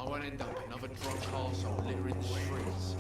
won't end up another drunk arsehole littering the streets.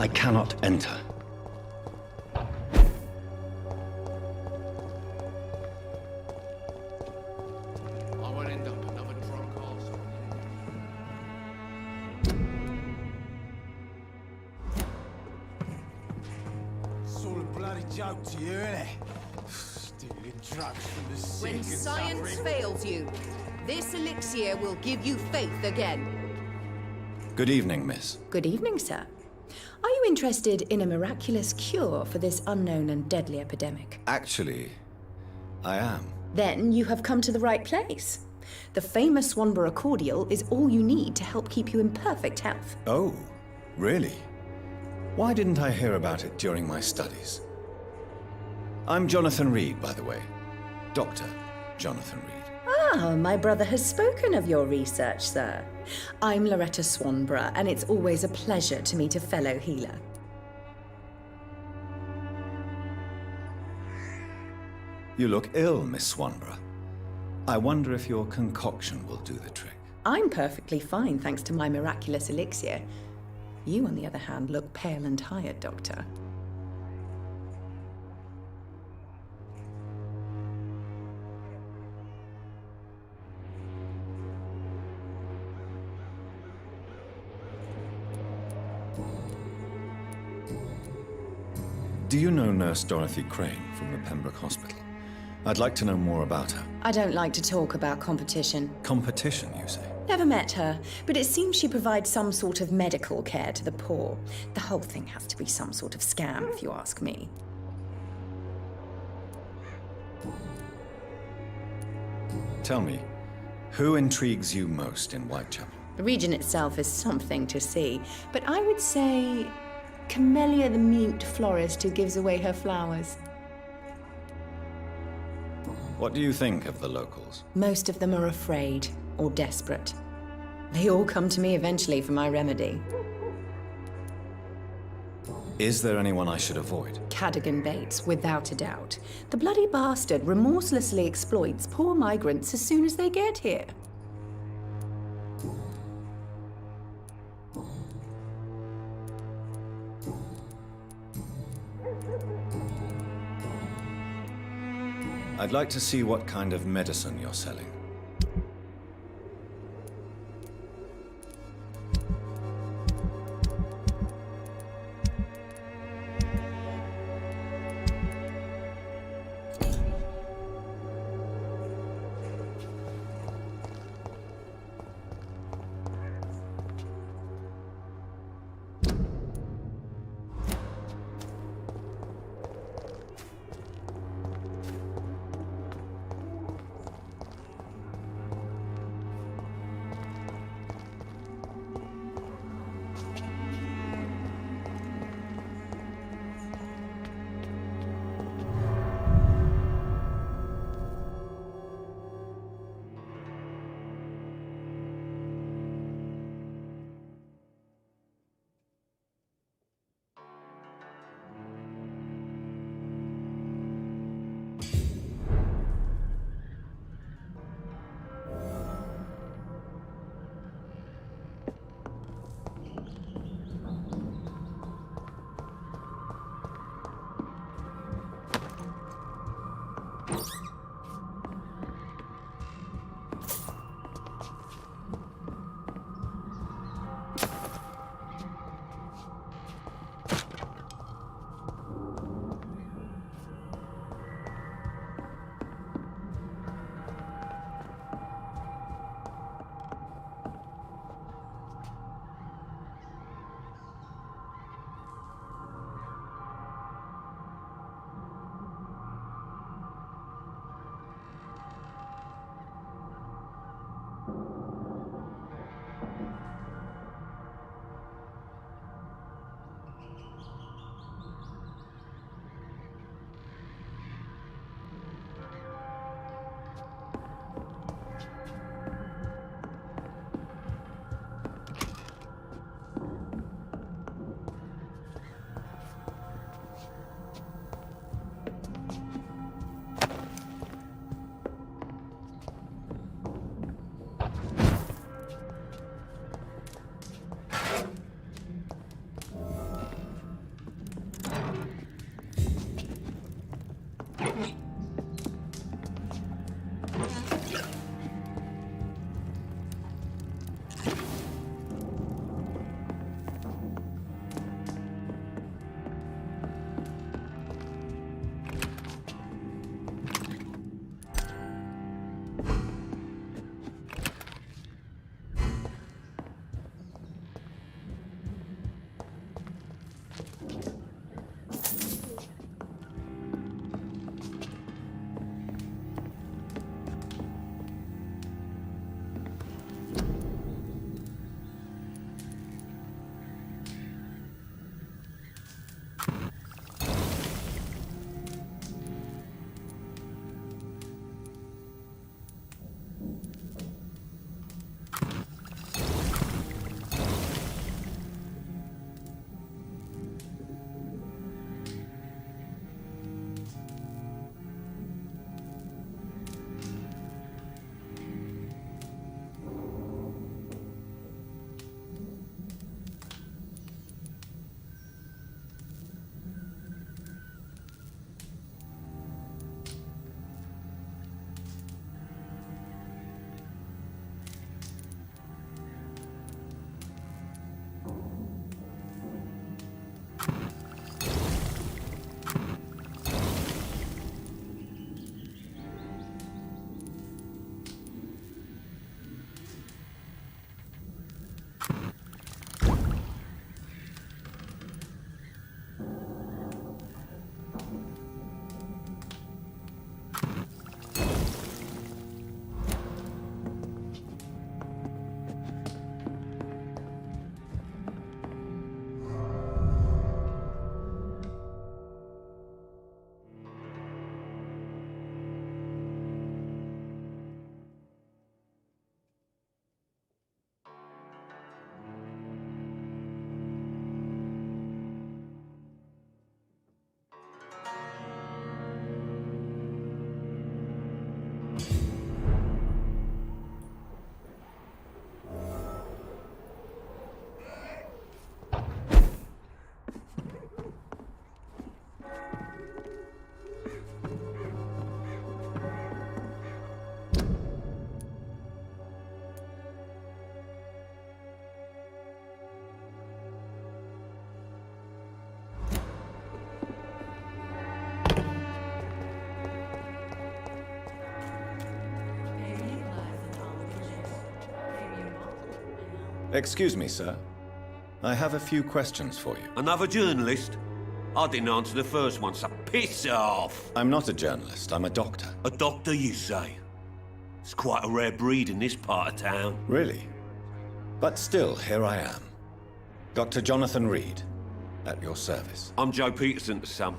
I cannot enter. I won't end up another drunk arsehole. It's all a bloody joke to you, innit? Stealing drugs from the sick When and science suffering. fails you, this elixir will give you faith again. Good evening, miss. Good evening, sir. Are you interested in a miraculous cure for this unknown and deadly epidemic? Actually, I am. Then you have come to the right place. The famous Swanborough cordial is all you need to help keep you in perfect health. Oh, really? Why didn't I hear about it during my studies? I'm Jonathan Reed, by the way. Dr. Jonathan Reed. Ah, my brother has spoken of your research, sir. I'm Loretta Swanborough, and it's always a pleasure to meet a fellow healer. You look ill, Miss Swanborough. I wonder if your concoction will do the trick. I'm perfectly fine, thanks to my miraculous elixir. You, on the other hand, look pale and tired, Doctor. Do you know Nurse Dorothy Crane from the Pembroke Hospital? I'd like to know more about her. I don't like to talk about competition. Competition, you say? Never met her, but it seems she provides some sort of medical care to the poor. The whole thing has to be some sort of scam, if you ask me. Tell me, who intrigues you most in Whitechapel? The region itself is something to see, but I would say Camellia the mute florist who gives away her flowers. What do you think of the locals? Most of them are afraid or desperate. They all come to me eventually for my remedy. Is there anyone I should avoid? Cadogan Bates, without a doubt. The bloody bastard remorselessly exploits poor migrants as soon as they get here. I'd like to see what kind of medicine you're selling. Excuse me, sir. I have a few questions for you. Another journalist? I didn't answer the first one, so piss off! I'm not a journalist, I'm a doctor. A doctor, you say? It's quite a rare breed in this part of town. Really? But still, here I am. Dr. Jonathan Reed, at your service. I'm Joe Peterson to some,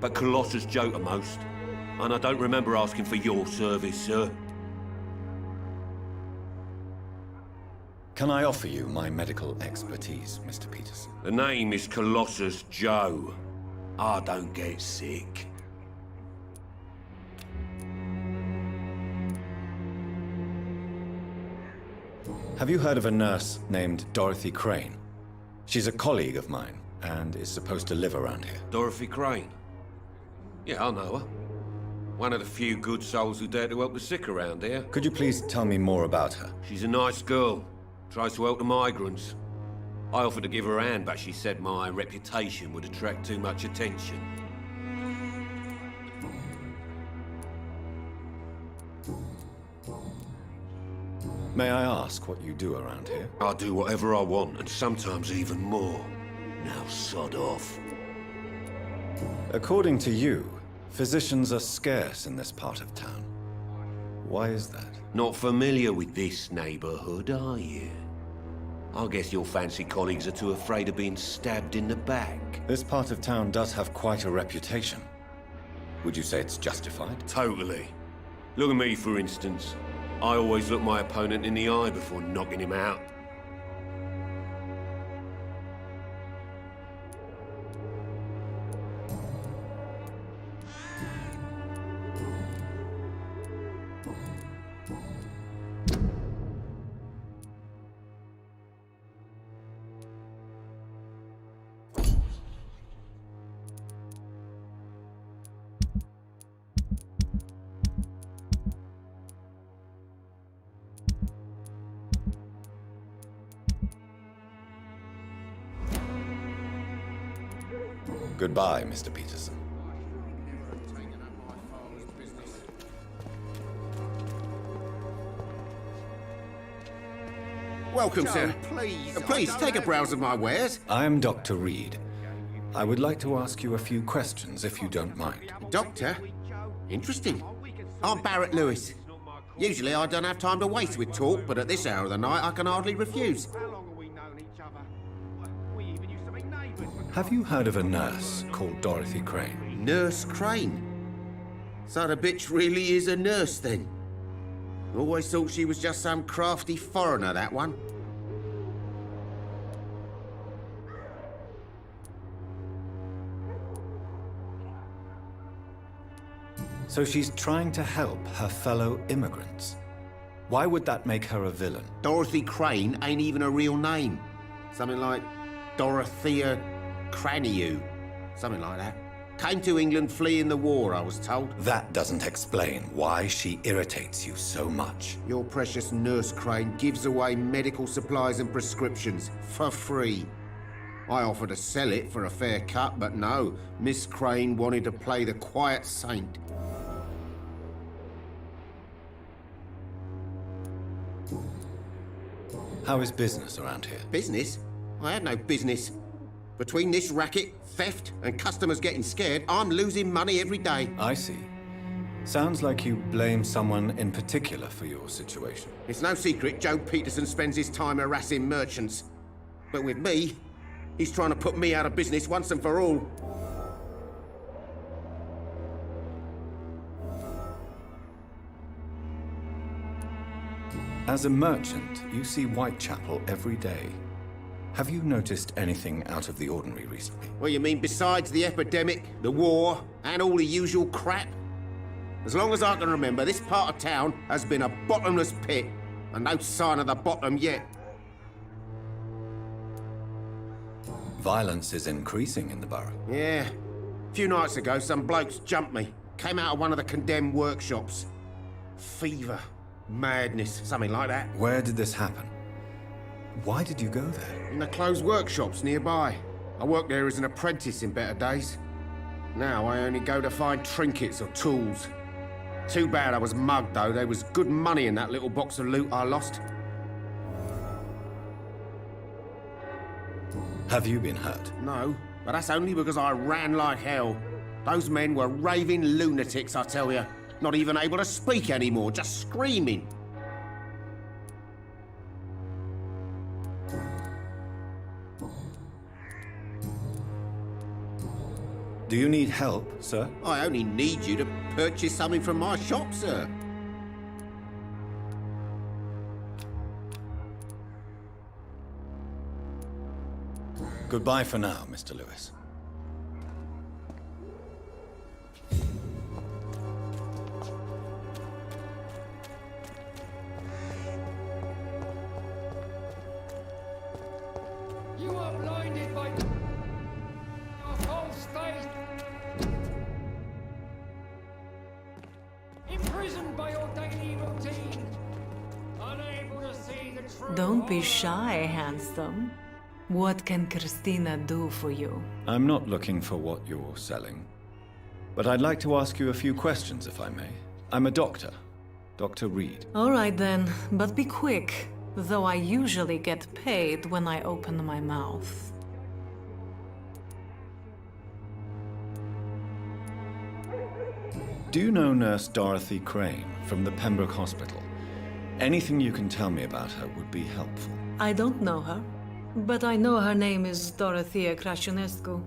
but Colossus Joe to most. And I don't remember asking for your service, sir. Can I offer you my medical expertise, Mr. Peterson? The name is Colossus Joe. I don't get sick. Have you heard of a nurse named Dorothy Crane? She's a colleague of mine, and is supposed to live around here. Dorothy Crane? Yeah, I know her. One of the few good souls who dare to help the sick around here. Could you please tell me more about her? She's a nice girl. Tries to help the migrants. I offered to give her a hand, but she said my reputation would attract too much attention. May I ask what you do around here? I do whatever I want, and sometimes even more. Now sod off. According to you, physicians are scarce in this part of town. Why is that? Not familiar with this neighborhood, are you? I guess your fancy colleagues are too afraid of being stabbed in the back. This part of town does have quite a reputation. Would you say it's justified? Totally. Look at me, for instance. I always look my opponent in the eye before knocking him out. Goodbye, Mr. Peterson. Welcome, sir. Please take a browse of my wares. I am Dr. Reed. I would like to ask you a few questions, if you don't mind. Doctor? Interesting. I'm Barrett Lewis. Usually I don't have time to waste with talk, but at this hour of the night I can hardly refuse. Have you heard of a nurse called Dorothy Crane? Nurse Crane? So the bitch really is a nurse, then? Always thought she was just some crafty foreigner, that one. So she's trying to help her fellow immigrants. Why would that make her a villain? Dorothy Crane ain't even a real name. Something like Dorothea Craniu. Something like that. Came to England fleeing the war, I was told. That doesn't explain why she irritates you so much. Your precious Nurse Crane gives away medical supplies and prescriptions for free. I offered to sell it for a fair cut, but no. Miss Crane wanted to play the quiet saint. How is business around here? Business? I had no business. Between this racket, theft, and customers getting scared, I'm losing money every day. I see. Sounds like you blame someone in particular for your situation. It's no secret Joe Peterson spends his time harassing merchants. But with me, he's trying to put me out of business once and for all. As a merchant, you see Whitechapel every day. Have you noticed anything out of the ordinary recently? What you mean besides the epidemic, the war, and all the usual crap? As long as I can remember, this part of town has been a bottomless pit, and no sign of the bottom yet. Violence is increasing in the borough. Yeah. A few nights ago, some blokes jumped me. Came out of one of the condemned workshops. Fever, madness, something like that. Where did this happen? Why did you go there? In the closed workshops nearby. I worked there as an apprentice in better days. Now I only go to find trinkets or tools. Too bad I was mugged, though. There was good money in that little box of loot I lost. Have you been hurt? No, but that's only because I ran like hell. Those men were raving lunatics, I tell you. Not even able to speak anymore, just screaming. Do you need help, sir? I only need you to purchase something from my shop, sir. Goodbye for now, Mr. Lewis. You are blinded by a false state. Imprisoned by your daily routine. Unable to see the truth. Don't be shy, handsome. What can Christina do for you? I'm not looking for what you're selling, but I'd like to ask you a few questions, if I may. I'm a doctor, Dr. Reed. All right then, but be quick, though I usually get paid when I open my mouth. Do you know Nurse Dorothy Crane from the Pembroke Hospital? Anything you can tell me about her would be helpful. I don't know her, but I know her name is Dorothea Crăciunescu.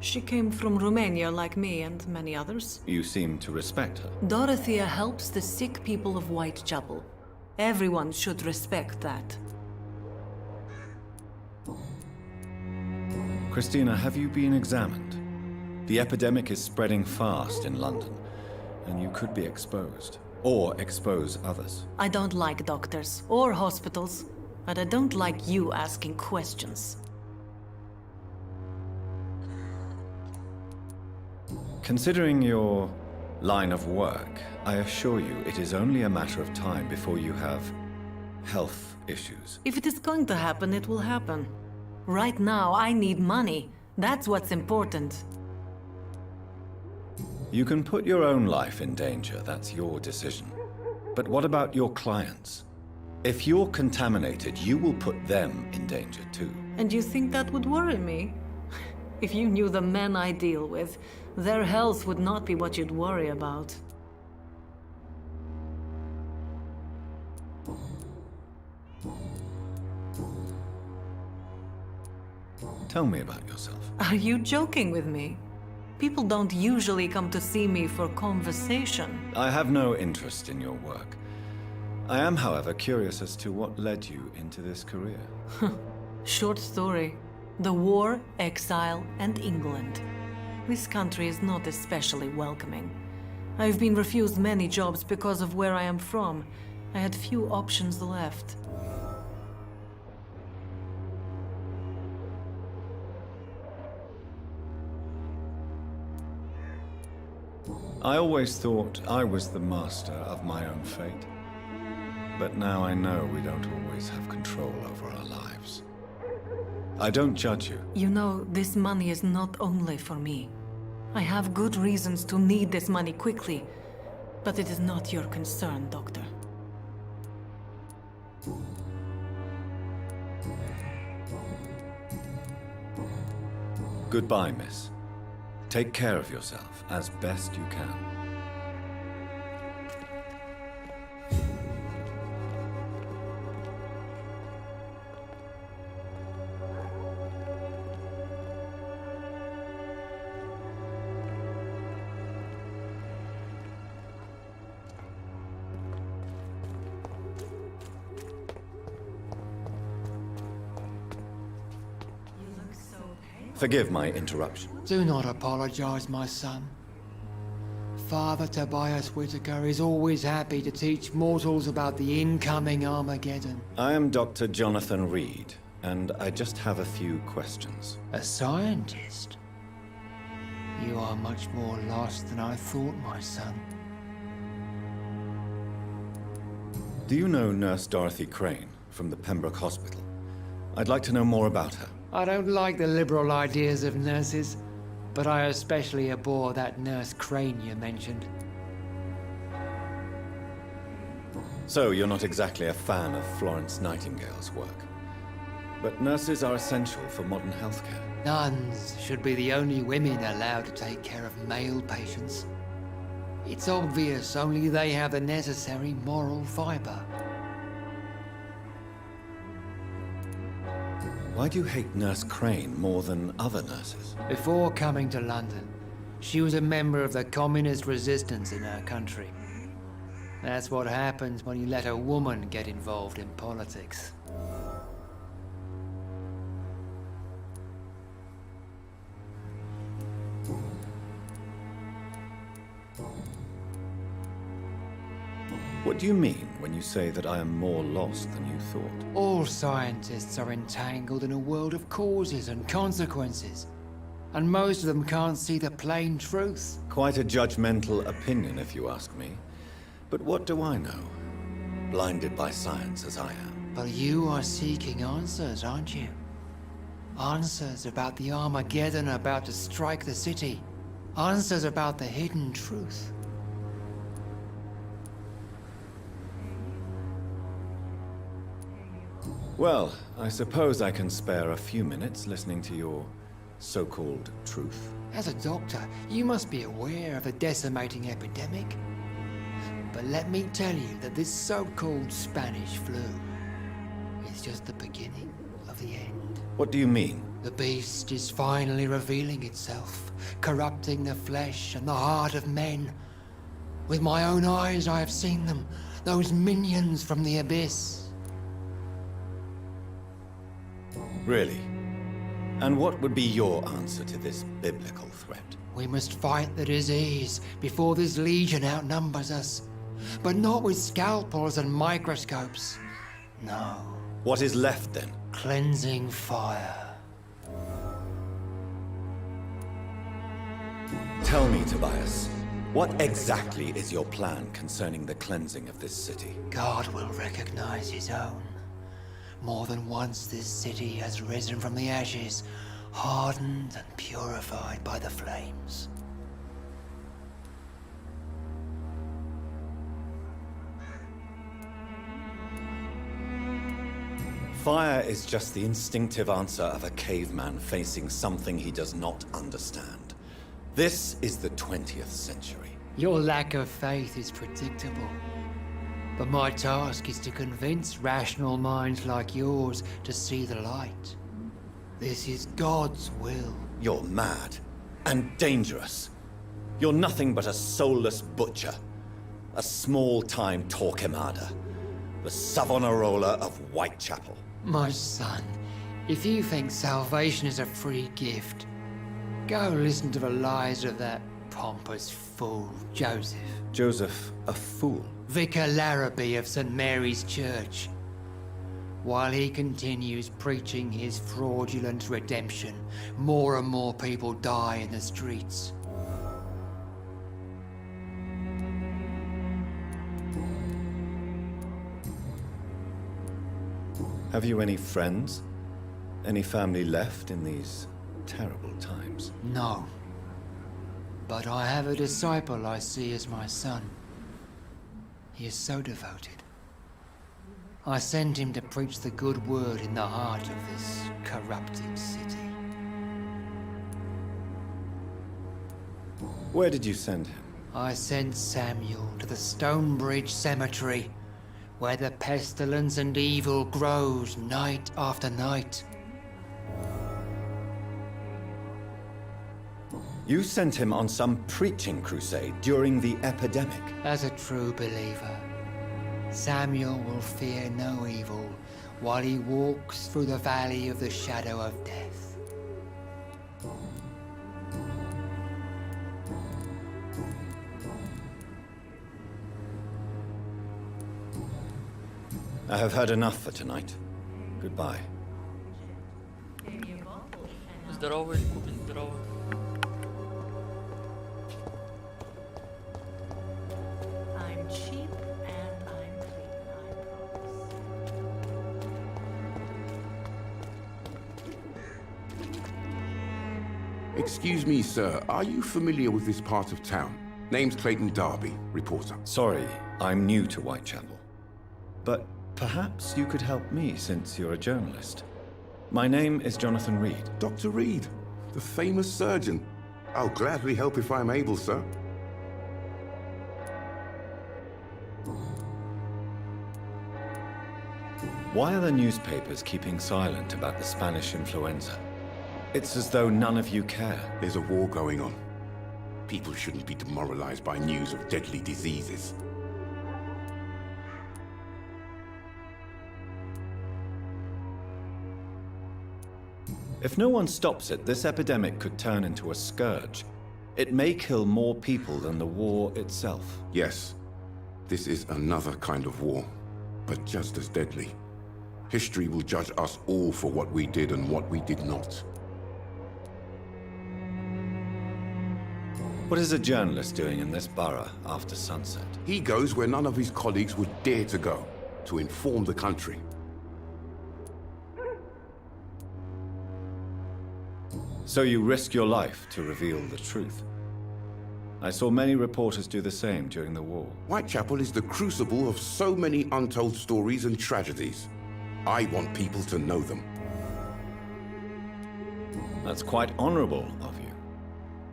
She came from Romania like me and many others. You seem to respect her. Dorothea helps the sick people of Whitechapel. Everyone should respect that. Christina, have you been examined? The epidemic is spreading fast in London, and you could be exposed, or expose others. I don't like doctors or hospitals, but I don't like you asking questions. Considering your line of work, I assure you it is only a matter of time before you have health issues. If it is going to happen, it will happen. Right now, I need money. That's what's important. You can put your own life in danger, that's your decision. But what about your clients? If you're contaminated, you will put them in danger too. And you think that would worry me? If you knew the men I deal with, their health would not be what you'd worry about. Tell me about yourself. Are you joking with me? People don't usually come to see me for conversation. I have no interest in your work. I am, however, curious as to what led you into this career. Short story. The war, exile, and England. This country is not especially welcoming. I've been refused many jobs because of where I am from. I had few options left. I always thought I was the master of my own fate. But now I know we don't always have control over our lives. I don't judge you. You know, this money is not only for me. I have good reasons to need this money quickly, but it is not your concern, Doctor. Goodbye, miss. Take care of yourself as best you can. Forgive my interruption. Do not apologize, my son. Father Tobias Whitaker is always happy to teach mortals about the incoming Armageddon. I am Dr. Jonathan Reed, and I just have a few questions. A scientist? You are much more lost than I thought, my son. Do you know Nurse Dorothy Crane from the Pembroke Hospital? I'd like to know more about her. I don't like the liberal ideas of nurses, but I especially abhor that Nurse Crane you mentioned. So, you're not exactly a fan of Florence Nightingale's work? But nurses are essential for modern healthcare. Nuns should be the only women allowed to take care of male patients. It's obvious only they have the necessary moral fiber. Why do you hate Nurse Crane more than other nurses? Before coming to London, she was a member of the communist resistance in her country. That's what happens when you let a woman get involved in politics. What do you mean when you say that I am more lost than you thought? All scientists are entangled in a world of causes and consequences, and most of them can't see the plain truth. Quite a judgmental opinion, if you ask me. But what do I know? Blinded by science as I am. But you are seeking answers, aren't you? Answers about the Armageddon about to strike the city. Answers about the hidden truth. Well, I suppose I can spare a few minutes listening to your so-called truth. As a doctor, you must be aware of the decimating epidemic. But let me tell you that this so-called Spanish flu is just the beginning of the end. What do you mean? The beast is finally revealing itself, corrupting the flesh and the heart of men. With my own eyes I have seen them, those minions from the abyss. Really? And what would be your answer to this biblical threat? We must fight the disease before this legion outnumbers us. But not with scalpels and microscopes. No. What is left then? Cleansing fire. Tell me, Tobias, what exactly is your plan concerning the cleansing of this city? God will recognize his own. More than once this city has risen from the ashes, hardened and purified by the flames. Fire is just the instinctive answer of a caveman facing something he does not understand. This is the 20th century. Your lack of faith is predictable. But my task is to convince rational minds like yours to see the light. This is God's will. You're mad and dangerous. You're nothing but a soulless butcher. A small-time Torquemada. The Savonarola of Whitechapel. My son, if you think salvation is a free gift, go listen to the lies of that pompous fool, Joseph. Joseph, a fool? Vicar Larrabee of St. Mary's Church. While he continues preaching his fraudulent redemption, more and more people die in the streets. Have you any friends? Any family left in these terrible times? No. But I have a disciple I see as my son. He is so devoted. I sent him to preach the good word in the heart of this corrupted city. Where did you send him? I sent Samuel to the Stonebridge Cemetery, where the pestilence and evil grows night after night. You sent him on some preaching crusade during the epidemic. As a true believer, Samuel will fear no evil while he walks through the valley of the shadow of death. I have heard enough for tonight. Goodbye. Здорово, или купить здорово. I'm cheap and I'm clean, I promise. Excuse me, sir. Are you familiar with this part of town? Name's Clayton Darby, reporter. Sorry, I'm new to Whitechapel. But perhaps you could help me since you're a journalist. My name is Jonathan Reed. Dr. Reed, the famous surgeon. I'll gladly help if I'm able, sir. Why are the newspapers keeping silent about the Spanish influenza? It's as though none of you care. There's a war going on. People shouldn't be demoralized by news of deadly diseases. If no one stops it, this epidemic could turn into a scourge. It may kill more people than the war itself. Yes, this is another kind of war, but just as deadly. History will judge us all for what we did and what we did not. What is a journalist doing in this borough after sunset? He goes where none of his colleagues would dare to go, to inform the country. So you risk your life to reveal the truth. I saw many reporters do the same during the war. Whitechapel is the crucible of so many untold stories and tragedies. I want people to know them. That's quite honorable of you.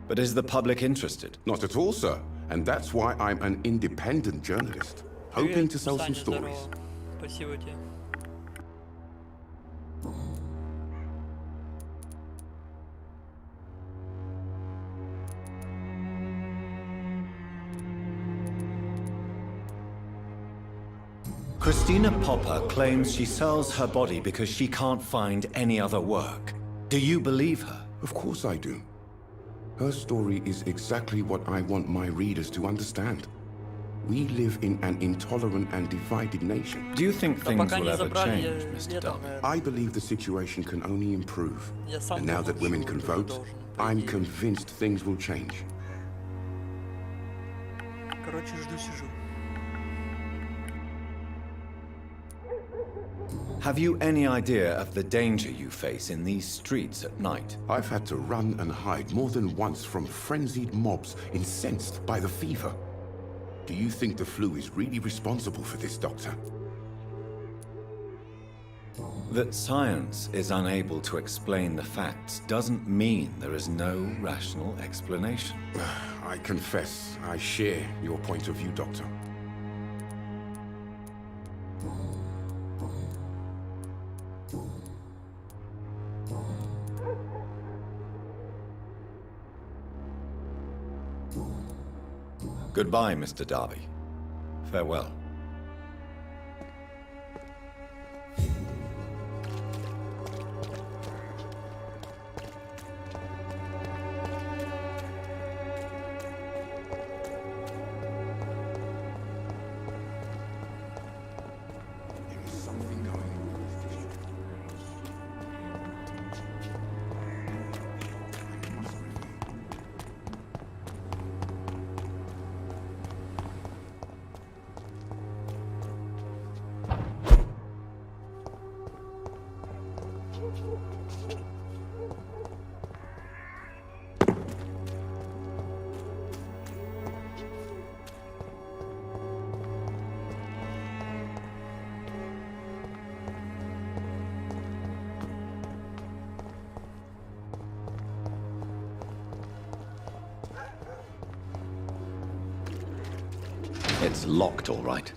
But is the public interested? Not at all, sir. And that's why I'm an independent journalist, hoping to sell some stories. Спасибо тебе. Christina Popper claims she sells her body because she can't find any other work. Do you believe her? Of course I do. Her story is exactly what I want my readers to understand. We live in an intolerant and divided nation. Do you think things пока will не ever забрали, change, я Mr. летом, Darby? наверное. I believe the situation can only improve. Я сам And now that думал, women что can уже vote, должен, по I'm идее. convinced things will change. Короче, жду-сижу. Have you any idea of the danger you face in these streets at night? I've had to run and hide more than once from frenzied mobs incensed by the fever. Do you think the flu is really responsible for this, Doctor? That science is unable to explain the facts doesn't mean there is no rational explanation. I confess, I share your point of view, Doctor. Goodbye, Mr. Darby. Farewell. There is something going on with this district. I must reveal. It's locked, all right.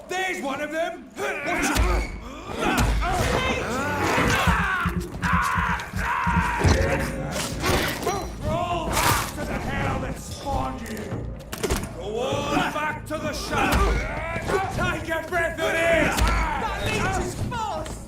There's one of them! Roll back to the hell that spawned you! Go on back to the shop! Take a breath of this! That leech is fast!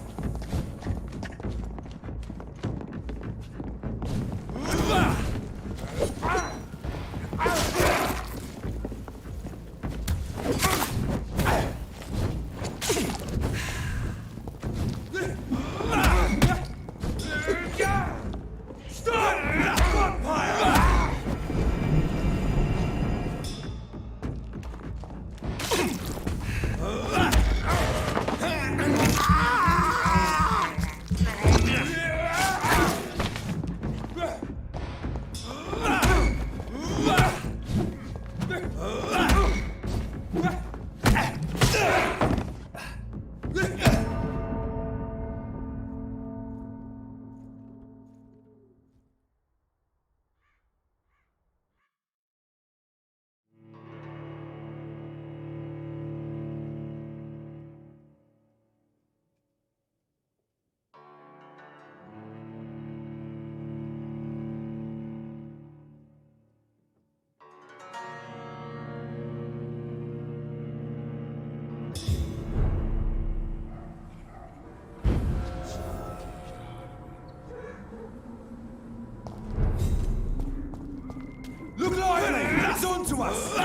to us! Roll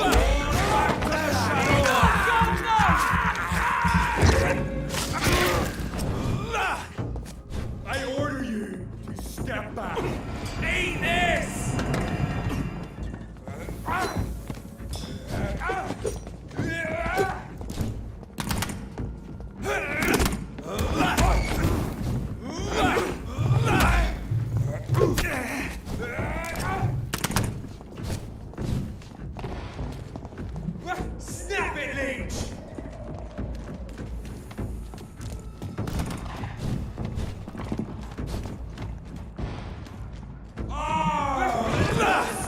back to the shadows! I order you to step back. Eat this! Snap it, Leech!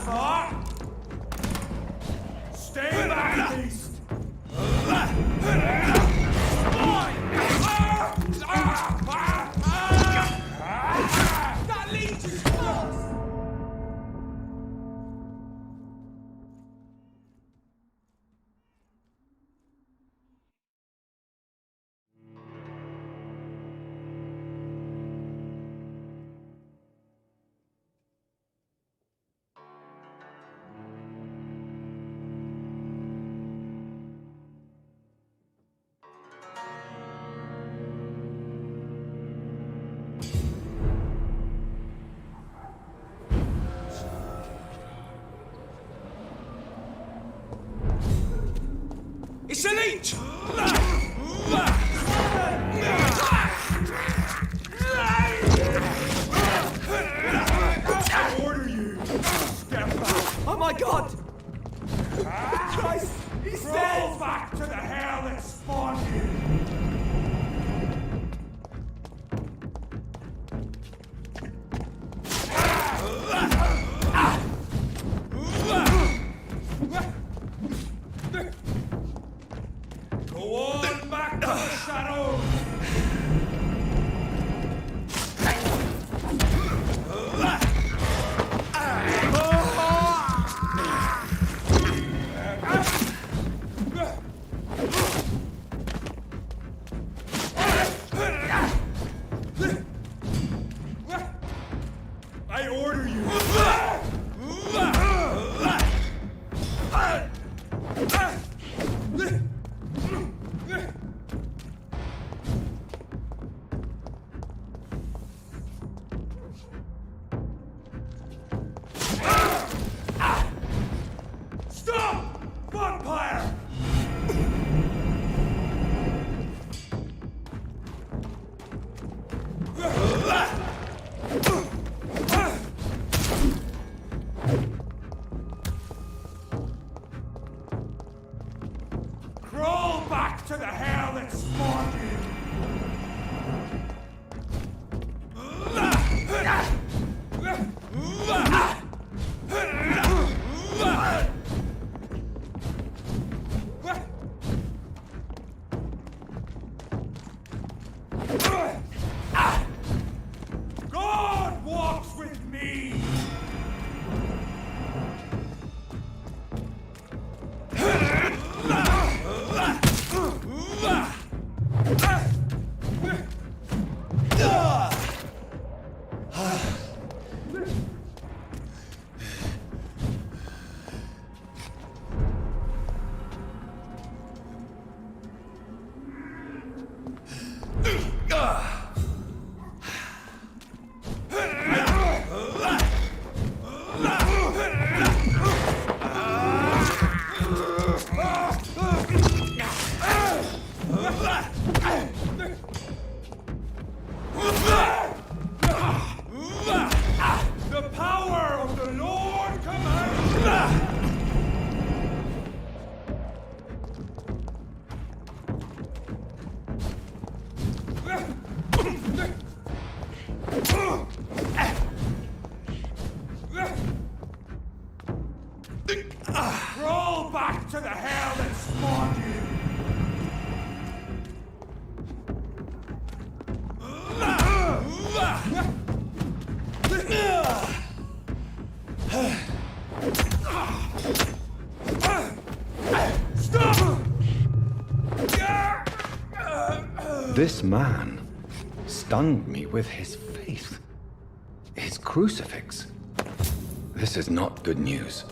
Smart! Stay back, beast! That Leech is close! It's a leech! I order you! Step back! Oh my god! Christ! He's dead! Roll back to the hell that spawned you! Go on back to the shadows! I order you! Stop! Vampyr! Crawl back to the hell that spawned you! God walks with me! The power of the Lord commands! Crawl back to the hell that spawned you! Stop! This man stunned me with his faith. His crucifix. This is not good news.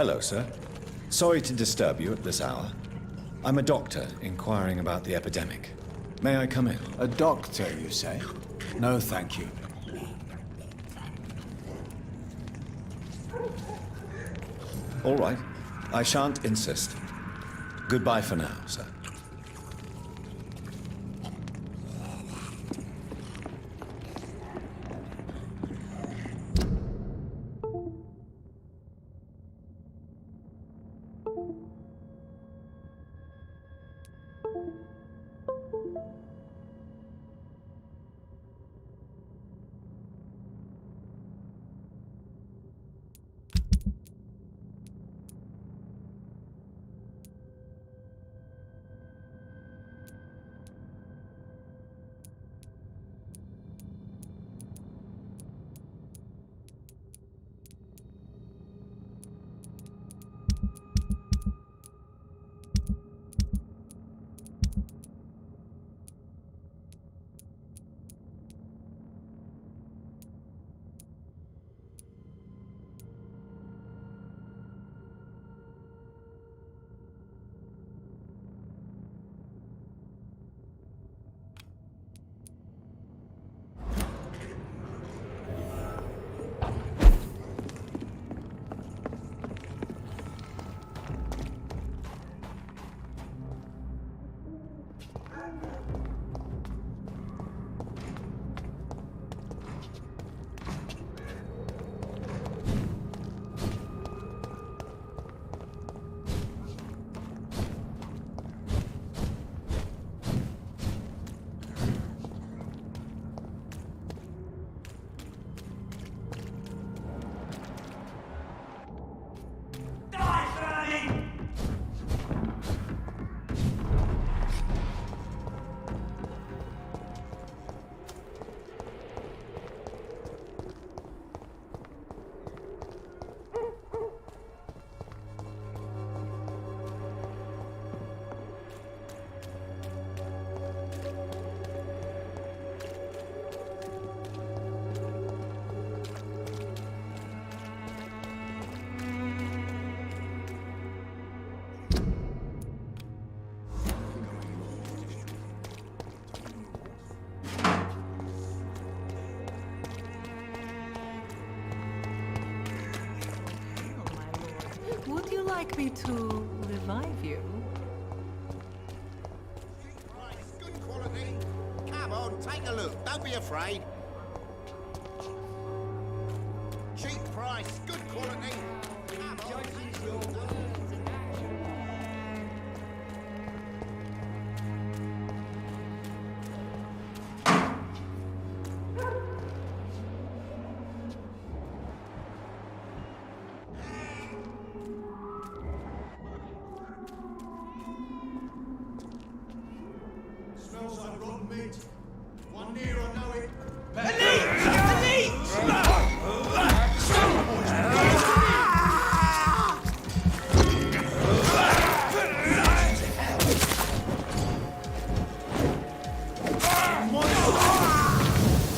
Hello, sir. Sorry to disturb you at this hour. I'm a doctor inquiring about the epidemic. May I come in? A doctor, you say? No, thank you. All right. I shan't insist. Goodbye for now, sir. Would you like me to revive you? Good quality. Come on, take a look. Don't be afraid. Cheap price, good quality. Come on, take a look. Smells like rotten meat. One near, I know it.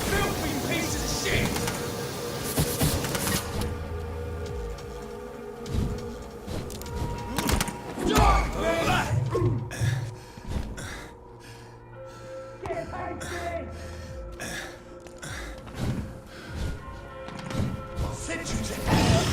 Filthy pieces of shit! I'll send you to hell!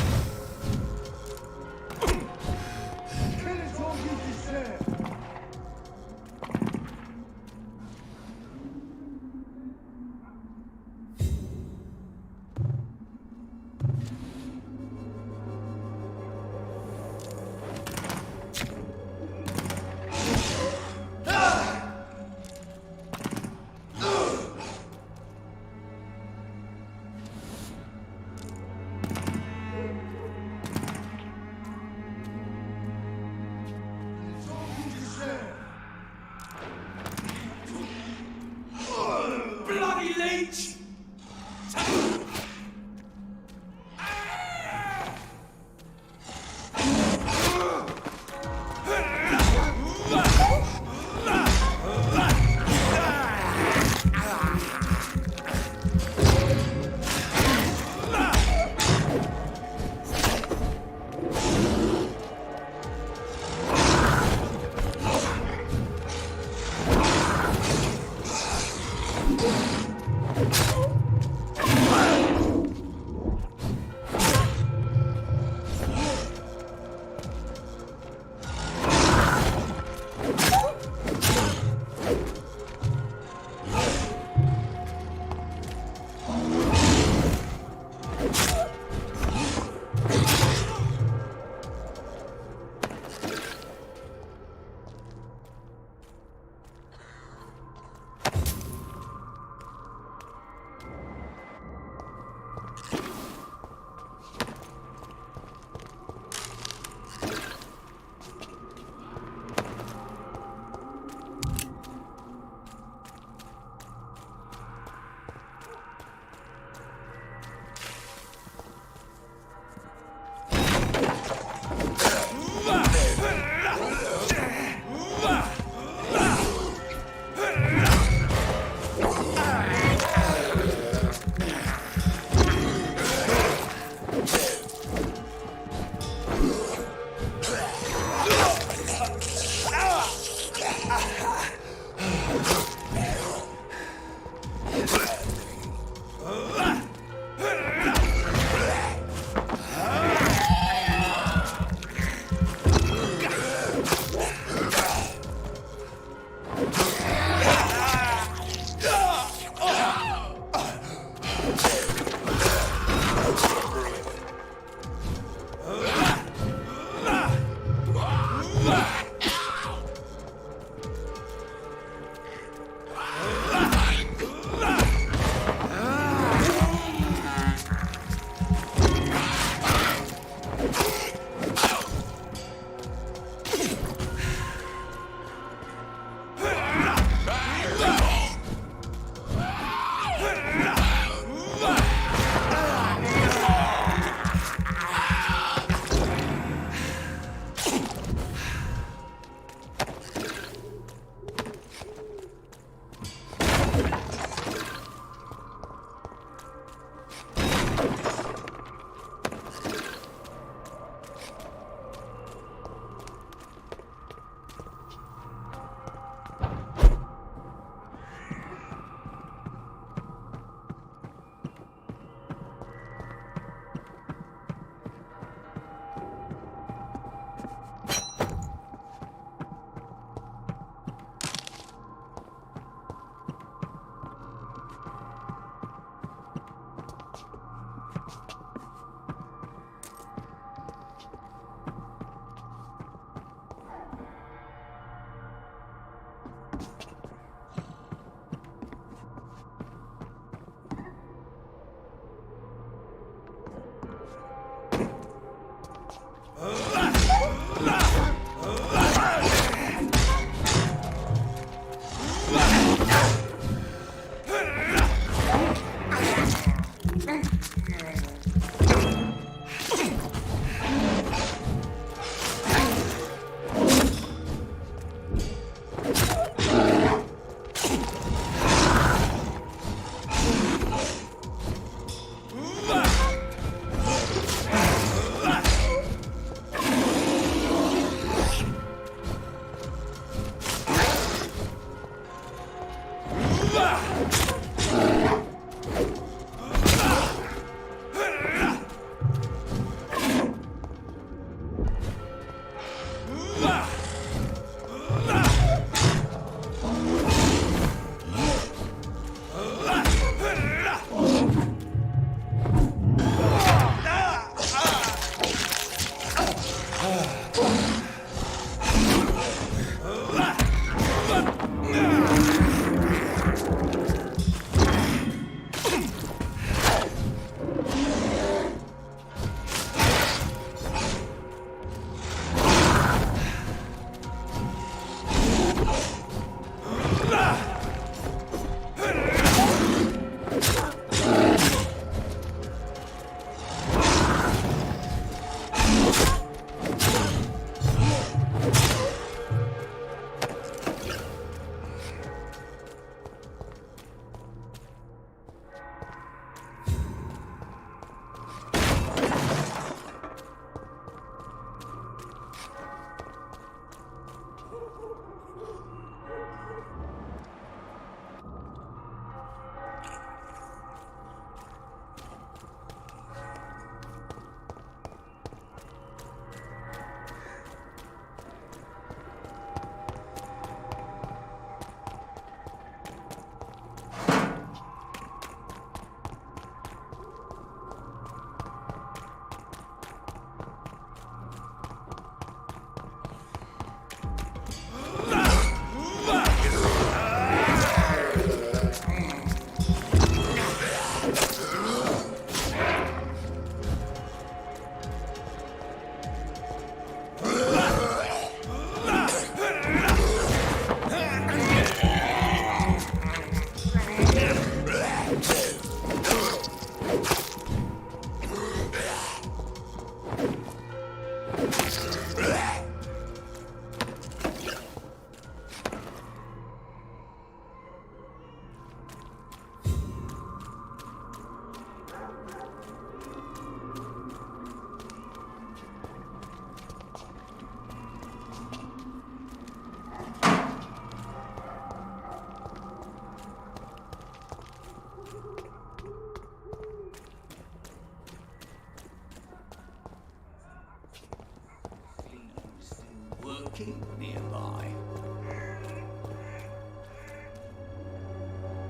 market nearby.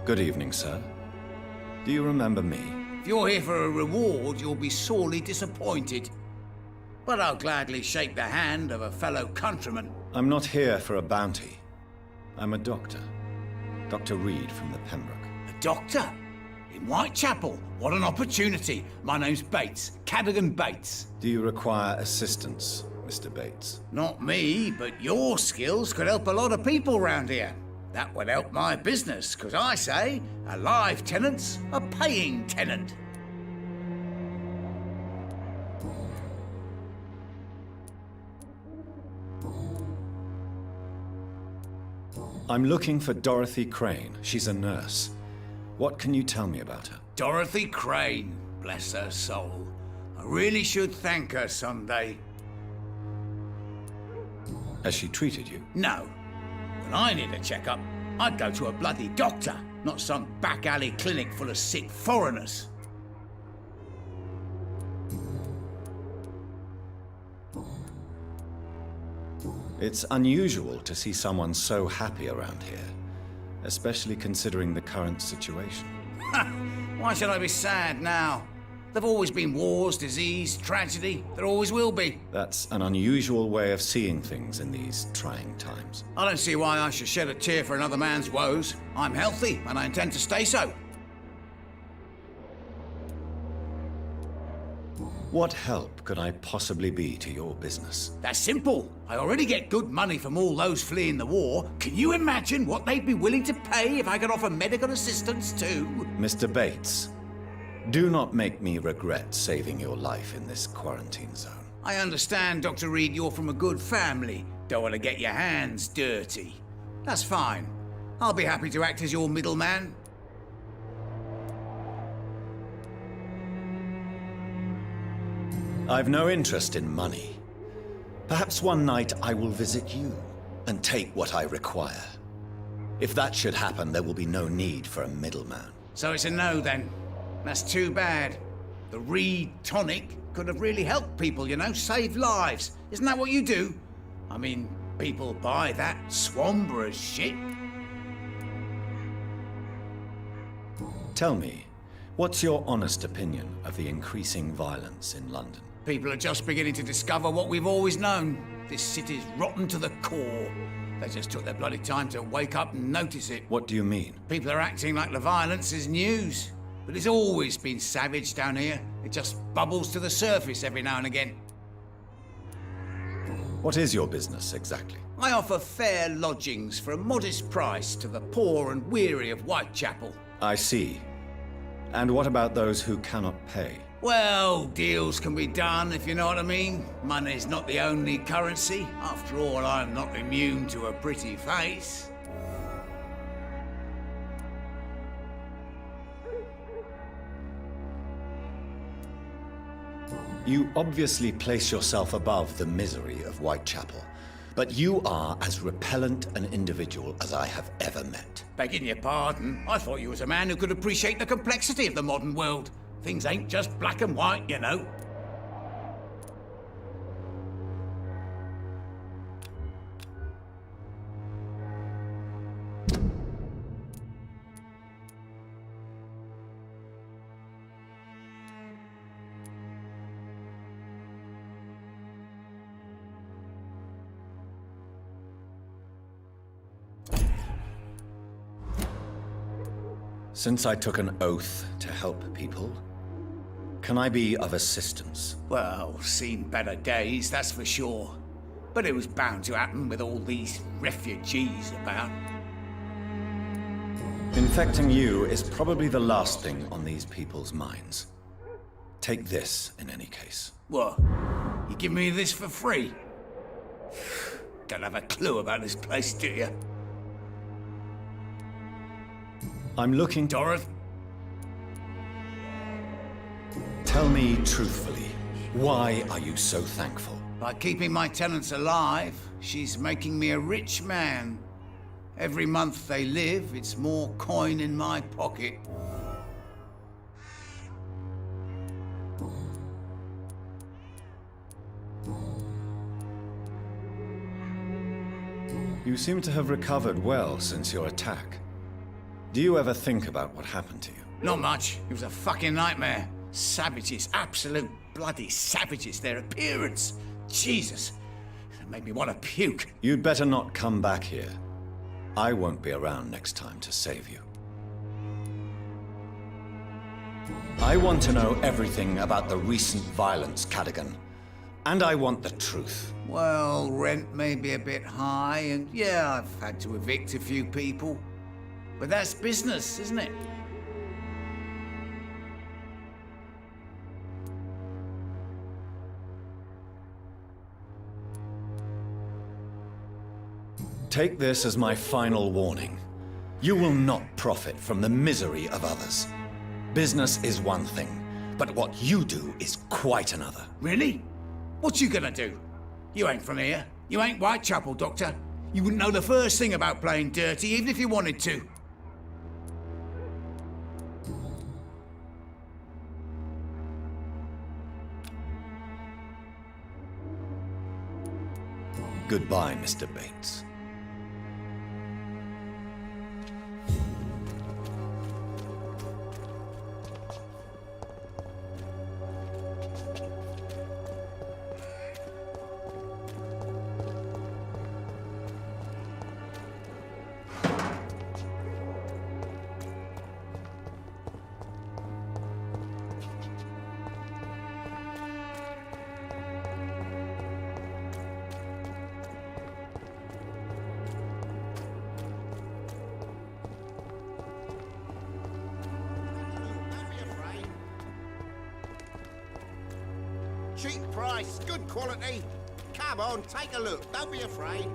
Good evening, sir. Do you remember me? If you're here for a reward, you'll be sorely disappointed. But I'll gladly shake the hand of a fellow countryman. I'm not here for a bounty. I'm a doctor. Dr. Reed from the Pembroke. A doctor? In Whitechapel? What an opportunity. My name's Bates. Cadogan Bates. Do you require assistance, Mr. Bates? Not me, but your skills could help a lot of people round here. That would help my business, because I say a live tenant's a paying tenant. I'm looking for Dorothy Crane. She's a nurse. What can you tell me about her? Dorothy Crane, bless her soul. I really should thank her someday. Has she treated you? No. When I need a checkup, I'd go to a bloody doctor, not some back alley clinic full of sick foreigners. It's unusual to see someone so happy around here, especially considering the current situation. Why should I be sad now? There've always been wars, disease, tragedy. There always will be. That's an unusual way of seeing things in these trying times. I don't see why I should shed a tear for another man's woes. I'm healthy, and I intend to stay so. What help could I possibly be to your business? That's simple. I already get good money from all those fleeing the war. Can you imagine what they'd be willing to pay if I could offer medical assistance too? Mr. Bates, do not make me regret saving your life in this quarantine zone. I understand, Dr. Reed, you're from a good family. Don't want to get your hands dirty. That's fine. I'll be happy to act as your middleman. I've no interest in money. Perhaps one night I will visit you and take what I require. If that should happen, there will be no need for a middleman. So it's a no then. That's too bad. The Reed tonic could have really helped people, you know, saved lives. Isn't that what you do? I mean, people buy that Swanborough shit. Tell me, what's your honest opinion of the increasing violence in London? People are just beginning to discover what we've always known. This city's rotten to the core. They just took their bloody time to wake up and notice it. What do you mean? People are acting like the violence is news. But it's always been savage down here. It just bubbles to the surface every now and again. What is your business, exactly? I offer fair lodgings for a modest price to the poor and weary of Whitechapel. I see. And what about those who cannot pay? Well, deals can be done, if you know what I mean. Money's not the only currency. After all, I'm not immune to a pretty face. You obviously place yourself above the misery of Whitechapel, but you are as repellent an individual as I have ever met. Begging your pardon, I thought you was a man who could appreciate the complexity of the modern world. Things ain't just black and white, you know. Since I took an oath to help people, can I be of assistance? Well, seen better days, that's for sure. But it was bound to happen with all these refugees about. Infecting you is probably the last thing on these people's minds. Take this, in any case. What? You give me this for free? Don't have a clue about this place, do you? I'm looking... Dorothy? Tell me truthfully, why are you so thankful? By keeping my tenants alive, she's making me a rich man. Every month they live, it's more coin in my pocket. You seem to have recovered well since your attack. Do you ever think about what happened to you? Not much. It was a fucking nightmare. Savages, absolute bloody savages. Their appearance. Jesus. It made me want to puke. You'd better not come back here. I won't be around next time to save you. I want to know everything about the recent violence, Cadogan. And I want the truth. Well, rent may be a bit high, and yeah, I've had to evict a few people. But that's business, isn't it? Take this as my final warning. You will not profit from the misery of others. Business is one thing, but what you do is quite another. Really? What you gonna do? You ain't from here. You ain't Whitechapel, Doctor. You wouldn't know the first thing about playing dirty, even if you wanted to. Goodbye, Mr. Bates. Cheap price, good quality. Come on, take a look. Don't be afraid.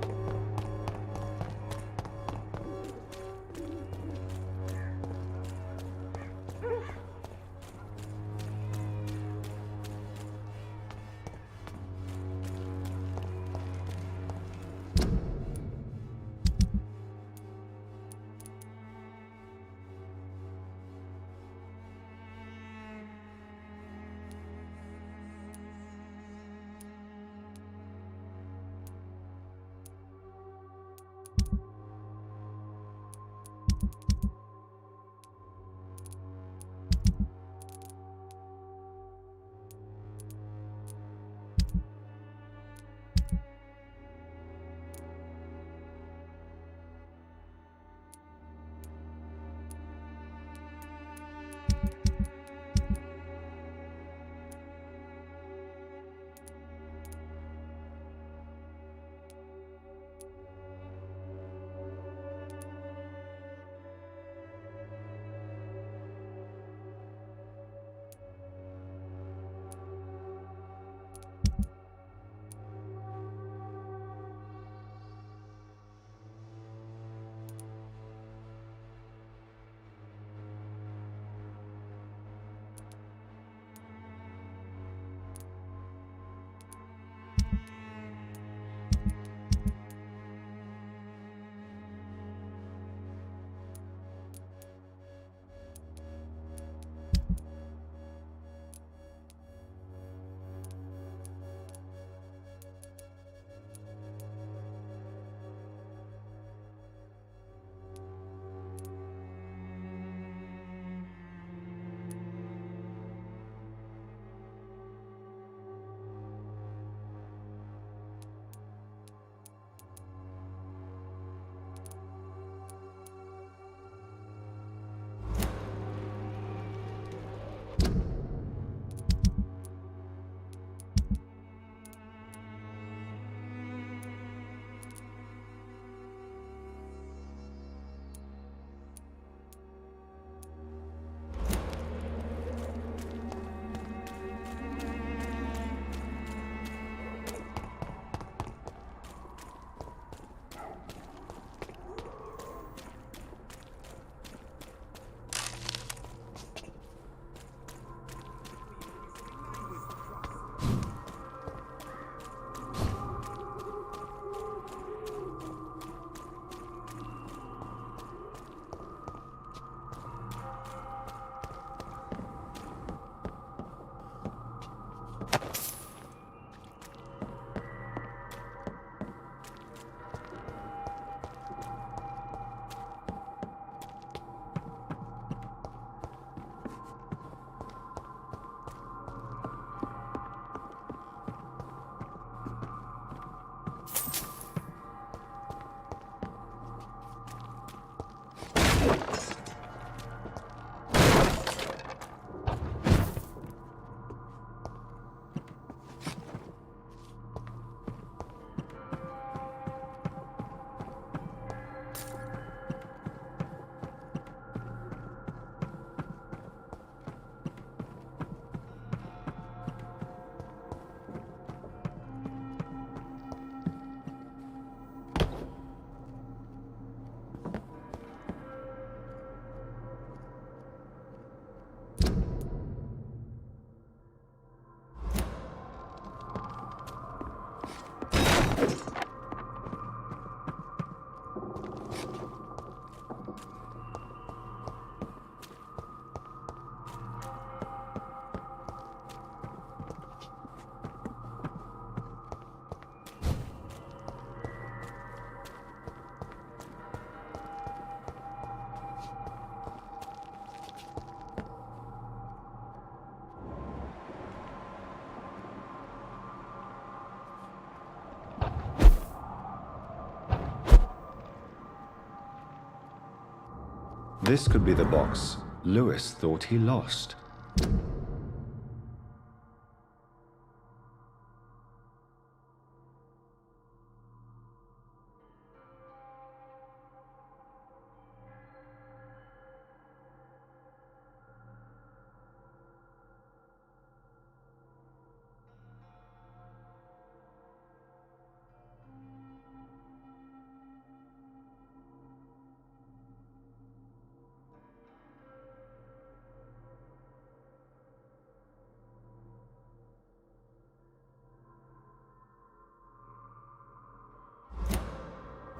This could be the box Lewis thought he lost.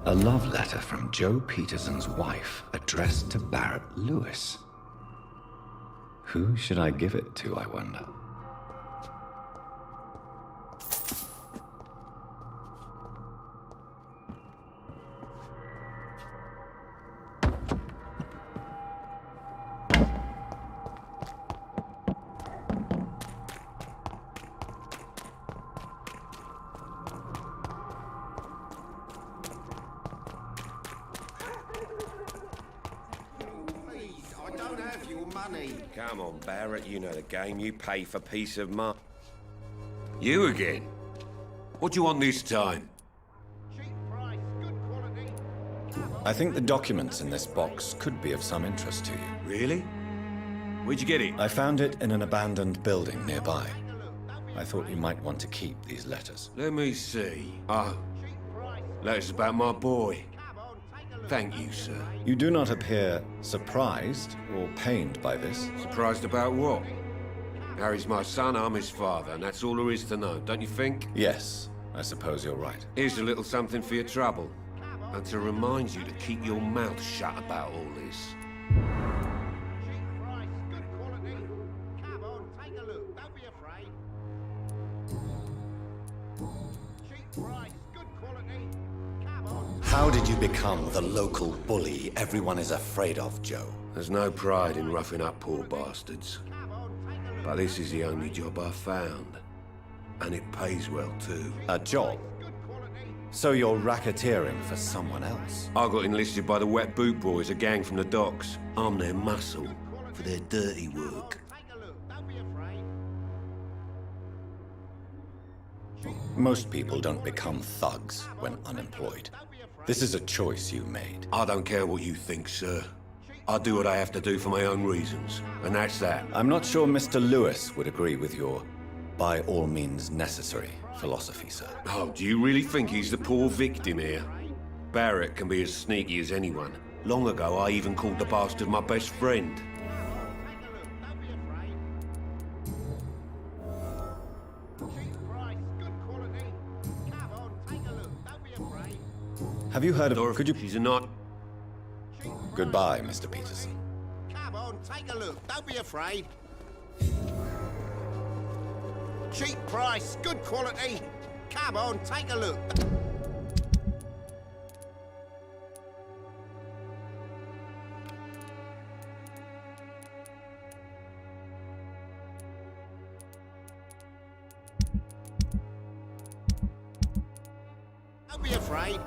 A love letter from Joe Peterson's wife, addressed to Barrett Lewis. Who should I give it to, I wonder? Come on, Barrett, you know the game. You pay for peace of mind. You again? What do you want this time? I think the documents in this box could be of some interest to you. Really? Where'd you get it? I found it in an abandoned building nearby. I thought you might want to keep these letters. Let me see. Oh, letters about my boy. Thank you, sir. You do not appear surprised or pained by this. Surprised about what? Harry's my son, I'm his father, and that's all there is to know, don't you think? Yes, I suppose you're right. Here's a little something for your trouble. And to remind you to keep your mouth shut about all this. How did you become the local bully everyone is afraid of, Joe? There's no pride in roughing up poor bastards. But this is the only job I've found. And it pays well, too. A job? So you're racketeering for someone else? I got enlisted by the Wet Boot Boys, a gang from the docks. I'm their muscle for their dirty work. Most people don't become thugs when unemployed. This is a choice you made. I don't care what you think, sir. I do what I have to do for my own reasons, and that's that. I'm not sure Mr. Lewis would agree with your by all means necessary philosophy, sir. Oh, do you really think he's the poor victim here? Barrett can be as sneaky as anyone. Long ago, I even called the bastard my best friend. Have you heard of... Could you... She's a not... Goodbye, Mr. Peterson. Come on, take a look. Don't be afraid. Cheap price, good quality. Come on, take a look. Don't be afraid.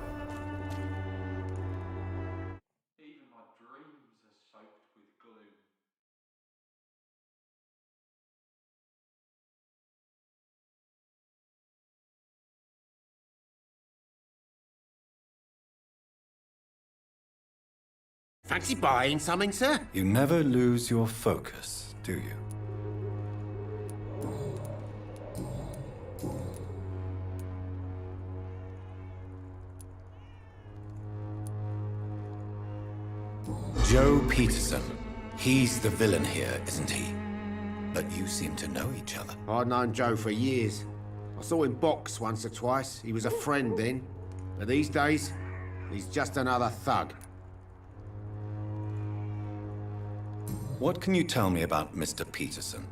Even my dreams are soaked with gloom. Fancy buying something, sir? You never lose your focus, do you? Joe Peterson. He's the villain here, isn't he? But you seem to know each other. I'd known Joe for years. I saw him box once or twice. He was a friend then. But these days, he's just another thug. What can you tell me about Mr. Peterson?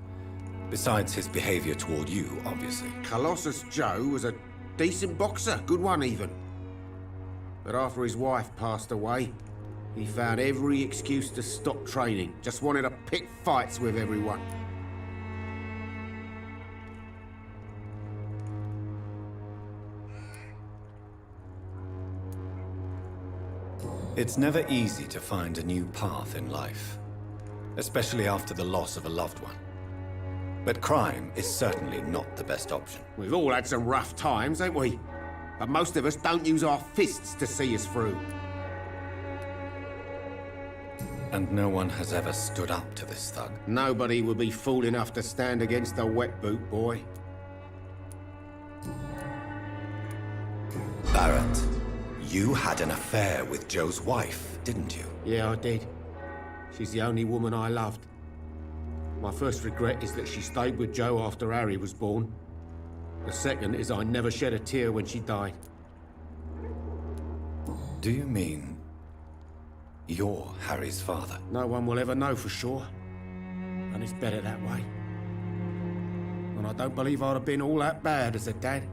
Besides his behavior toward you, obviously. Colossus Joe was a decent boxer, good one even. But after his wife passed away, he found every excuse to stop training. Just wanted to pick fights with everyone. It's never easy to find a new path in life, especially after the loss of a loved one. But crime is certainly not the best option. We've all had some rough times, ain't we? But most of us don't use our fists to see us through. And no one has ever stood up to this thug. Nobody would be fool enough to stand against a wet boot boy. Barrett, you had an affair with Joe's wife, didn't you? Yeah, I did. She's the only woman I loved. My first regret is that she stayed with Joe after Harry was born. The second is I never shed a tear when she died. Do you mean you're Harry's father? No one will ever know for sure. And it's better that way. And I don't believe I'd have been all that bad as a dad.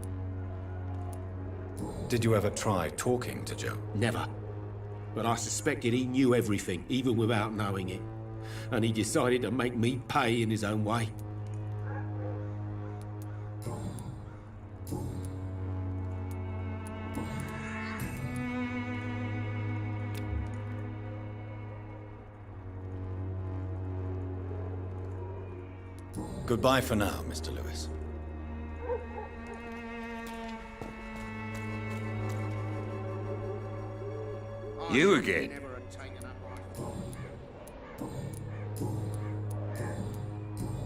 Did you ever try talking to Joe? Never. But I suspected he knew everything, even without knowing it. And he decided to make me pay in his own way. Goodbye for now, Mr. Lewis. You again?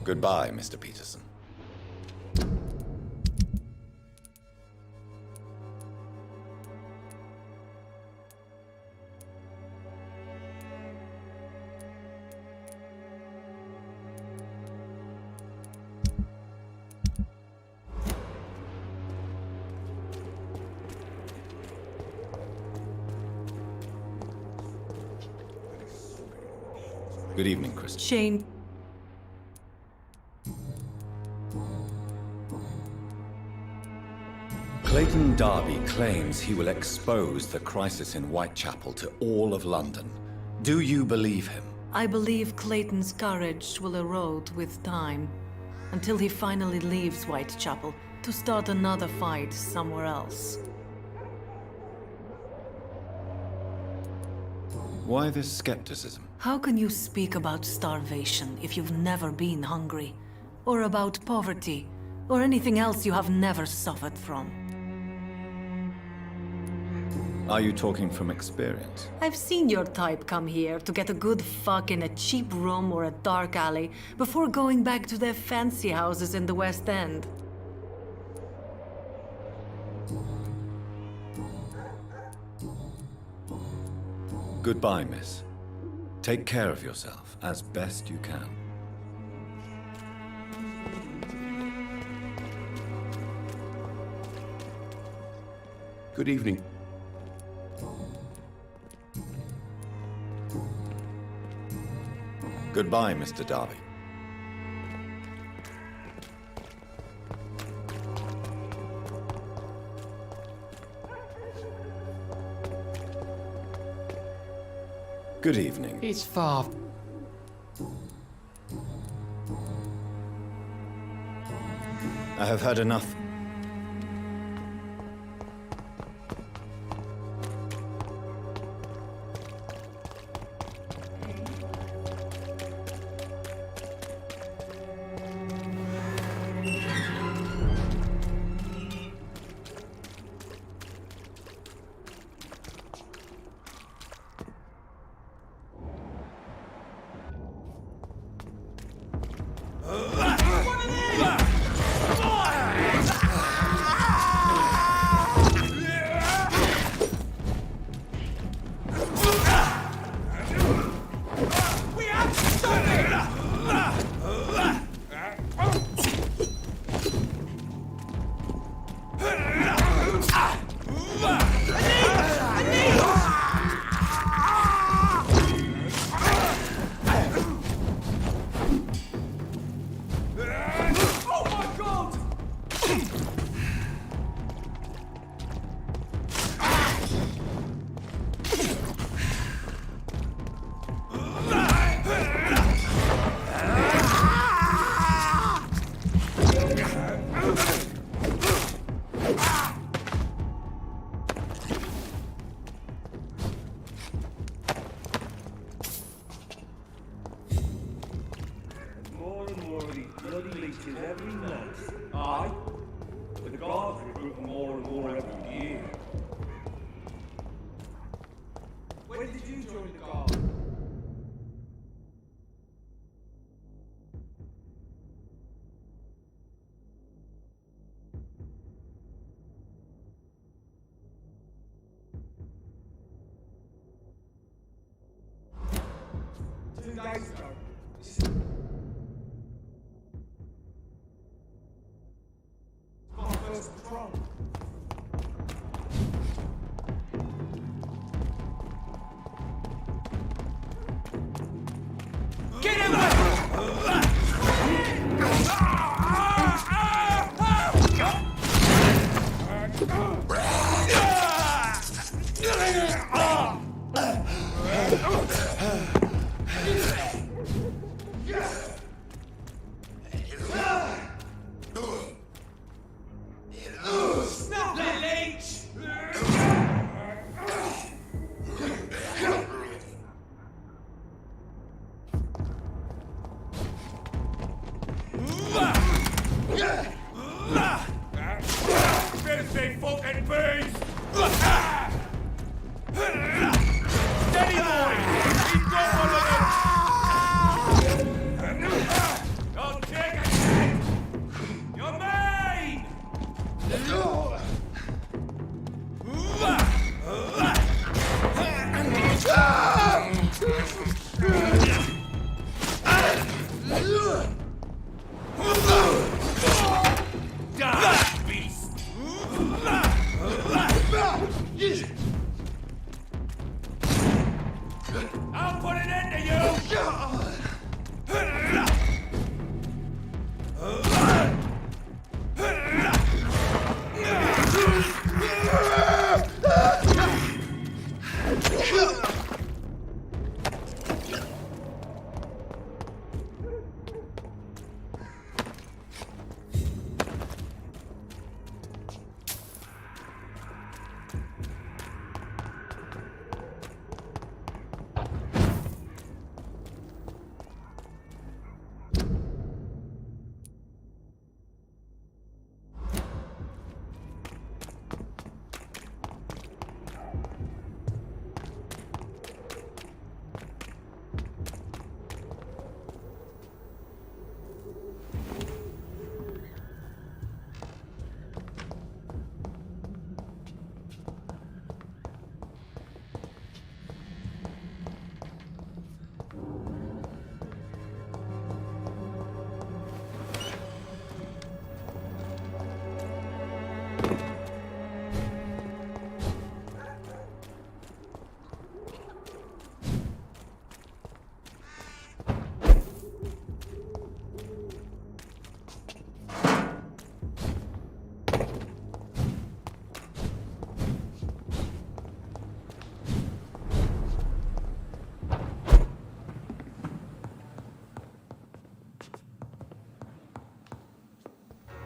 Goodbye, Mr. Peterson. Good evening, Kristen. Shane. Clayton Darby claims he will expose the crisis in Whitechapel to all of London. Do you believe him? I believe Clayton's courage will erode with time, until he finally leaves Whitechapel to start another fight somewhere else. Why this skepticism? How can you speak about starvation if you've never been hungry? Or about poverty? Or anything else you have never suffered from? Are you talking from experience? I've seen your type come here to get a good fuck in a cheap room or a dark alley before going back to their fancy houses in the West End. Goodbye, miss. Take care of yourself as best you can. Good evening. Goodbye, Mr. Darby. Good evening. It's far. I have heard enough. days ago. My first patrol. Get him! Filthy fucking beast! Steady boy! He's got one of them! Don't take a shit! You're mine! Die, beast! I'll put an end to you!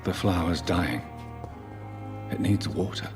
The flower's dying. It needs water.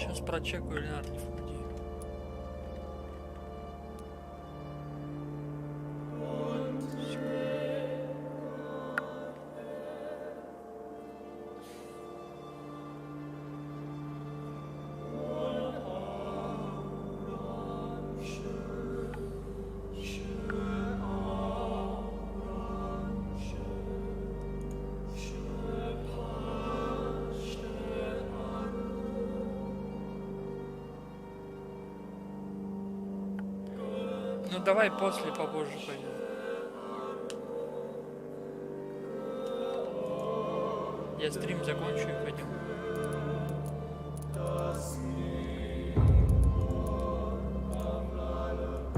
Сейчас прочекаю линарных людей. Ну давай после, попозже пойдем. Я стрим закончу и пойдем.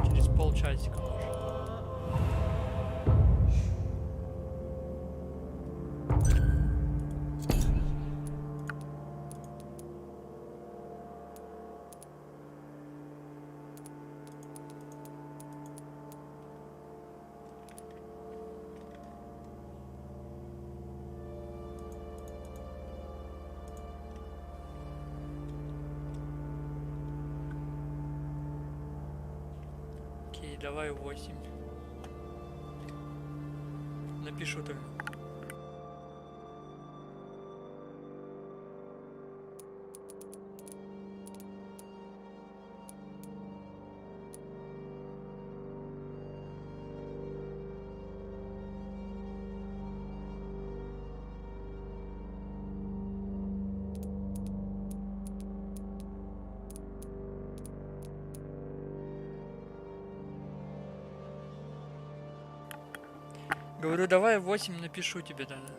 Через полчасика, может. Окей, давай 8. Напишу только. Говорю, давай 8 напишу тебе тогда.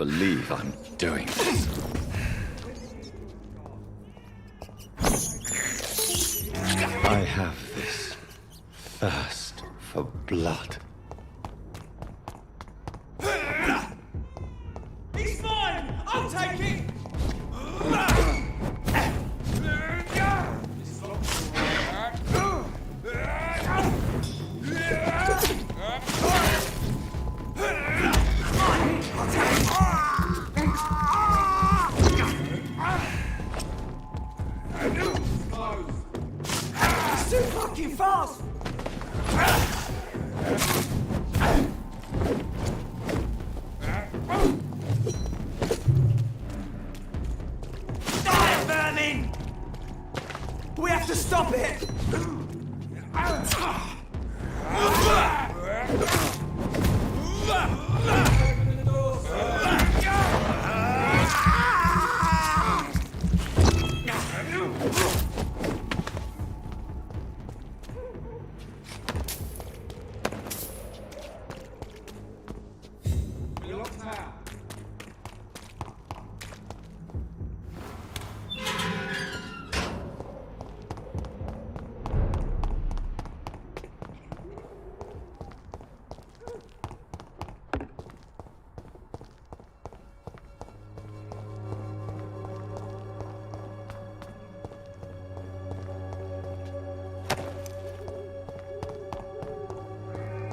believe I'm doing this. I have this thirst for blood. He's mine! I'll take it! It's too fucking fast! Die, vermin! We have to stop it!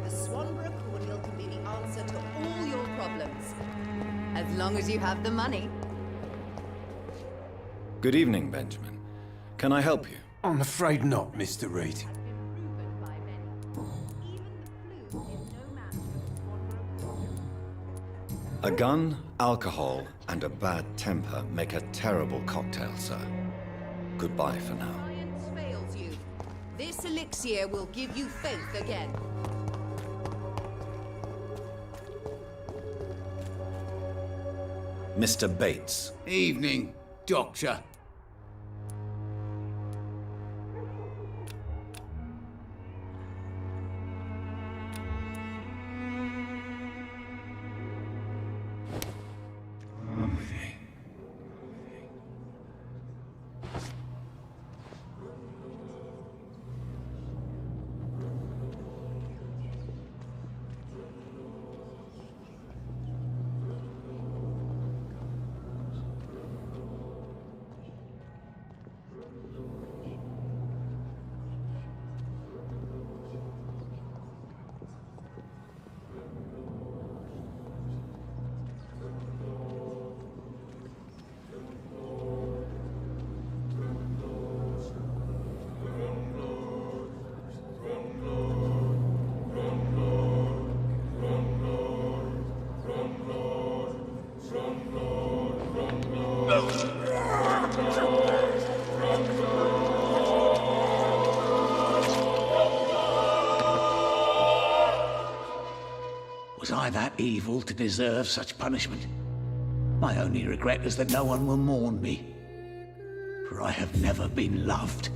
The Swanborough cordial can be the answer to all your problems. As long as you have the money. Good evening, Benjamin. Can I help you? I'm afraid not, Mr. Reed. A gun, alcohol, and a bad temper make a terrible cocktail, sir. Goodbye for now. Science fails you. This elixir will give you faith again. Mr. Bates. Evening, Doctor. Was I that evil to deserve such punishment? My only regret is that no one will mourn me, for I have never been loved.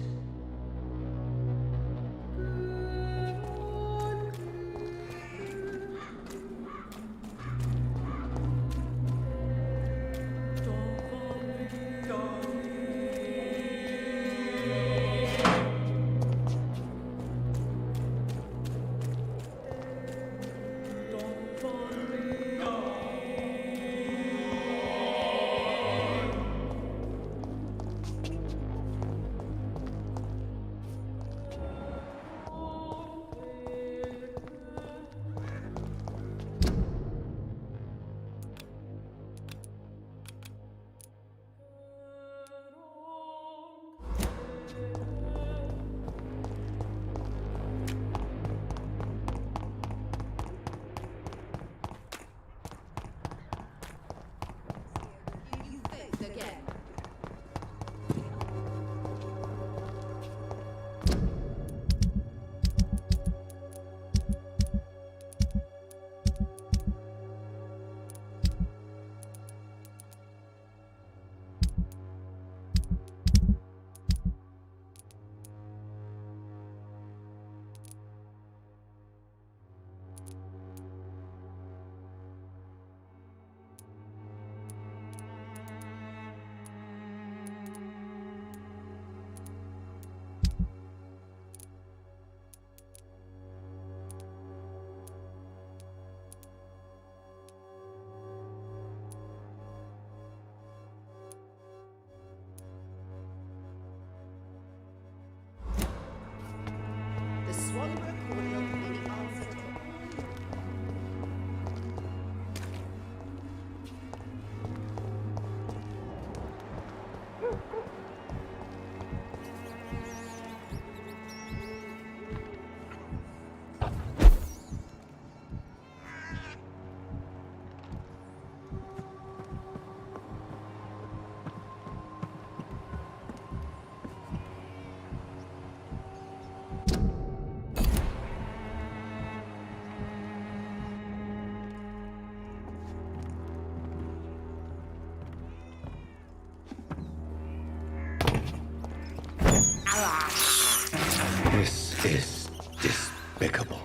is despicable.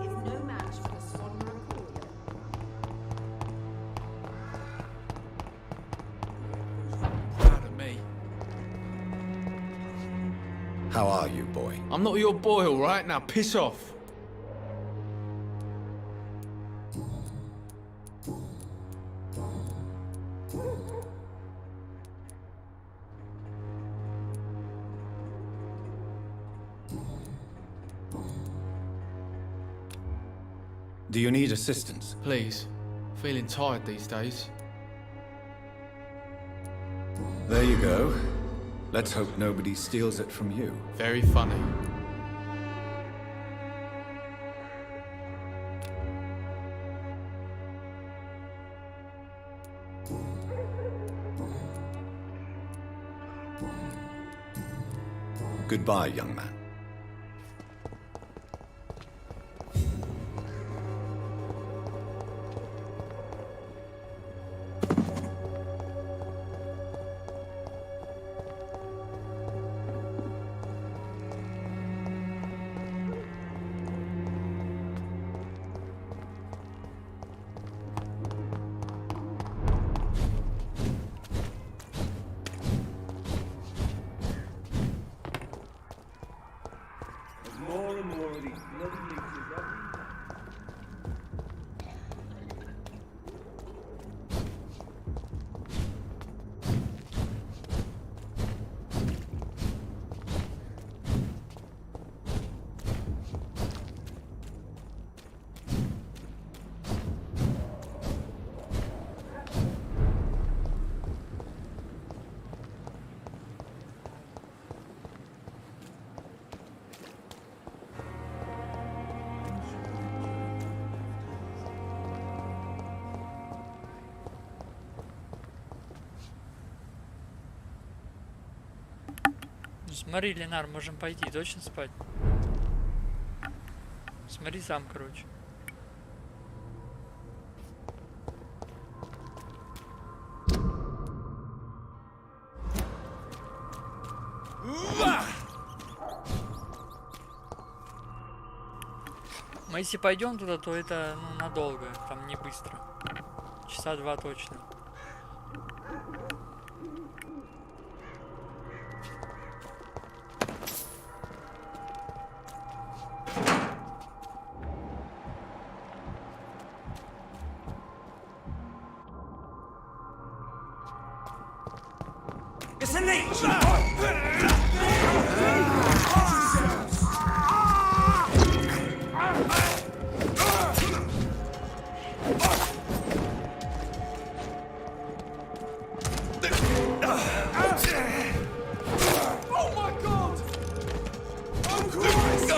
Is no match for the Swanborough Courier. Proud of me. How are you, boy? I'm not your boy, all right? Now piss off. Do you need assistance? Please. Feeling tired these days. There you go. Let's hope nobody steals it from you. Very funny. Goodbye, young man. Смотри, Ленар, можем пойти, точно спать? Смотри сам, короче. Мы если пойдем туда, то это надолго, там не быстро. Часа 2 точно. It's a leech! Oh my god! Oh Christ!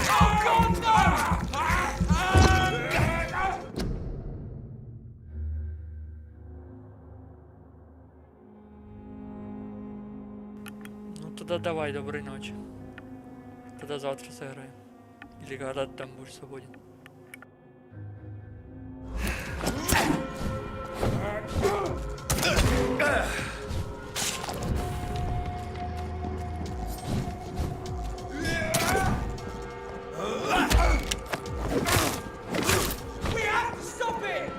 Oh god, no! Тогда давай, доброй ночи. Тогда завтра сыграем. Или когда ты там будешь свободен. We have to stop it!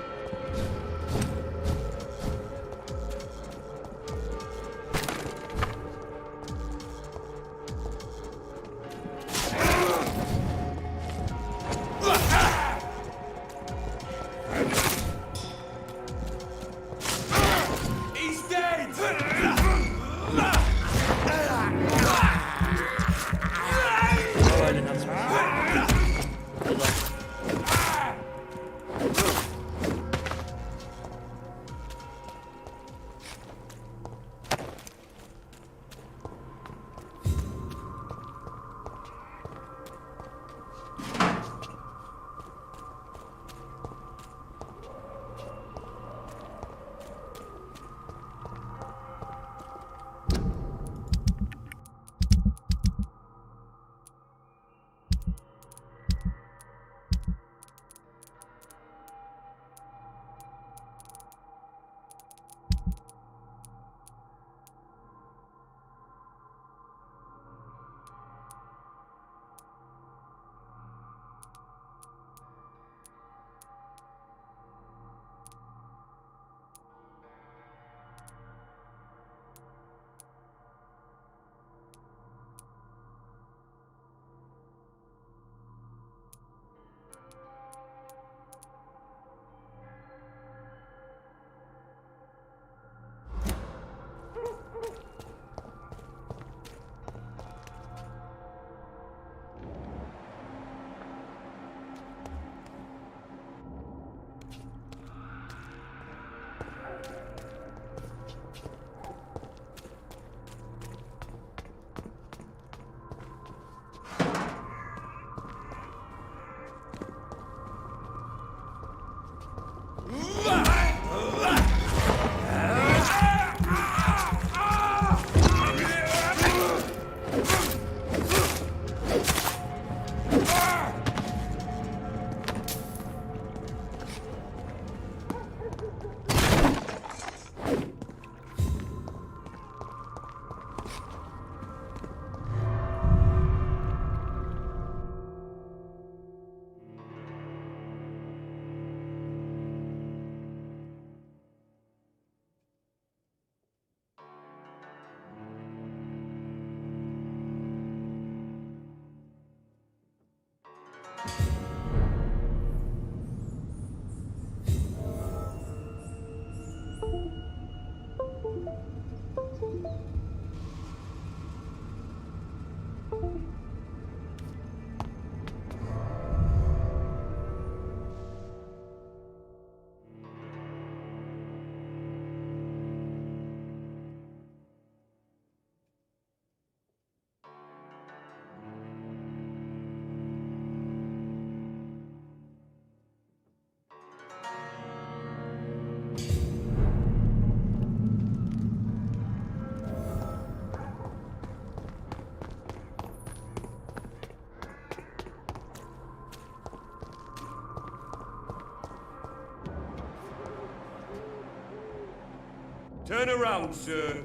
Turn around, sir.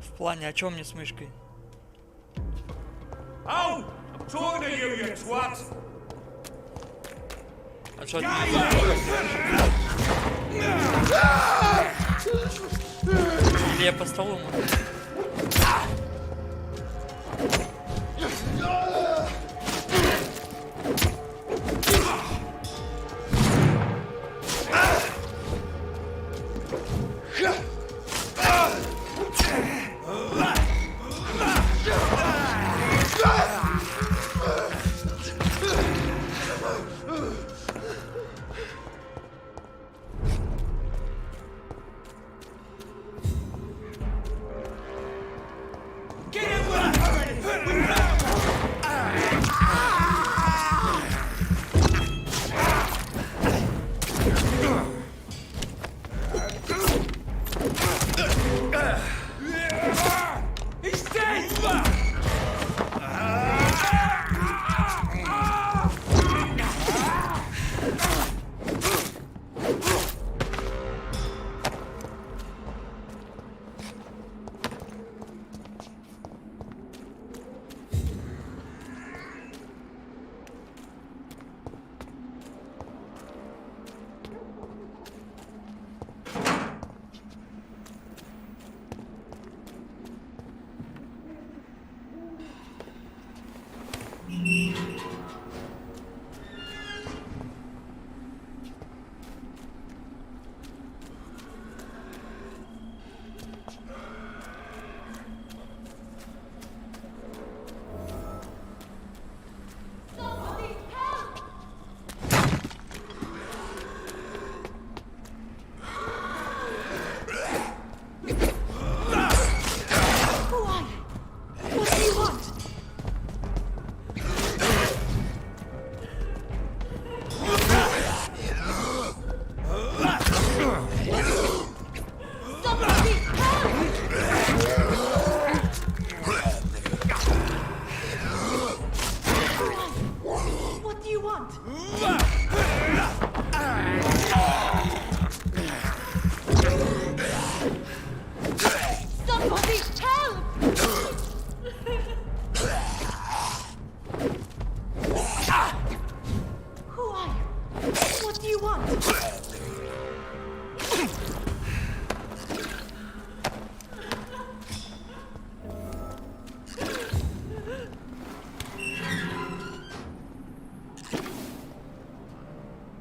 В плане, о чем мне с мышкой? Ow! I'm talking to you, you twat! А что Или я по столу могу?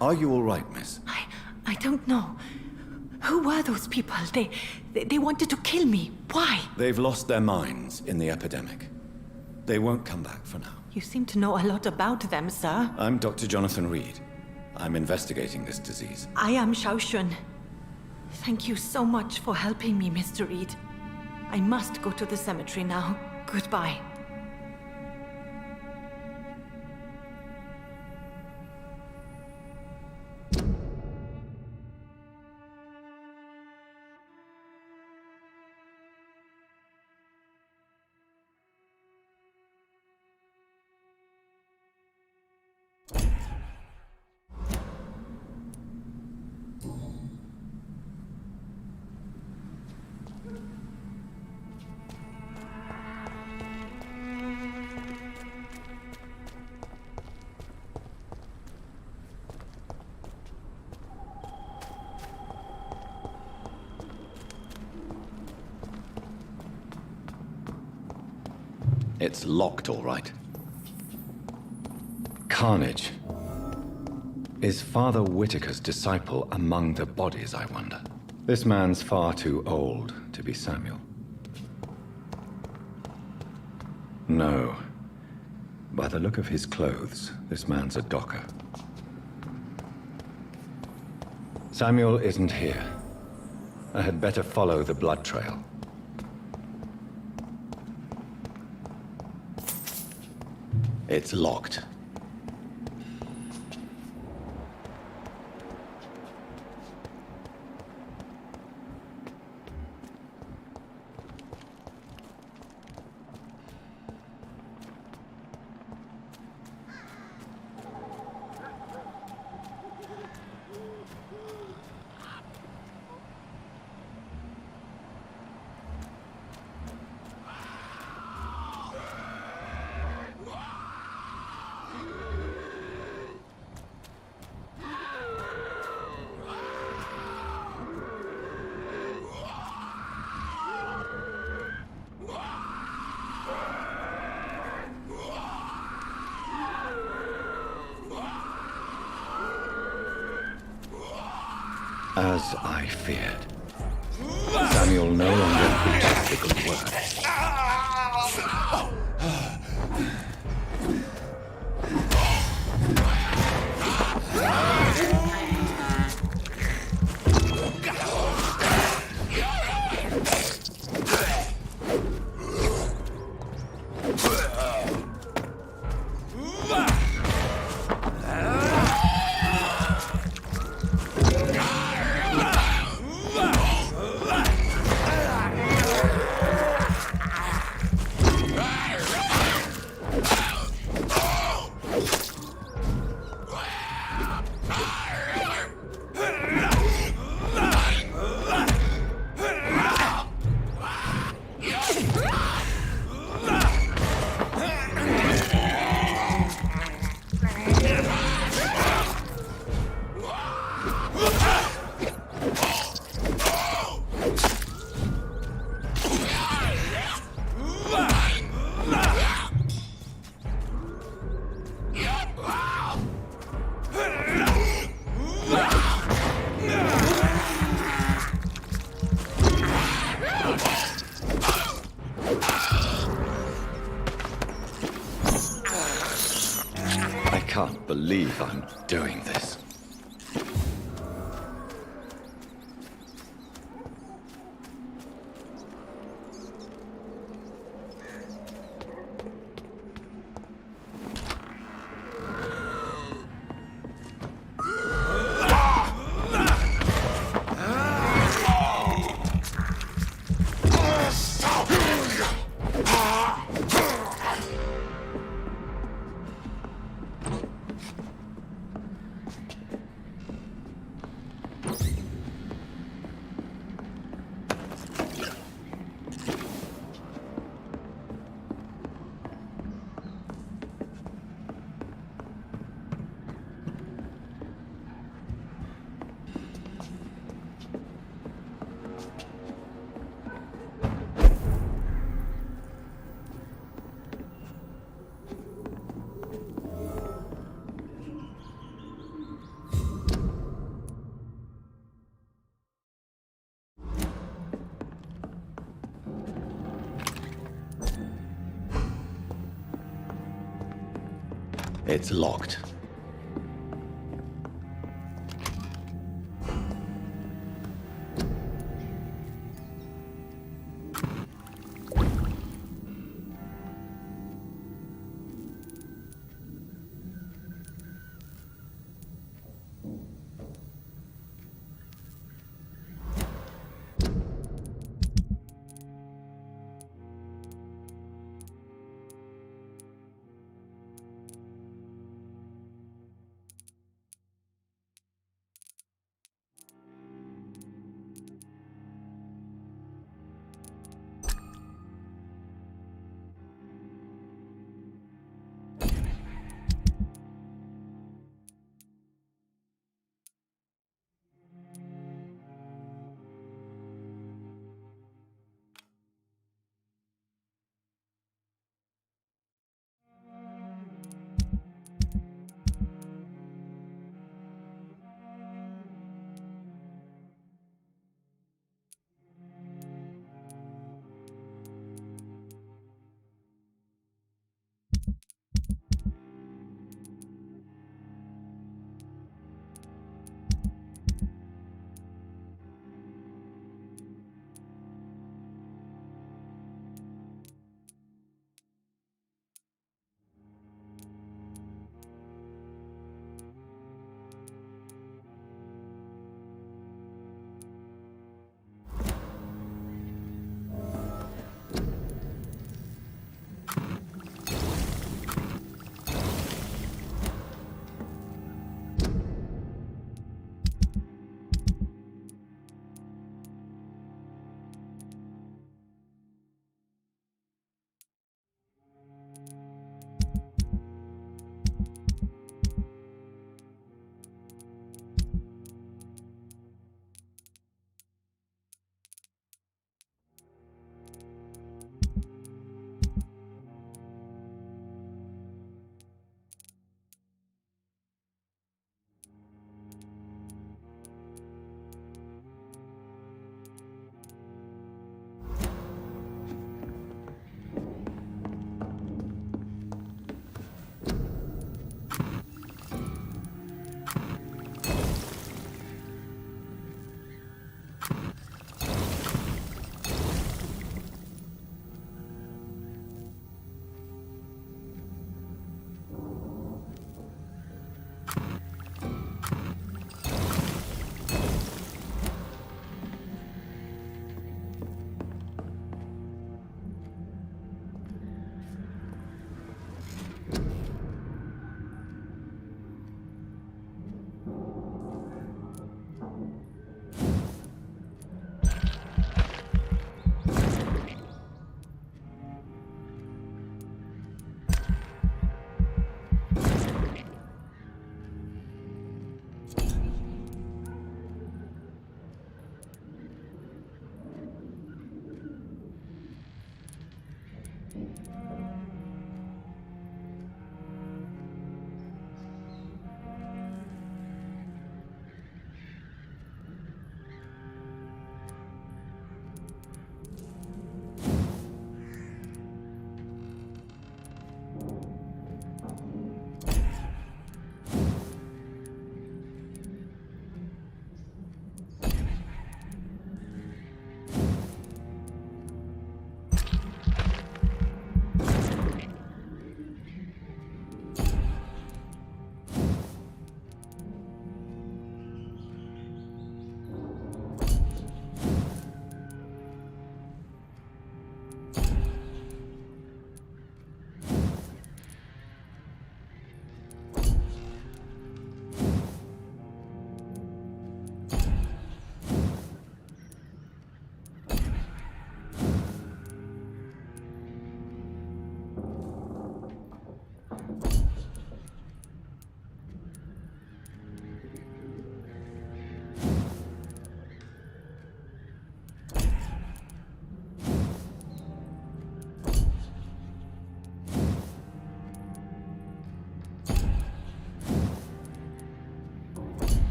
Are you all right, miss? I don't know. Who were those people? They wanted to kill me. Why? They've lost their minds in the epidemic. They won't come back for now. You seem to know a lot about them, sir. I'm Dr. Jonathan Reed. I'm investigating this disease. I am Xiaoxun. Thank you so much for helping me, Mr. Reed. I must go to the cemetery now. Goodbye. It's locked, all right. Carnage. Is Father Whitaker's disciple among the bodies, I wonder? This man's far too old to be Samuel. No. By the look of his clothes, this man's a docker. Samuel isn't here. I had better follow the blood trail. It's locked. As I feared. Samuel no longer preaches the good word. I can't believe I'm doing this. It's locked.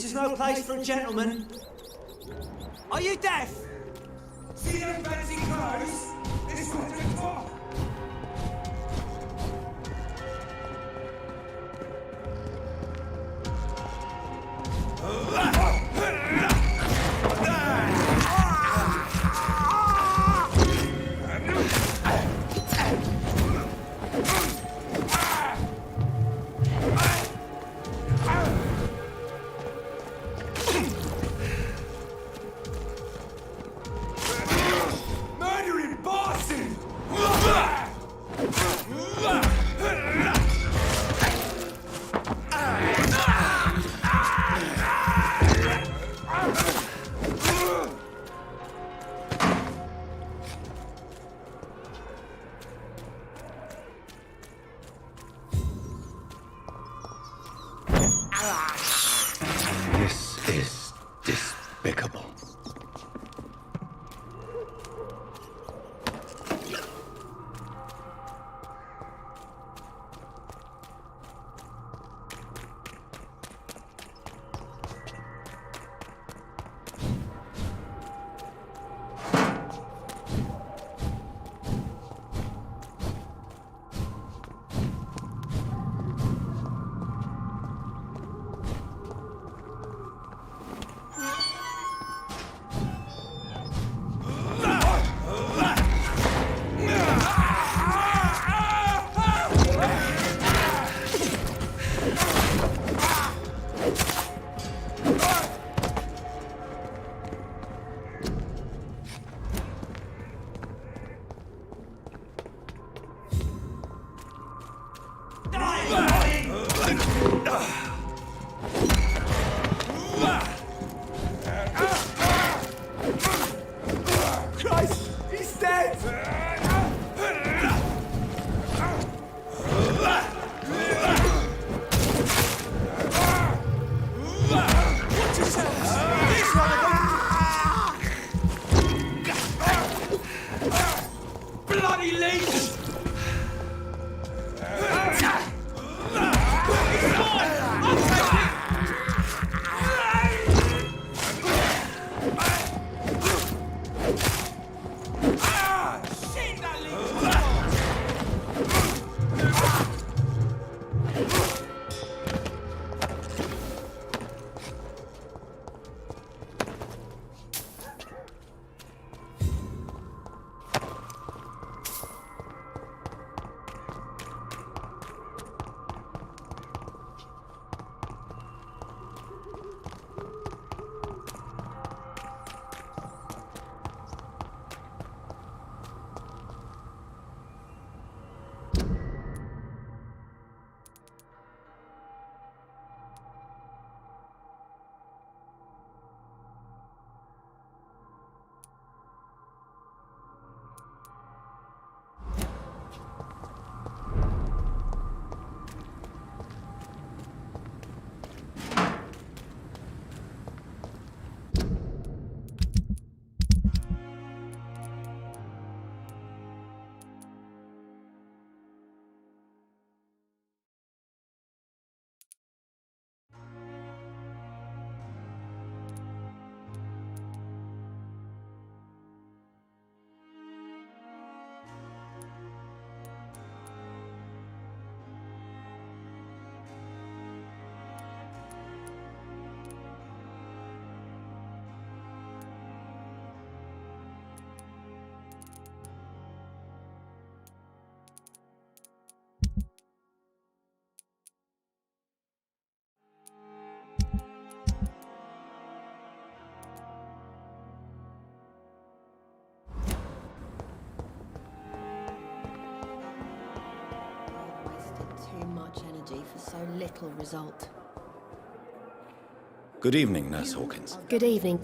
This is no place for a gentleman. Are you deaf? See them fancy clothes? It's what they're for. Murdering bosses! This is despicable. Christ, he's dead! Watch yourselves! He's one of them! Bloody leech! Too much energy for so little result. Good evening, Nurse Hawkins. Good evening.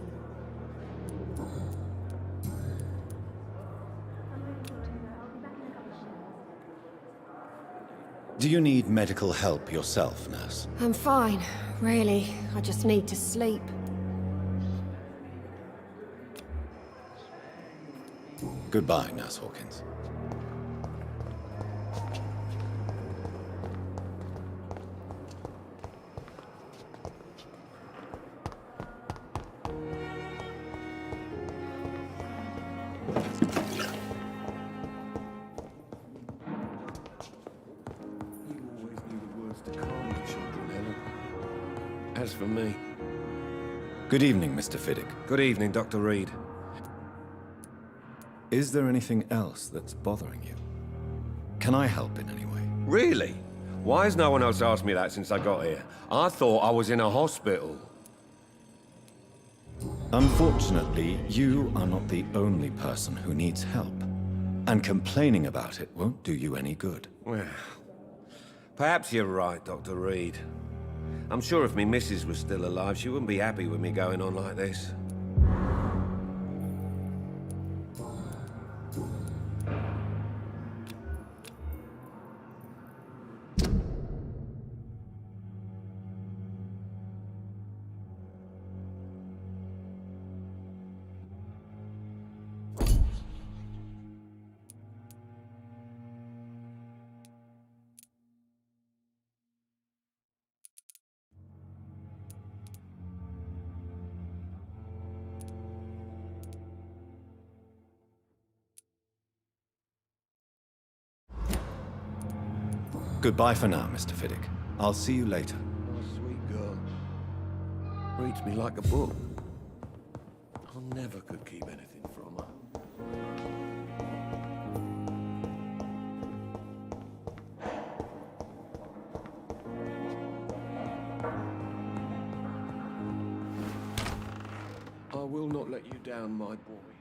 Do you need medical help yourself, Nurse? I'm fine, really. I just need to sleep. Goodbye, Nurse Hawkins. always knew the words to calm the children, Helen. As for me... Good evening, Mr. Fiddick. Good evening, Dr. Reed. Is there anything else that's bothering you? Can I help in any way? Really? Why has no one else asked me that since I got here? I thought I was in a hospital. Unfortunately, you are not the only person who needs help. And complaining about it won't do you any good. Well, perhaps you're right, Dr. Reed. I'm sure if me missus was still alive, she wouldn't be happy with me going on like this. Goodbye for now, Mr. Fiddick. I'll see you later. Oh, sweet girl. Reads me like a book. I never could keep anything from her. I will not let you down, my boy.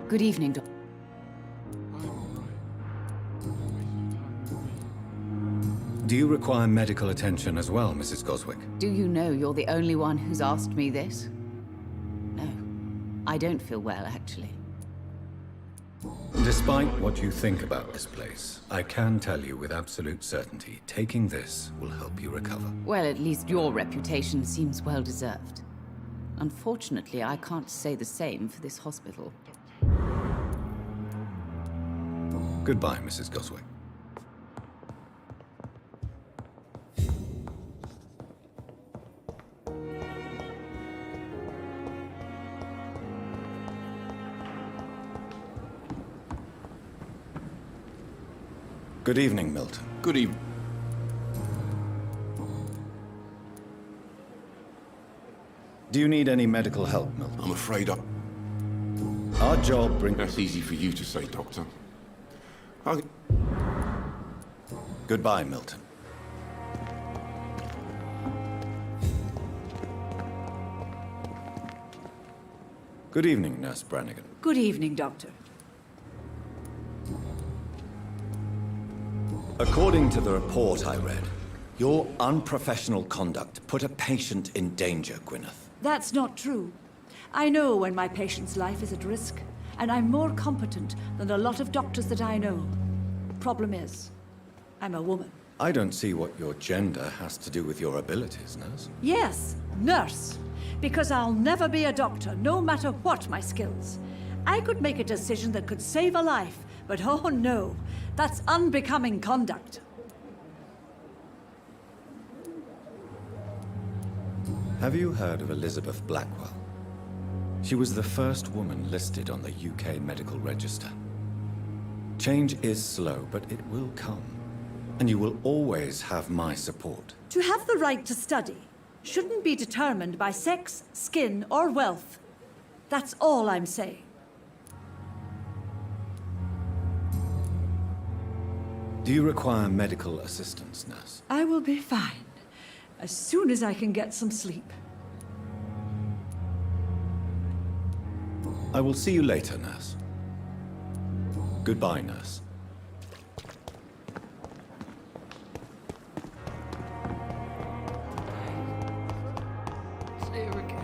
Good evening, Doctor. Do you require medical attention as well, Mrs. Goswick? Do you know you're the only one who's asked me this? No, I don't feel well, actually. Despite what you think about this place, I can tell you with absolute certainty, taking this will help you recover. Well, at least your reputation seems well deserved. Unfortunately, I can't say the same for this hospital. Goodbye, Mrs. Goswick. Good evening, Milton. Good evening. Do you need any medical help, Milton? I'm afraid Our job brings... That's easy for you to say, Doctor. Goodbye, Milton. Good evening, Nurse Brannigan. Good evening, Doctor. According to the report I read, your unprofessional conduct put a patient in danger, Gwyneth. That's not true. I know when my patient's life is at risk, and I'm more competent than a lot of doctors that I know. Problem is, I'm a woman. I don't see what your gender has to do with your abilities, Nurse. Yes, nurse. Because I'll never be a doctor, no matter what my skills. I could make a decision that could save a life, but oh no, that's unbecoming conduct. Have you heard of Elizabeth Blackwell? She was the first woman listed on the UK Medical Register. Change is slow, but it will come. And you will always have my support. To have the right to study shouldn't be determined by sex, skin, or wealth. That's all I'm saying. Do you require medical assistance, Nurse? I will be fine, as soon as I can get some sleep. I will see you later, Nurse. Goodbye, Nurse. See you again.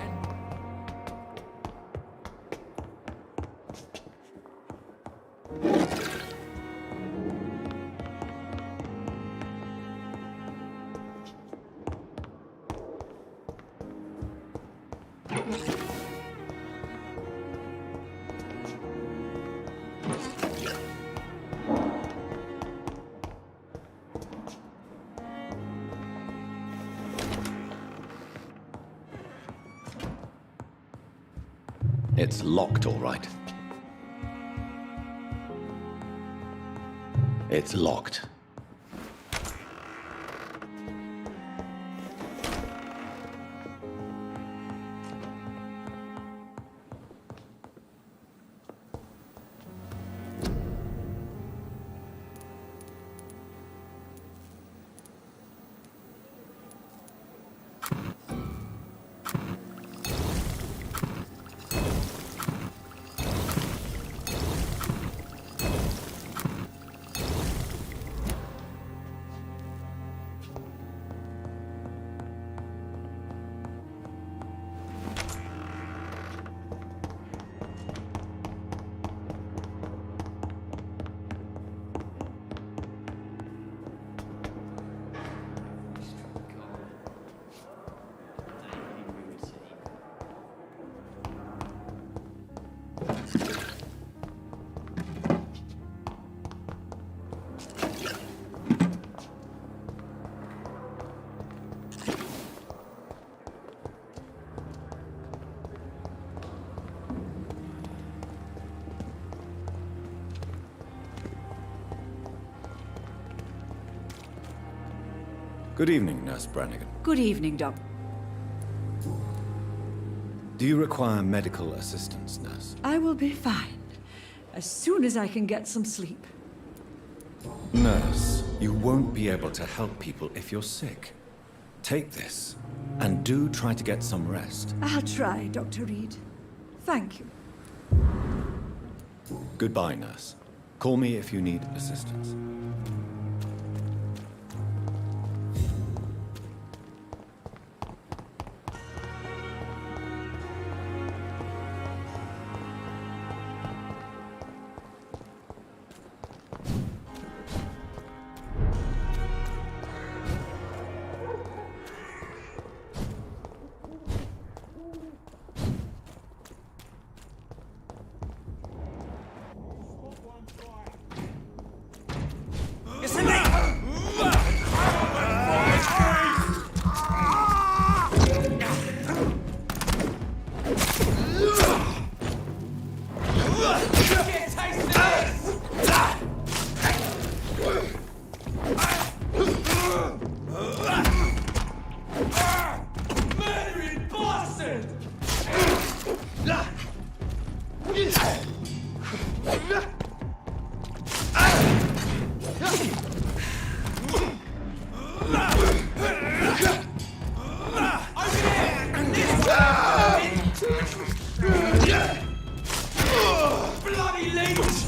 It's locked, all right. It's locked. Good evening, Nurse Brannigan. Good evening, Doc. Do you require medical assistance, Nurse? I will be fine. As soon as I can get some sleep. Nurse, you won't be able to help people if you're sick. Take this, and do try to get some rest. I'll try, Dr. Reed. Thank you. Goodbye, Nurse. Call me if you need assistance. Bloody leech!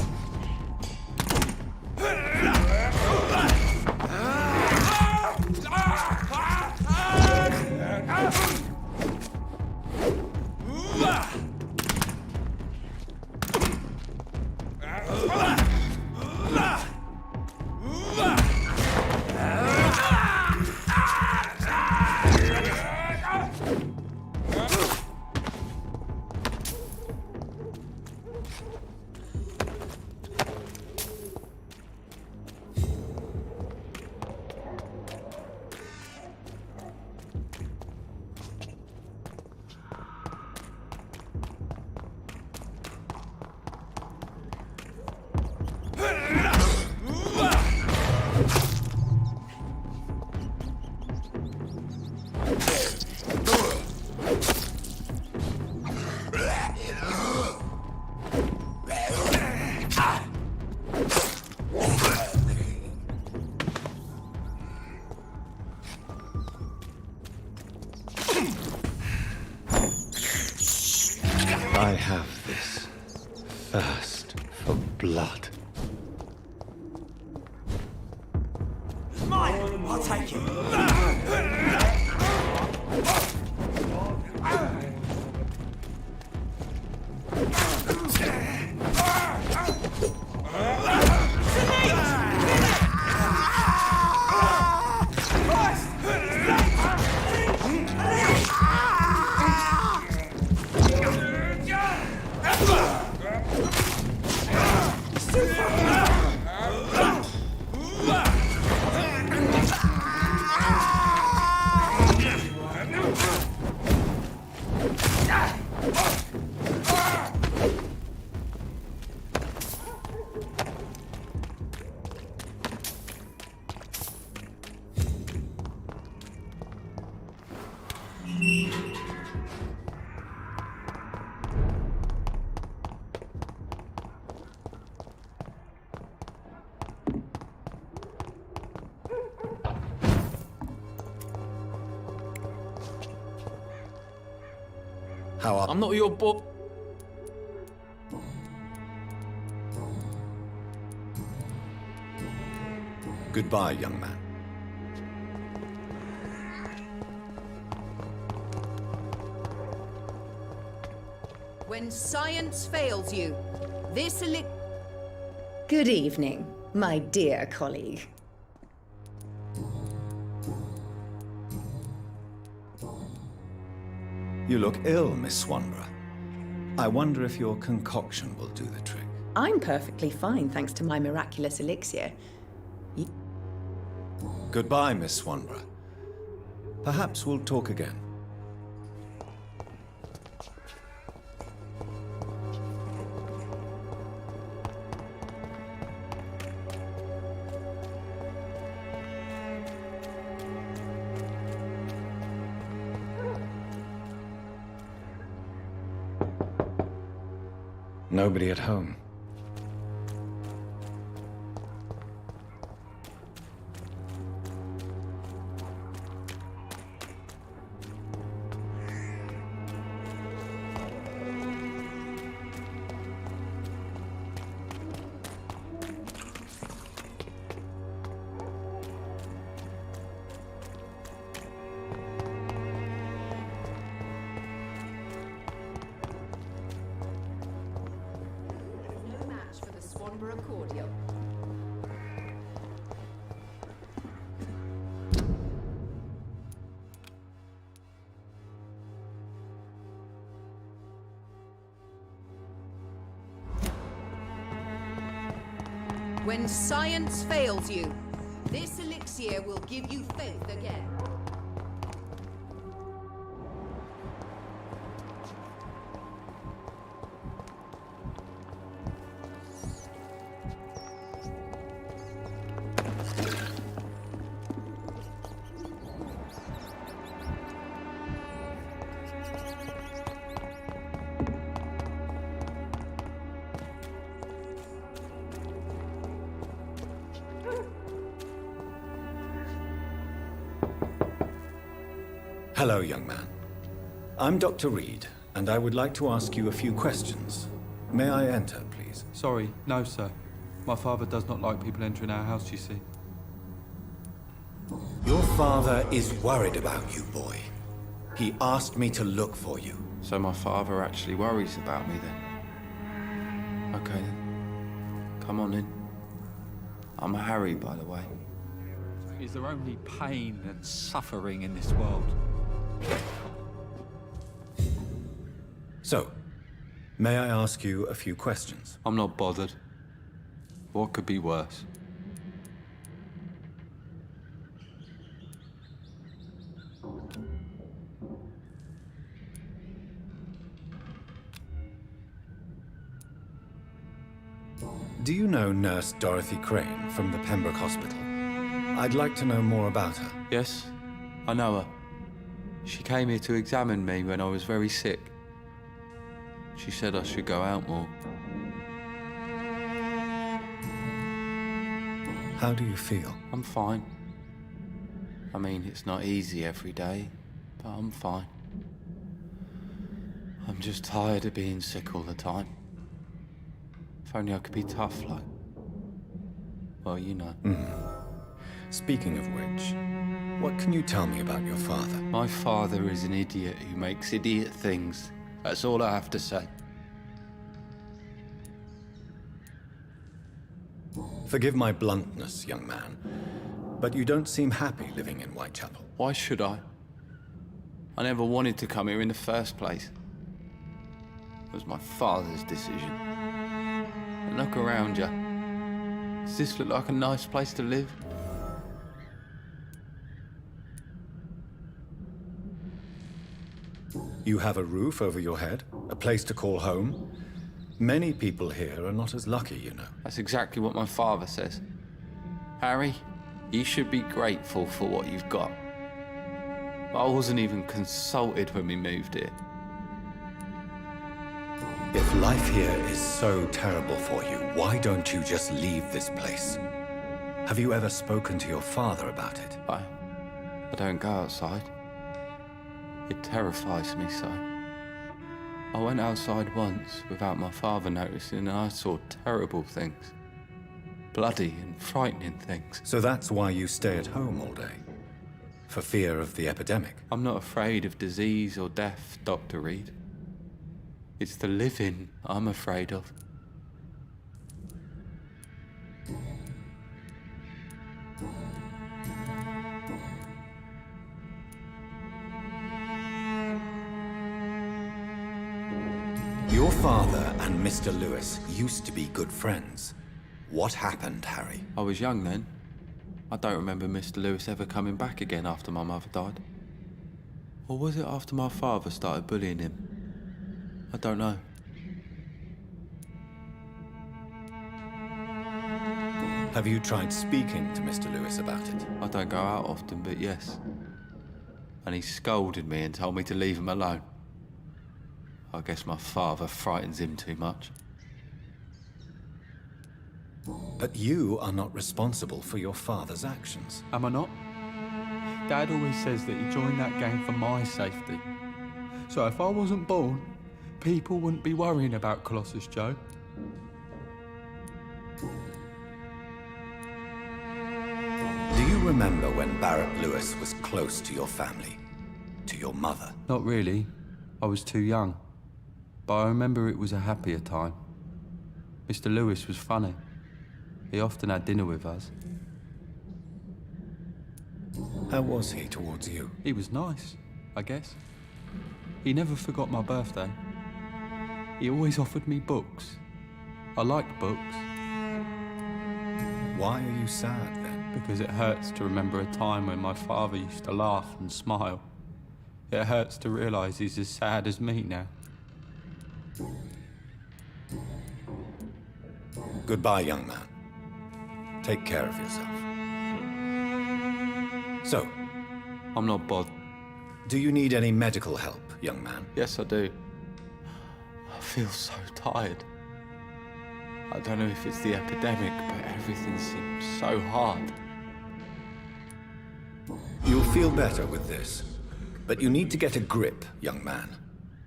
I have this thirst for blood. Mine! I'll take it! How are... I'm not your boy. Goodbye, young man. When science fails you, this Good evening, my dear colleague. You look ill, Miss Swanborough. I wonder if your concoction will do the trick. I'm perfectly fine, thanks to my miraculous elixir. Goodbye, Miss Swanborough. Perhaps we'll talk again. Nobody at home. cordial. When science fails you, this elixir will give you faith again. Hello, young man. I'm Dr. Reed, and I would like to ask you a few questions. May I enter, please? Sorry, no, sir. My father does not like people entering our house, you see. Your father is worried about you, boy. He asked me to look for you. So my father actually worries about me, then? Okay, then. Come on in. I'm Harry, by the way. Is there only pain and suffering in this world? So, may I ask you a few questions? I'm not bothered. What could be worse? Do you know Nurse Dorothy Crane from the Pembroke Hospital? I'd like to know more about her. Yes, I know her. She came here to examine me when I was very sick. She said I should go out more. How do you feel? I'm fine. I mean, it's not easy every day, but I'm fine. I'm just tired of being sick all the time. If only I could be tough, like... well, you know. Speaking of which, what can you tell me about your father? My father is an idiot who makes idiot things. That's all I have to say. Forgive my bluntness, young man, but you don't seem happy living in Whitechapel. Why should I? I never wanted to come here in the first place. It was my father's decision. And look around you. Does this look like a nice place to live? You have a roof over your head, a place to call home. Many people here are not as lucky, you know. That's exactly what my father says. Harry, you should be grateful for what you've got. I wasn't even consulted when we moved here. If life here is so terrible for you, why don't you just leave this place? Have you ever spoken to your father about it? I don't go outside. It terrifies me so. I went outside once without my father noticing and I saw terrible things. Bloody and frightening things. So that's why you stay at home all day? For fear of the epidemic? I'm not afraid of disease or death, Dr. Reed. It's the living I'm afraid of. Your father and Mr. Lewis used to be good friends. What happened, Harry? I was young then. I don't remember Mr. Lewis ever coming back again after my mother died. Or was it after my father started bullying him? I don't know. Have you tried speaking to Mr. Lewis about it? I don't go out often, but yes. And he scolded me and told me to leave him alone. I guess my father frightens him too much. But you are not responsible for your father's actions. Am I not? Dad always says that he joined that gang for my safety. So if I wasn't born, people wouldn't be worrying about Colossus Joe. Do you remember when Barrett Lewis was close to your family? To your mother? Not really. I was too young. But I remember it was a happier time. Mr. Lewis was funny. He often had dinner with us. How was he towards you? He was nice, I guess. He never forgot my birthday. He always offered me books. I liked books. Why are you sad then? Because it hurts to remember a time when my father used to laugh and smile. It hurts to realise he's as sad as me now. Goodbye, young man. Take care of yourself. So, I'm not bothered. Do you need any medical help, young man? Yes, I do. I feel so tired. I don't know if it's the epidemic, but everything seems so hard. You'll feel better with this. But you need to get a grip, young man.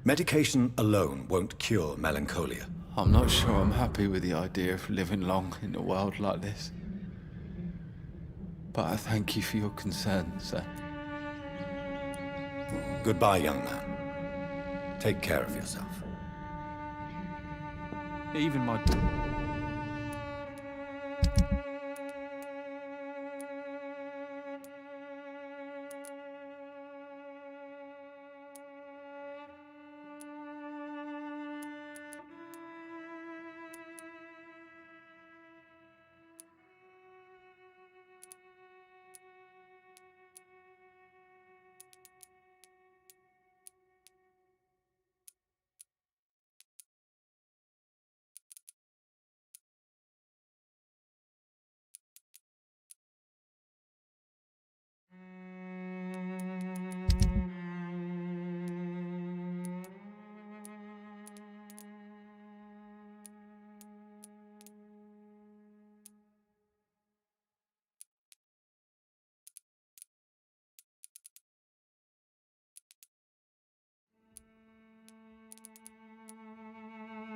Medication alone won't cure melancholia. I'm not sure I'm happy with the idea of living long in a world like this. But I thank you for your concern, sir. Goodbye, young man. Take care of yourself. Even my...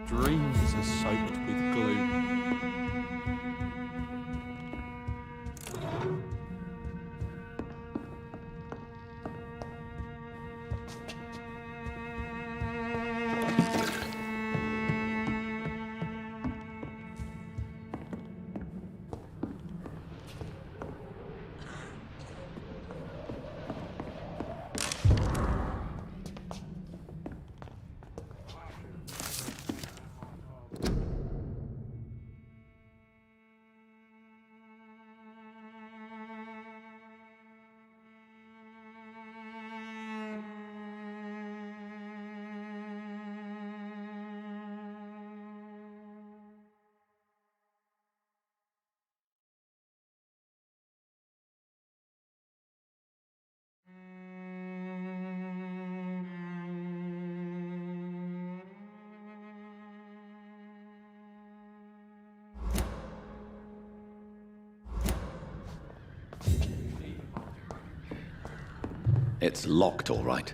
Dreams are soaked with glue. It's locked, all right.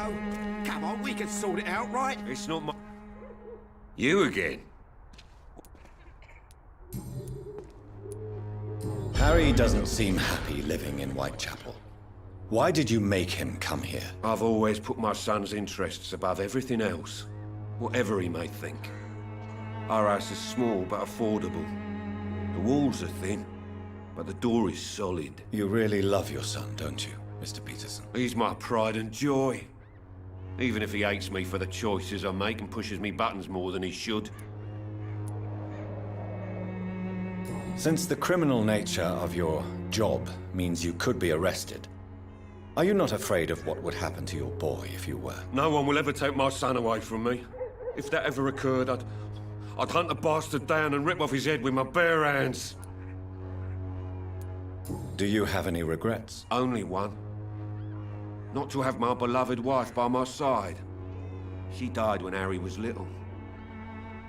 Joe. Come on, we can sort it out, right? It's not my... You again? Harry doesn't seem happy living in Whitechapel. Why did you make him come here? I've always put my son's interests above everything else, whatever he may think. Our house is small but affordable. The walls are thin, but the door is solid. You really love your son, don't you, Mr. Peterson? He's my pride and joy. Even if he hates me for the choices I make and pushes me buttons more than he should. Since the criminal nature of your job means you could be arrested, are you not afraid of what would happen to your boy if you were? No one will ever take my son away from me. If that ever occurred, I'd hunt the bastard down and rip off his head with my bare hands. Do you have any regrets? Only one. Not to have my beloved wife by my side. She died when Harry was little.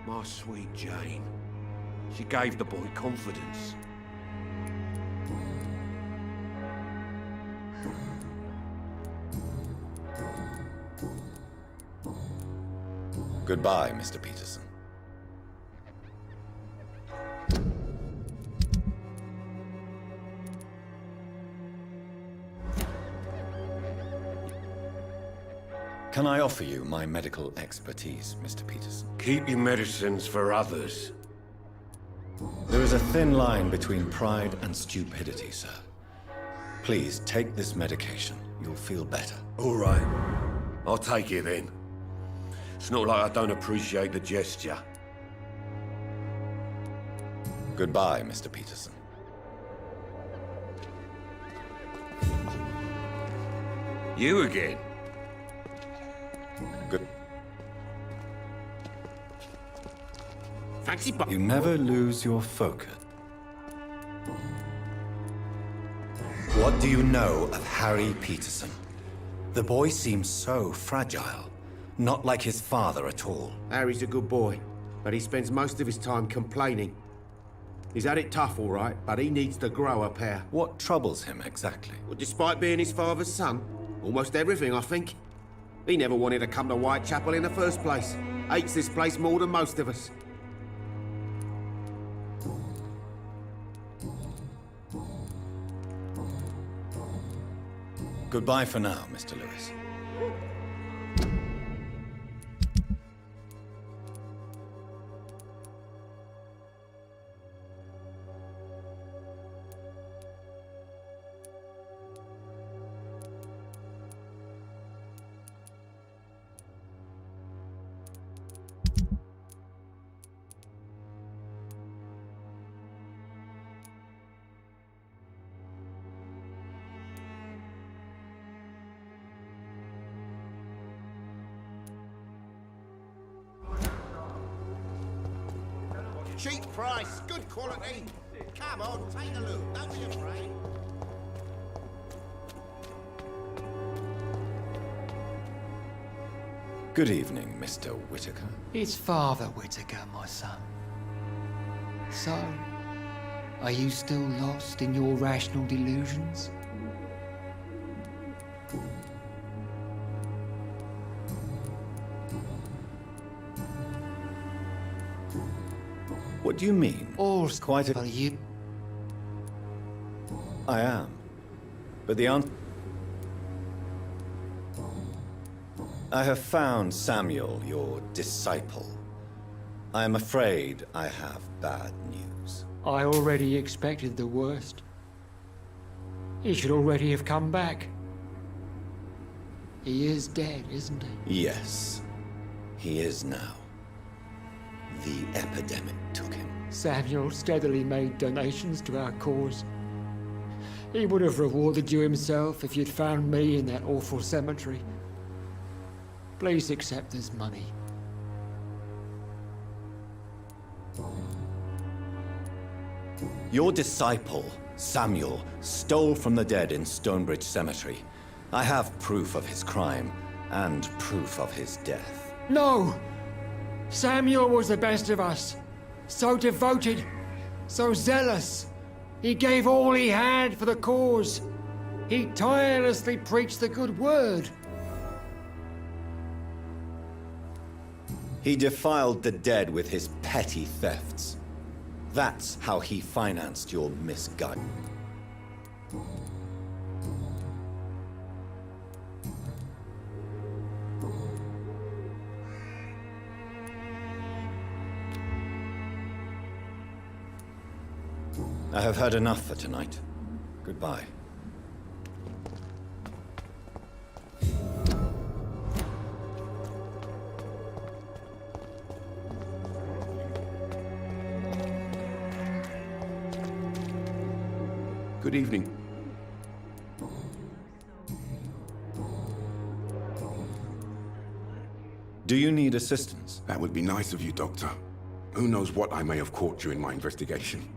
My sweet Jane. She gave the boy confidence. Goodbye, Mr. Peterson. Can I offer you my medical expertise, Mr. Peterson? Keep your medicines for others. There is a thin line between pride and stupidity, sir. Please take this medication. You'll feel better. All right. I'll take it then. It's not like I don't appreciate the gesture. Goodbye, Mr. Peterson. You again? Good. Fancy You never lose your focus. What do you know of Harry Peterson? The boy seems so fragile. Not like his father at all. Harry's a good boy, but he spends most of his time complaining. He's had it tough, all right, but he needs to grow a pair. What troubles him exactly? Well, despite being his father's son, almost everything, I think. He never wanted to come to Whitechapel in the first place. Hates this place more than most of us. Goodbye for now, Mr. Lewis. Cheap price, good quality. Come on, take a look, don't be afraid. Good evening, Mr. Whitaker. It's Father Whitaker, my son. So, are you still lost in your rational delusions? What do you mean? All's quite a... for you. I am. But the answer... I have found Samuel, your disciple. I am afraid I have bad news. I already expected the worst. He should already have come back. He is dead, isn't he? Yes, he is now. The epidemic took him. Samuel steadily made donations to our cause. He would have rewarded you himself if you'd found me in that awful cemetery. Please accept this money. Your disciple, Samuel, stole from the dead in Stonebridge Cemetery. I have proof of his crime and proof of his death. No! Samuel was the best of us. So devoted, so zealous. He gave all he had for the cause. He tirelessly preached the good word. He defiled the dead with his petty thefts. That's how he financed your misguidance. I have heard enough for tonight. Goodbye. Good evening. Do you need assistance? That would be nice of you, Doctor. Who knows what I may have caught during my investigation.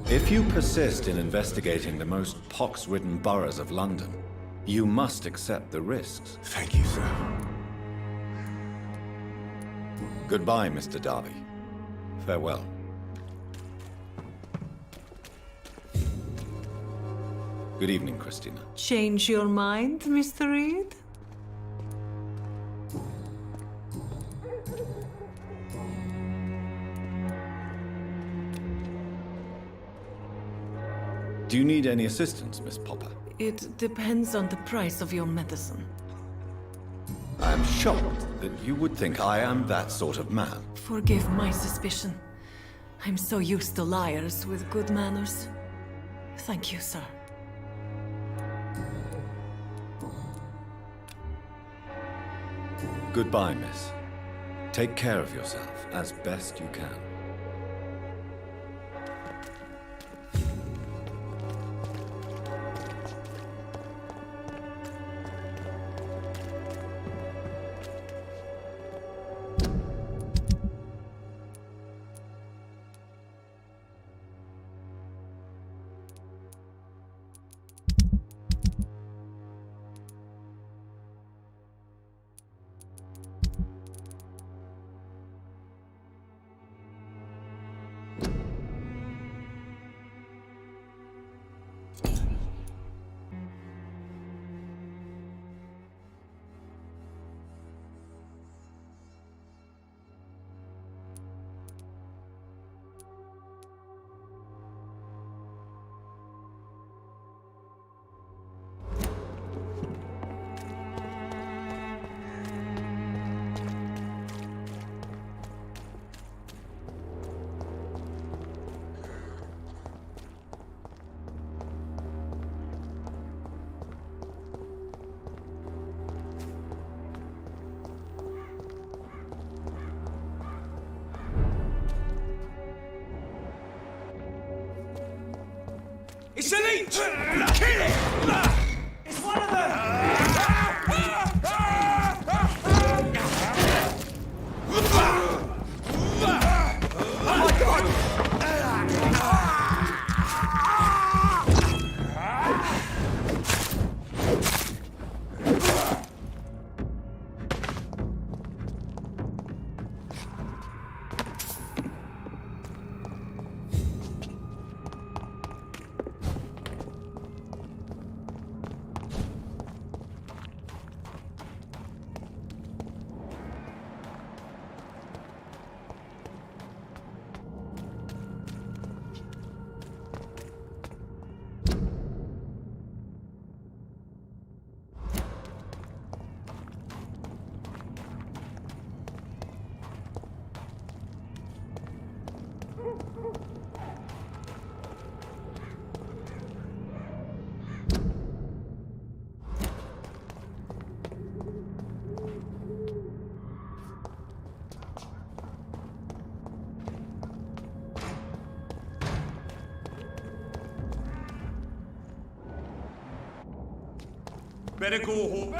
If you persist in investigating the most pox-ridden boroughs of London, you must accept the risks. Thank you, sir. Goodbye, Mr. Darby. Farewell. Good evening, Christina. Change your mind, Mr. Reed? Do you need any assistance, Miss Popper? It depends on the price of your medicine. I am shocked that you would think I am that sort of man. Forgive my suspicion. I'm so used to liars with good manners. Thank you, sir. Goodbye, miss. Take care of yourself as best you can. It's a leech! Kill it! It's one of them! Oh my God! Better go home.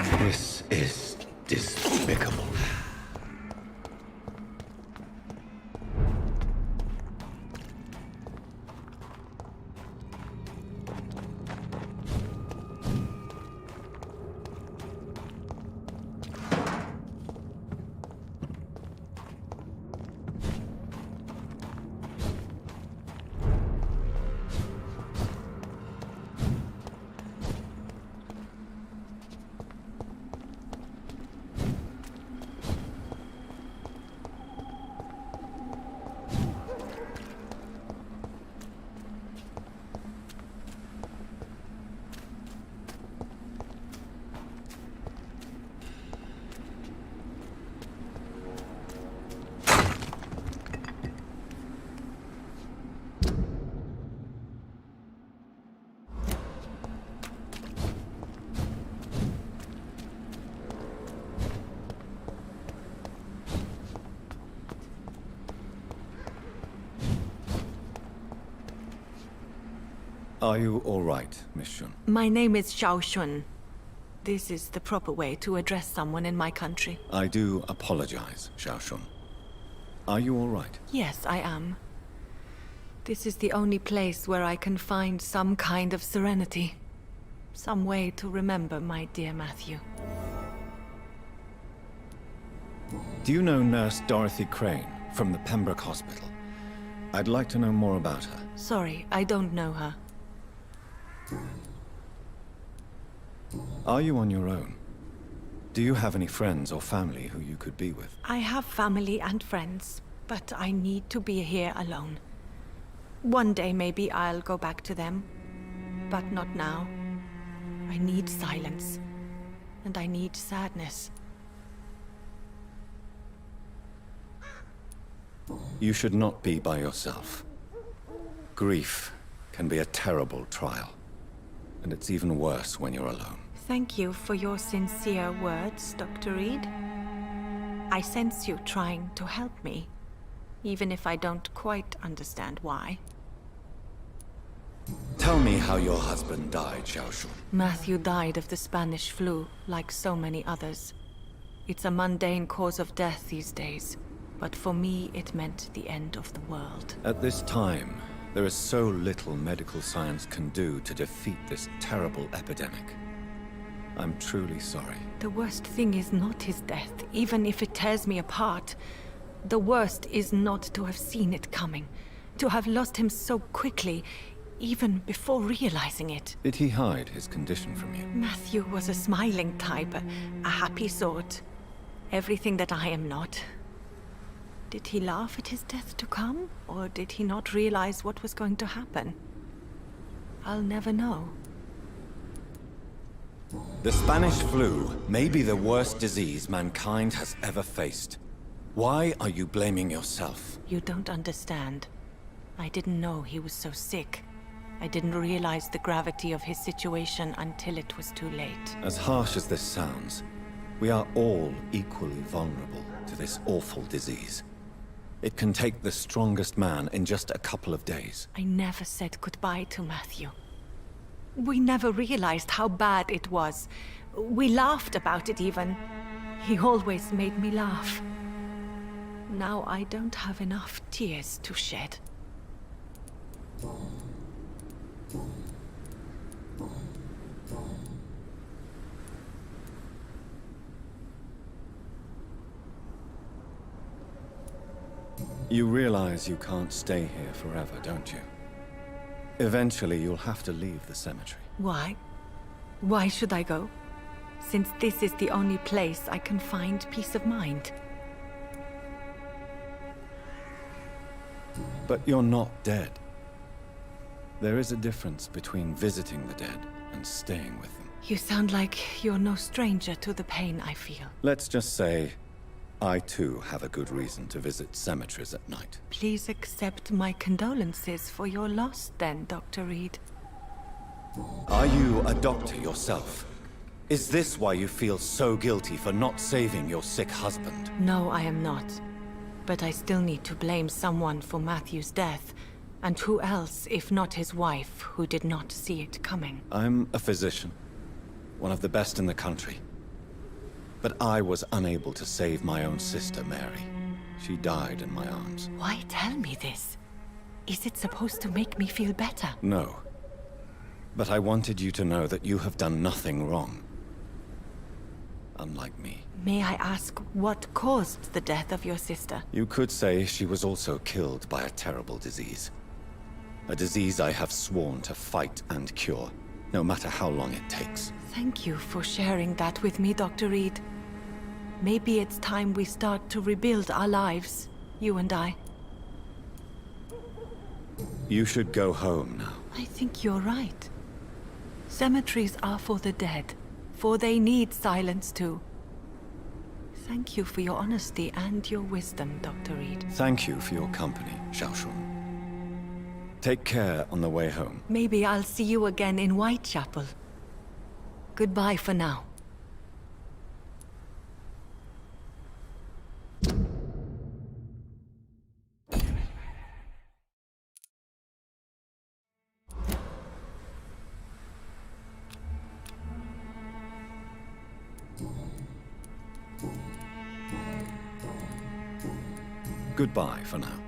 This is despicable. Are you all right, Miss Shun? My name is Xiao Shun. This is the proper way to address someone in my country. I do apologize, Xiao Shun. Are you all right? Yes, I am. This is the only place where I can find some kind of serenity. Some way to remember my dear Matthew. Do you know Nurse Dorothy Crane from the Pembroke Hospital? I'd like to know more about her. Sorry, I don't know her. Are you on your own? Do you have any friends or family who you could be with? I have family and friends, but I need to be here alone. One day maybe I'll go back to them, but not now. I need silence, and I need sadness. You should not be by yourself. Grief can be a terrible trial, and it's even worse when you're alone. Thank you for your sincere words, Dr. Reed. I sense you trying to help me, even if I don't quite understand why. Tell me how your husband died, Xiao Shun. Matthew died of the Spanish flu, like so many others. It's a mundane cause of death these days, but for me it meant the end of the world. At this time, there is so little medical science can do to defeat this terrible epidemic. I'm truly sorry. The worst thing is not his death, even if it tears me apart. The worst is not to have seen it coming, to have lost him so quickly, even before realizing it. Did he hide his condition from you? Matthew was a smiling type, a happy sort. Everything that I am not. Did he laugh at his death to come, or did he not realize what was going to happen? I'll never know. The Spanish flu may be the worst disease mankind has ever faced. Why are you blaming yourself? You don't understand. I didn't know he was so sick. I didn't realize the gravity of his situation until it was too late. As harsh as this sounds, we are all equally vulnerable to this awful disease. It can take the strongest man in just a couple of days. I never said goodbye to Matthew. We never realized how bad it was. We laughed about it even. He always made me laugh. Now I don't have enough tears to shed. You realize you can't stay here forever, don't you? Eventually, you'll have to leave the cemetery. Why? Why should I go? Since this is the only place I can find peace of mind. But you're not dead. There is a difference between visiting the dead and staying with them. You sound like you're no stranger to the pain I feel. Let's just say, I too have a good reason to visit cemeteries at night. Please accept my condolences for your loss then, Dr. Reed. Are you a doctor yourself? Is this why you feel so guilty for not saving your sick husband? No, I am not. But I still need to blame someone for Matthew's death. And who else, if not his wife, who did not see it coming? I'm a physician. One of the best in the country. But I was unable to save my own sister, Mary. She died in my arms. Why tell me this? Is it supposed to make me feel better? No. But I wanted you to know that you have done nothing wrong. Unlike me. May I ask what caused the death of your sister? You could say she was also killed by a terrible disease. A disease I have sworn to fight and cure, no matter how long it takes. Thank you for sharing that with me, Dr. Reed. Maybe it's time we start to rebuild our lives, you and I. You should go home now. I think you're right. Cemeteries are for the dead, for they need silence too. Thank you for your honesty and your wisdom, Dr. Reed. Thank you for your company, Xiaoshun. Take care on the way home. Maybe I'll see you again in Whitechapel. Goodbye for now. Goodbye for now.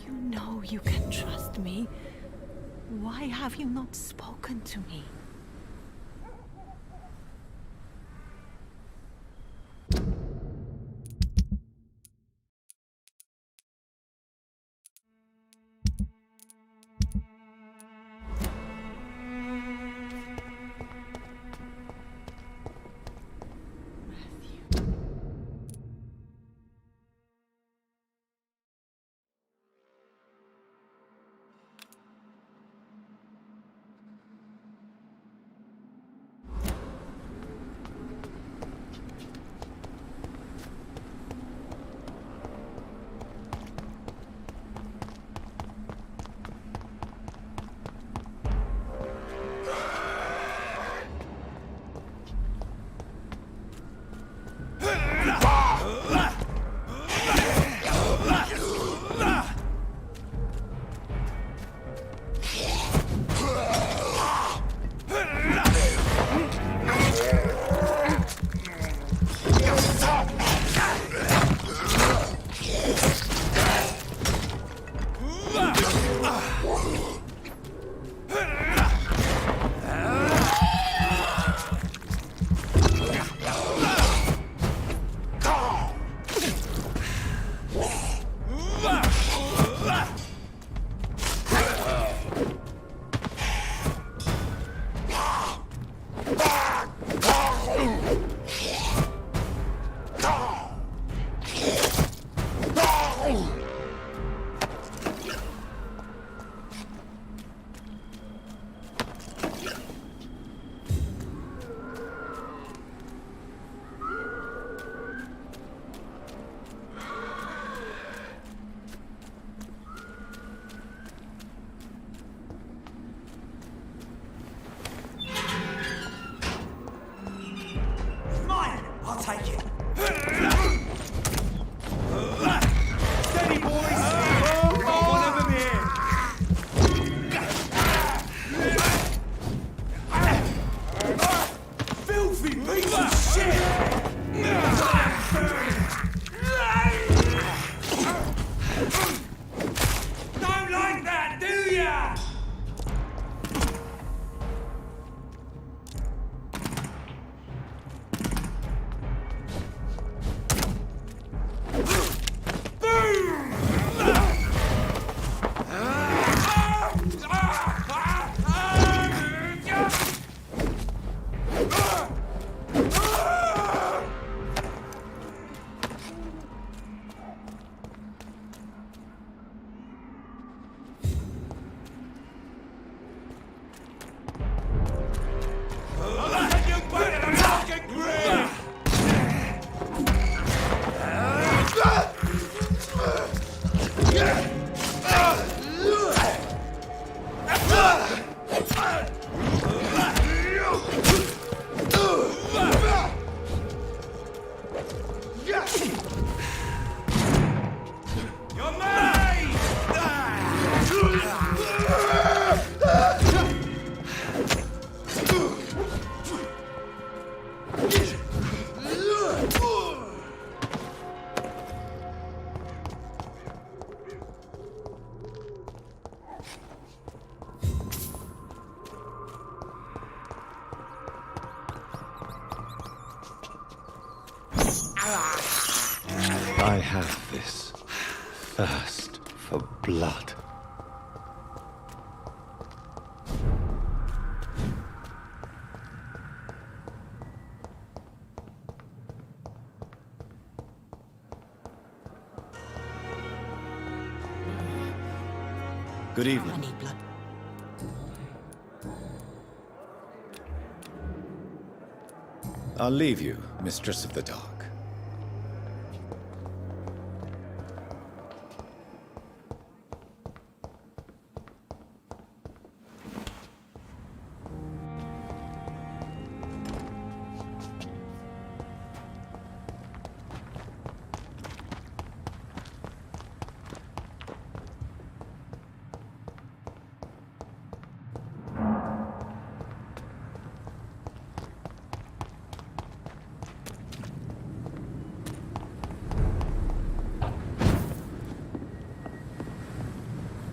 You know you can trust me. Why have you not spoken to me? I have this thirst for blood. Good evening. I need blood. I'll leave you, Mistress of the Dark.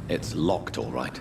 It's locked, all right.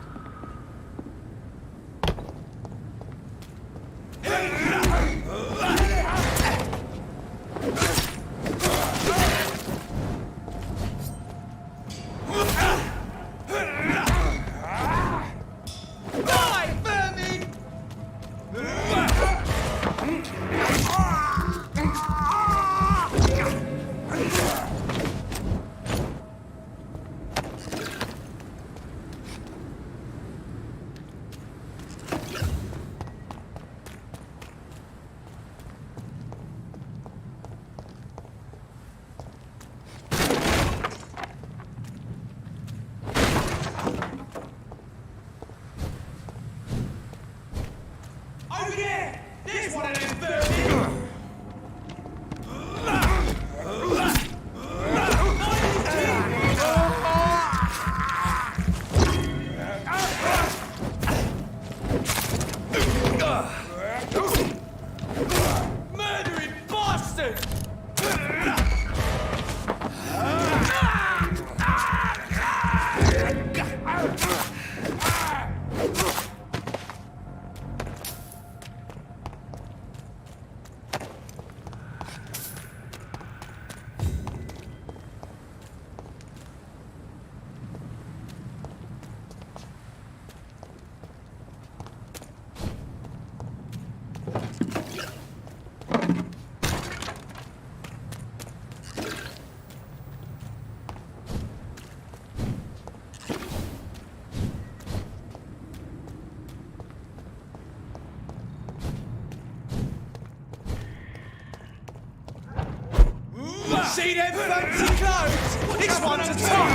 See them fancy clothes? This one's a top!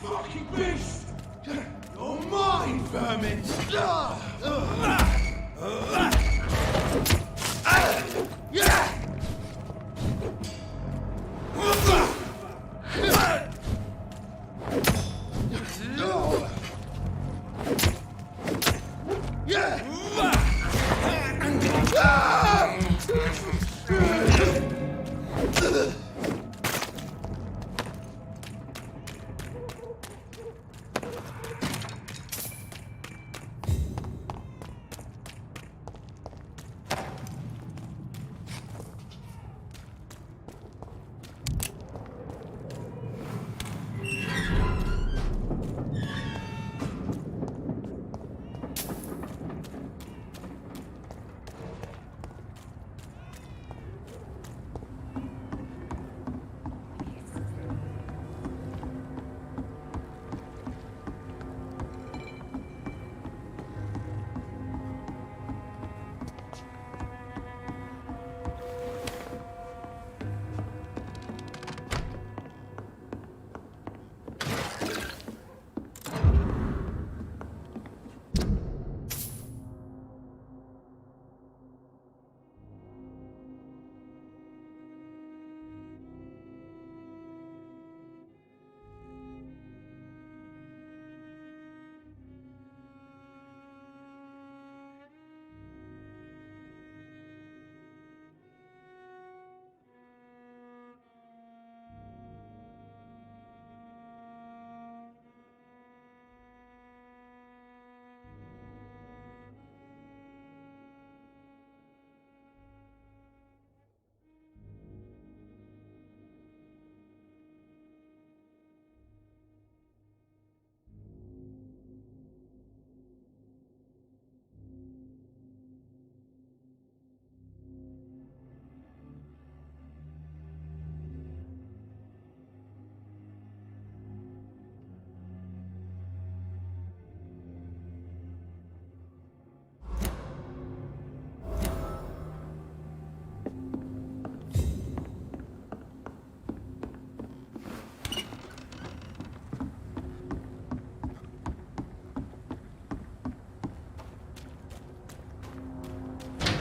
Fucking beast! You're mine, vermin!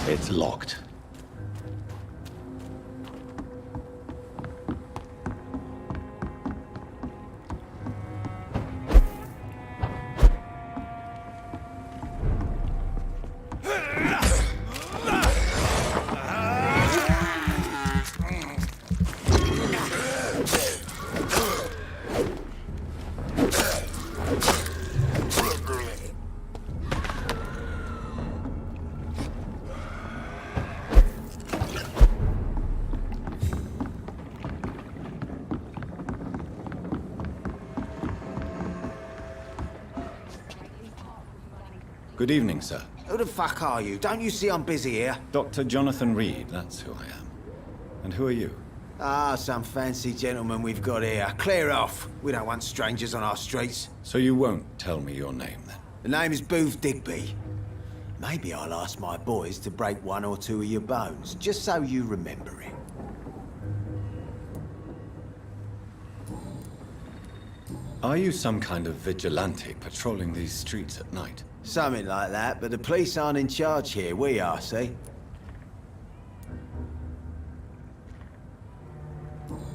It's locked. Good evening, sir. Who the fuck are you? Don't you see I'm busy here? Dr. Jonathan Reed, that's who I am. And who are you? Ah, some fancy gentleman we've got here. Clear off. We don't want strangers on our streets. So you won't tell me your name, then? The name is Booth Digby. Maybe I'll ask my boys to break one or two of your bones, just so you remember it. Are you some kind of vigilante patrolling these streets at night? Something like that, but the police aren't in charge here. We are, see?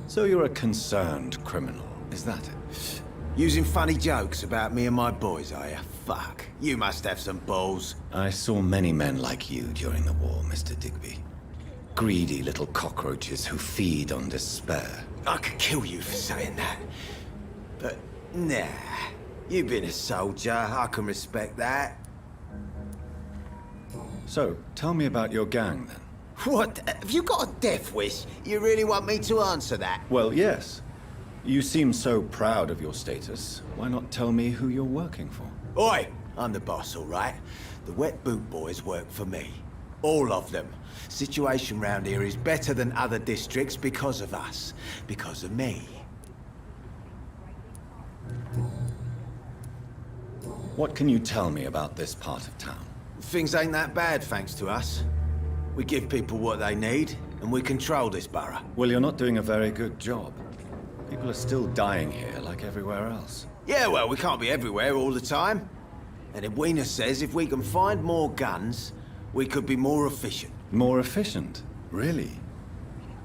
So you're a concerned criminal, is that it? Using funny jokes about me and my boys, are you? Fuck. You must have some balls. I saw many men like you during the war, Mr. Digby. Greedy little cockroaches who feed on despair. I could kill you for saying that. But, nah. You've been a soldier. I can respect that. So, tell me about your gang, then. What? Have you got a death wish? You really want me to answer that? Well, yes. You seem so proud of your status. Why not tell me who you're working for? Oi! I'm the boss, all right? The Wet Boot Boys work for me. All of them. Situation round here is better than other districts because of us. Because of me. What can you tell me about this part of town? Things ain't that bad, thanks to us. We give people what they need, and we control this borough. Well, you're not doing a very good job. People are still dying here, like everywhere else. Yeah, well, we can't be everywhere all the time. And Edwina says if we can find more guns, we could be more efficient. More efficient? Really?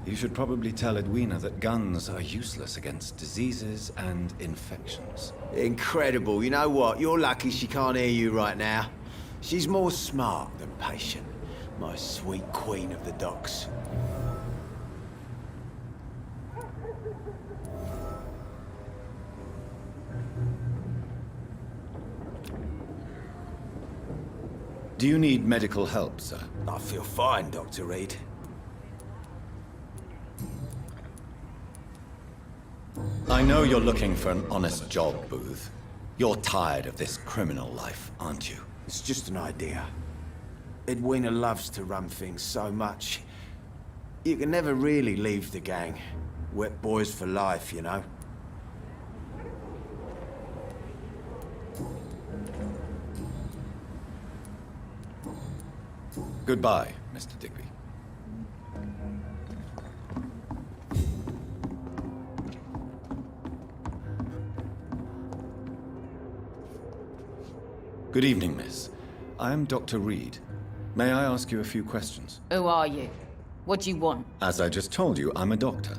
You should probably tell Edwina that guns are useless against diseases and infections. Incredible. You know what? You're lucky she can't hear you right now. She's more smart than patient. My sweet queen of the docks. Do you need medical help, sir? I feel fine, Dr. Reed. I know you're looking for an honest job, Booth. You're tired of this criminal life, aren't you? It's just an idea. Edwina loves to run things so much. You can never really leave the gang. Wet boys for life, you know? Goodbye, Mr. Digby. Good evening, miss. I am Dr. Reed. May I ask you a few questions? Who are you? What do you want? As I just told you, I'm a doctor.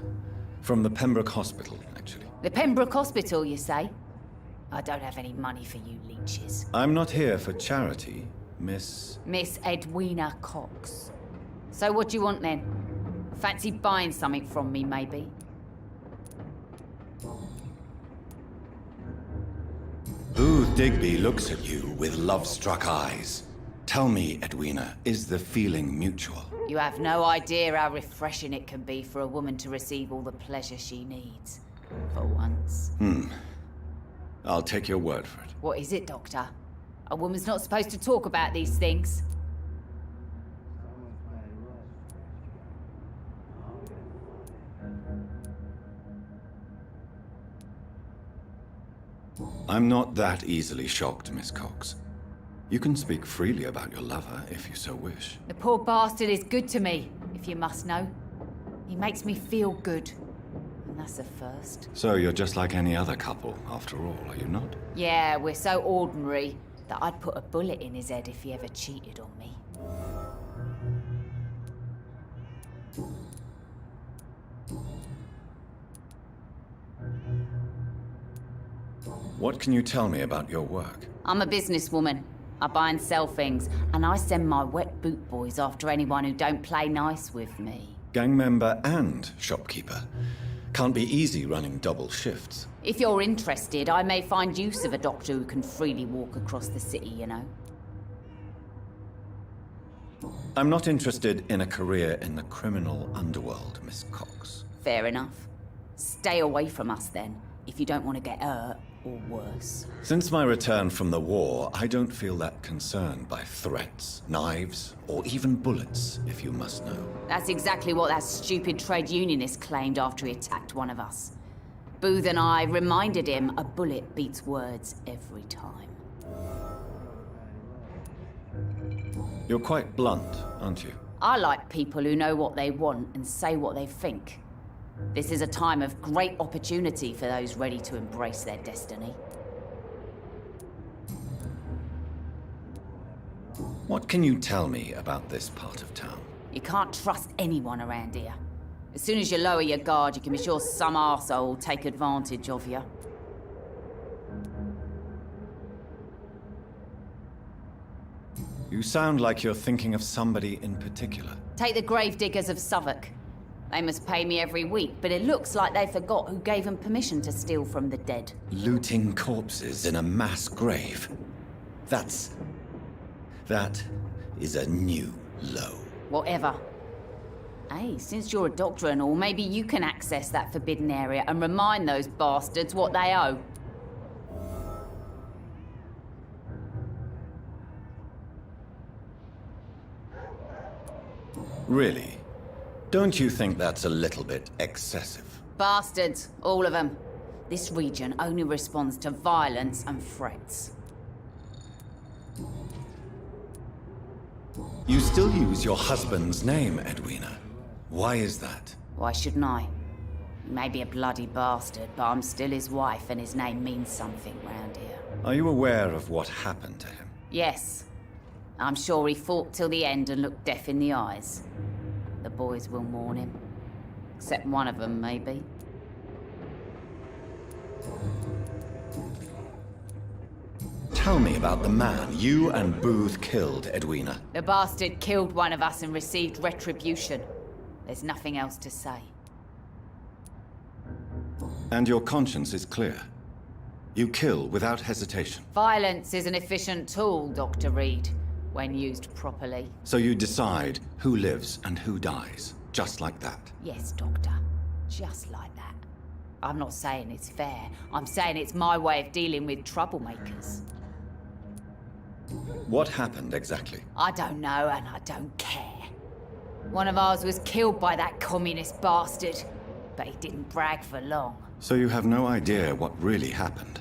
From the Pembroke Hospital, actually. The Pembroke Hospital, you say? I don't have any money for you leeches. I'm not here for charity, Miss... Miss Edwina Cox. So what do you want, then? Fancy buying something from me, maybe? Booth Digby looks at you with love-struck eyes. Tell me, Edwina, is the feeling mutual? You have no idea how refreshing it can be for a woman to receive all the pleasure she needs. For once. I'll take your word for it. What is it, Doctor? A woman's not supposed to talk about these things. I'm not that easily shocked, Miss Cox. You can speak freely about your lover, if you so wish. The poor bastard is good to me, if you must know. He makes me feel good. And that's a first. So you're just like any other couple, after all, are you not? Yeah, we're so ordinary that I'd put a bullet in his head if he ever cheated on me. What can you tell me about your work? I'm a businesswoman. I buy and sell things, and I send my wet boot boys after anyone who don't play nice with me. Gang member and shopkeeper. Can't be easy running double shifts. If you're interested, I may find use of a doctor who can freely walk across the city, you know. I'm not interested in a career in the criminal underworld, Miss Cox. Fair enough. Stay away from us then, if you don't want to get hurt or worse. Since my return from the war, I don't feel that concerned by threats, knives, or even bullets, if you must know. That's exactly what that stupid trade unionist claimed after he attacked one of us. Booth and I reminded him a bullet beats words every time. You're quite blunt, aren't you? I like people who know what they want and say what they think. This is a time of great opportunity for those ready to embrace their destiny. What can you tell me about this part of town? You can't trust anyone around here. As soon as you lower your guard, you can be sure some arsehole will take advantage of you. You sound like you're thinking of somebody in particular. Take the gravediggers of Southwark. They must pay me every week, but it looks like they forgot who gave them permission to steal from the dead. Looting corpses in a mass grave. That is a new low. Whatever. Hey, since you're a doctor and all, maybe you can access that forbidden area and remind those bastards what they owe. Really? Don't you think that's a little bit excessive? Bastards, all of them. This region only responds to violence and threats. You still use your husband's name, Edwina. Why is that? Why shouldn't I? He may be a bloody bastard, but I'm still his wife and his name means something round here. Are you aware of what happened to him? Yes. I'm sure he fought till the end and looked death in the eyes. The boys will mourn him. Except one of them, maybe. Tell me about the man you and Booth killed, Edwina. The bastard killed one of us and received retribution. There's nothing else to say. And your conscience is clear. You kill without hesitation. Violence is an efficient tool, Dr. Reed, when used properly. So you decide who lives and who dies, just like that. Yes, Doctor. Just like that. I'm not saying it's fair. I'm saying it's my way of dealing with troublemakers. What happened exactly? I don't know, and I don't care. One of ours was killed by that communist bastard, but he didn't brag for long. So you have no idea what really happened,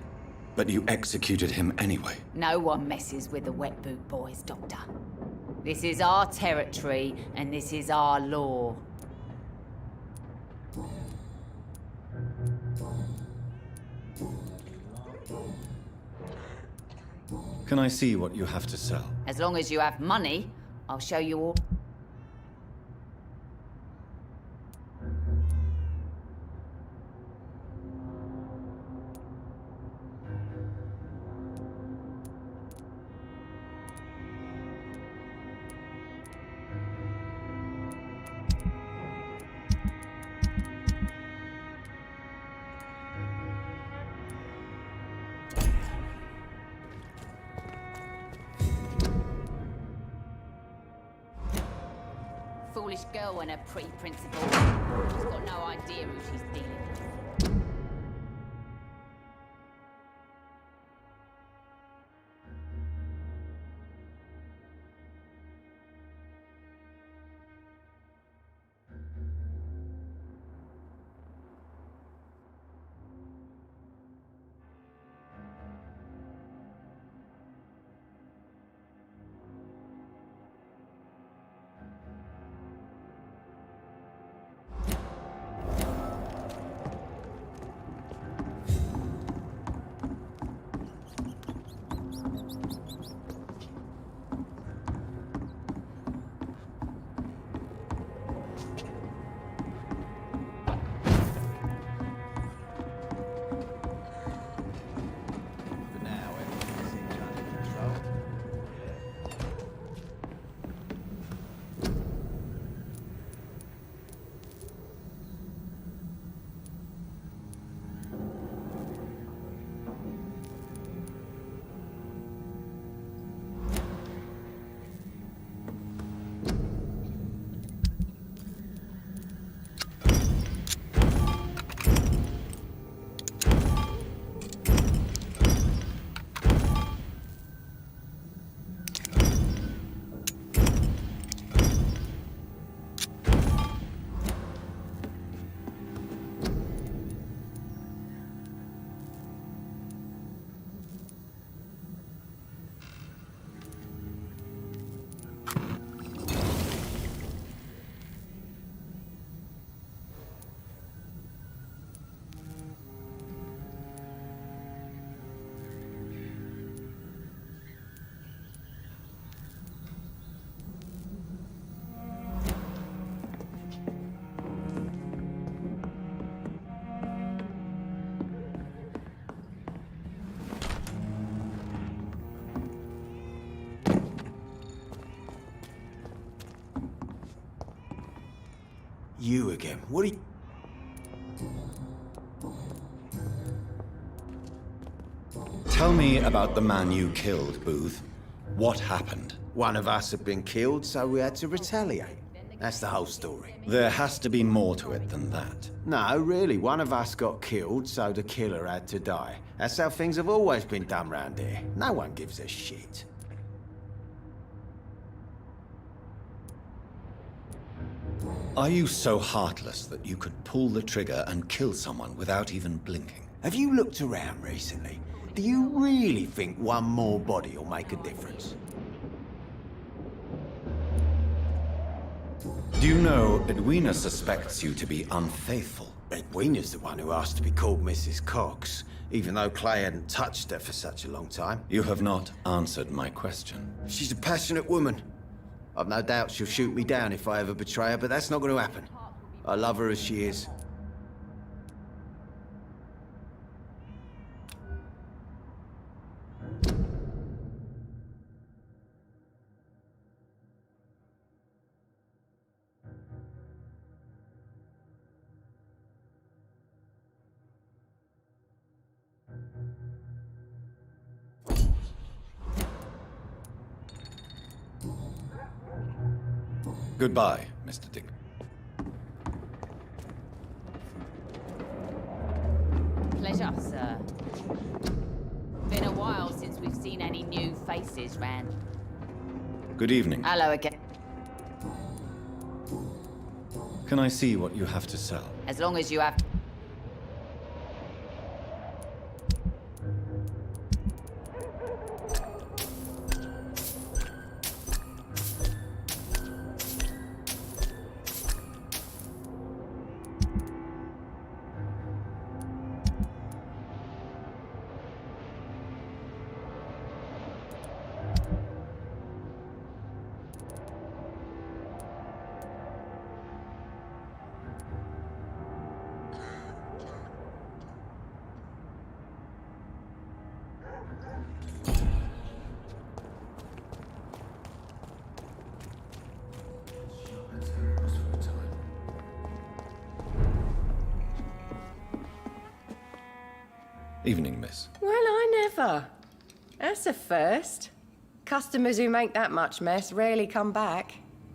but you executed him anyway. No one messes with the wet boot boys, Doctor. This is our territory, and this is our law. Can I see what you have to sell? As long as you have money, I'll show you all. Foolish girl and her pretty principal. She's got no idea who she's dealing with. You again. What are you... Tell me about the man you killed, Booth. What happened? One of us had been killed, so we had to retaliate. That's the whole story. There has to be more to it than that. No, really. One of us got killed, so the killer had to die. That's how things have always been done round here. No one gives a shit. Are you so heartless that you could pull the trigger and kill someone without even blinking? Have you looked around recently? Do you really think one more body will make a difference? Do you know Edwina suspects you to be unfaithful? Edwina's the one who asked to be called Mrs. Cox, even though Clay hadn't touched her for such a long time. You have not answered my question. She's a passionate woman. I've no doubt she'll shoot me down if I ever betray her, but that's not going to happen. I love her as she is. Goodbye, Mr. Dick. Pleasure, sir. Been a while since we've seen any new faces round. Good evening. Hello again. Can I see what you have to sell? As long as you have... Evening, miss. Well, I never. That's a first. Customers who make that much mess rarely come back.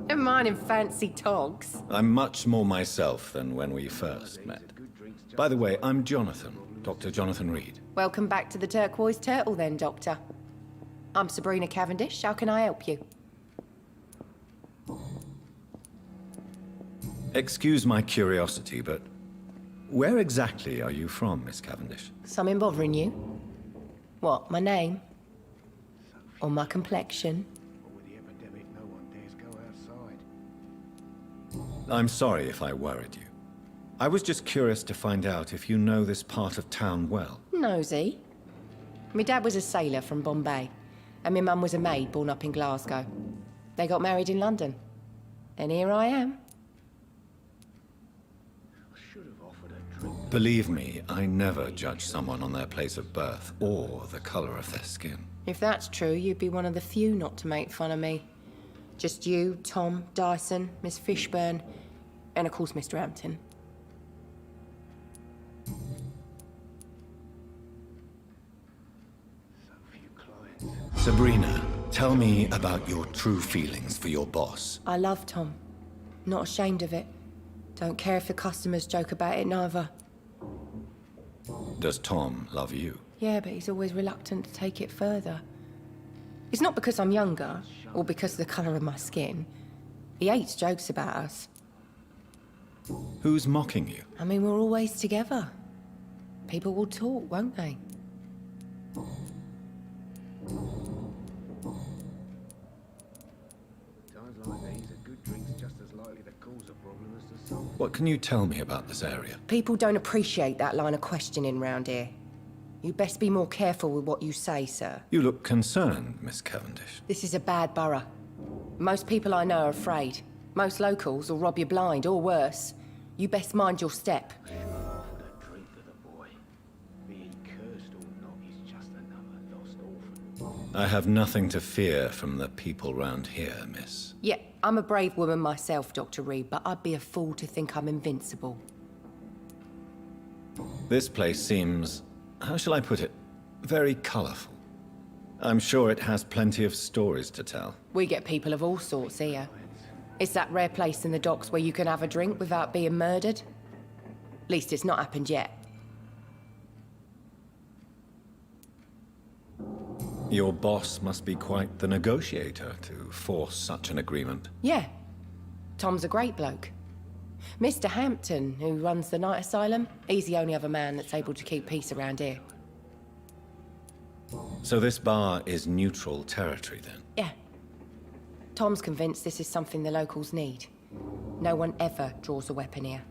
Never mind in fancy togs. I'm much more myself than when we first met. By the way, I'm Jonathan, Dr. Jonathan Reed. Welcome back to the Turquoise Turtle then, Doctor. I'm Sabrina Cavendish. How can I help you? Excuse my curiosity, but where exactly are you from, Miss Cavendish? Something bothering you? What, my name? Or my complexion? I'm sorry if I worried you. I was just curious to find out if you know this part of town well. Nosy. My dad was a sailor from Bombay, and my mum was a maid born up in Glasgow. They got married in London. And here I am. Believe me, I never judge someone on their place of birth or the color of their skin. If that's true, you'd be one of the few not to make fun of me. Just you, Tom, Dyson, Miss Fishburne, and of course Mr. Hampton. Sabrina, tell me about your true feelings for your boss. I love Tom. Not ashamed of it. Don't care if the customers joke about it, neither. Does Tom love you? Yeah, but he's always reluctant to take it further. It's not because I'm younger, or because of the colour of my skin. He hates jokes about us. Who's mocking you? I mean, we're always together. People will talk, won't they? What can you tell me about this area? People don't appreciate that line of questioning round here. You best be more careful with what you say, sir. You look concerned, Miss Cavendish. This is a bad borough. Most people I know are afraid. Most locals will rob you blind, or worse. You best mind your step. I have nothing to fear from the people round here, miss. Yeah, I'm a brave woman myself, Dr. Reed, but I'd be a fool to think I'm invincible. This place seems, how shall I put it, very colourful. I'm sure it has plenty of stories to tell. We get people of all sorts here. It's that rare place in the docks where you can have a drink without being murdered. At least it's not happened yet. Your boss must be quite the negotiator to force such an agreement. Yeah. Tom's a great bloke. Mr. Hampton, who runs the night asylum, he's the only other man that's able to keep peace around here. So this bar is neutral territory, then? Yeah. Tom's convinced this is something the locals need. No one ever draws a weapon here.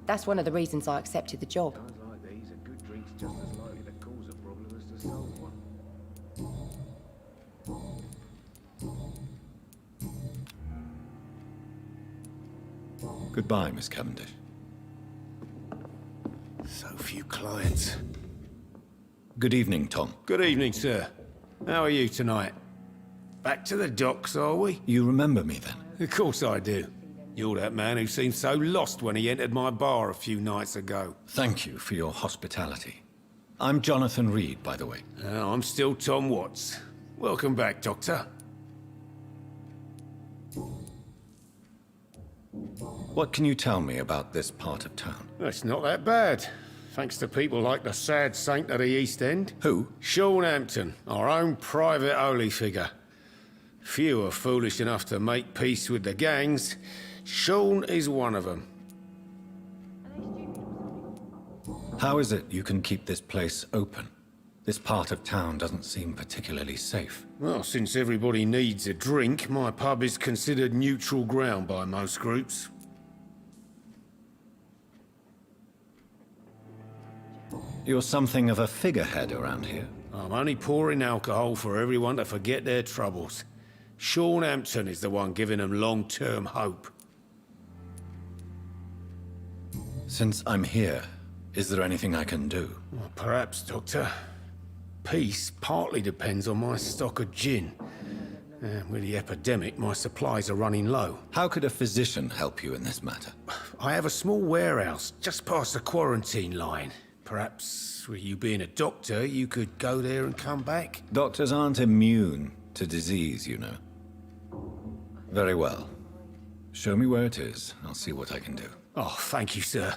That's one of the reasons I accepted the job. Like these, a good drink's just as likely to cause a problem as to solve one. Goodbye, Miss Cavendish. So few clients. Good evening, Tom. Good evening, sir. How are you tonight? Back to the docks, are we? You remember me, then? Of course I do. You're that man who seemed so lost when he entered my bar a few nights ago. Thank you for your hospitality. I'm Jonathan Reed, by the way. I'm still Tom Watts. Welcome back, Doctor. What can you tell me about this part of town? It's not that bad. Thanks to people like the sad saint of the East End. Who? Sean Hampton, our own private holy figure. Few are foolish enough to make peace with the gangs. Sean is one of them. How is it you can keep this place open? This part of town doesn't seem particularly safe. Well, since everybody needs a drink, my pub is considered neutral ground by most groups. You're something of a figurehead around here. I'm only pouring alcohol for everyone to forget their troubles. Sean Hampton is the one giving them long-term hope. Since I'm here, is there anything I can do? Well, perhaps, Doctor. Peace partly depends on my stock of gin. With the epidemic, my supplies are running low. How could a physician help you in this matter? I have a small warehouse just past the quarantine line. Perhaps, with you being a doctor, you could go there and come back? Doctors aren't immune to disease, you know. Very well. Show me where it is. I'll see what I can do. Oh, thank you, sir.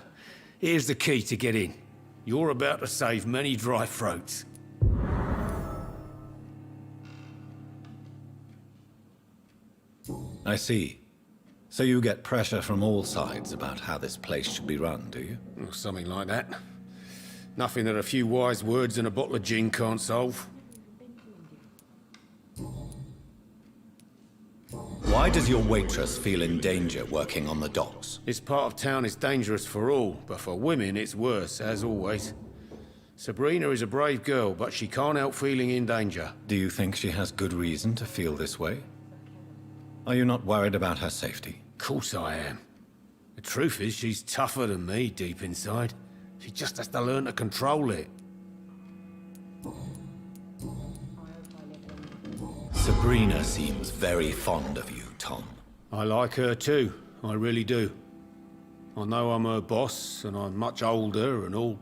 Here's the key to get in. You're about to save many dry throats. I see. So you get pressure from all sides about how this place should be run, do you? Or something like that. Nothing that a few wise words and a bottle of gin can't solve. Why does your waitress feel in danger working on the docks? This part of town is dangerous for all, but for women it's worse, as always. Sabrina is a brave girl, but she can't help feeling in danger. Do you think she has good reason to feel this way? Are you not worried about her safety? Of course I am. The truth is, she's tougher than me deep inside. She just has to learn to control it. Sabrina seems very fond of you, Tom. I like her too, I really do. I know I'm her boss, and I'm much older and all.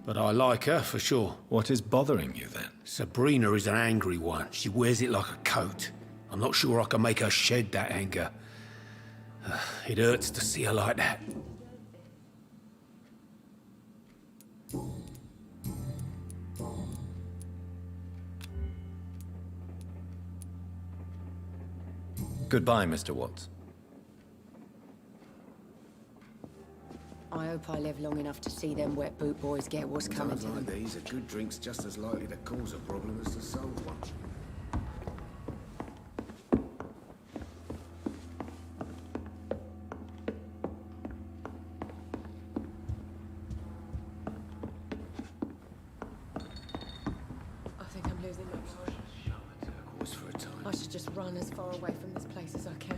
But I like her, for sure. What is bothering you, then? Sabrina is an angry one. She wears it like a coat. I'm not sure I can make her shed that anger. It hurts to see her like that. Goodbye, Mr. Watts. I hope I live long enough to see them wet boot boys get what's coming to them. These, a good drink's just as likely to cause a problem as to solve one. I think I'm losing my mind. For a time. I should just run as far away from this place as I can.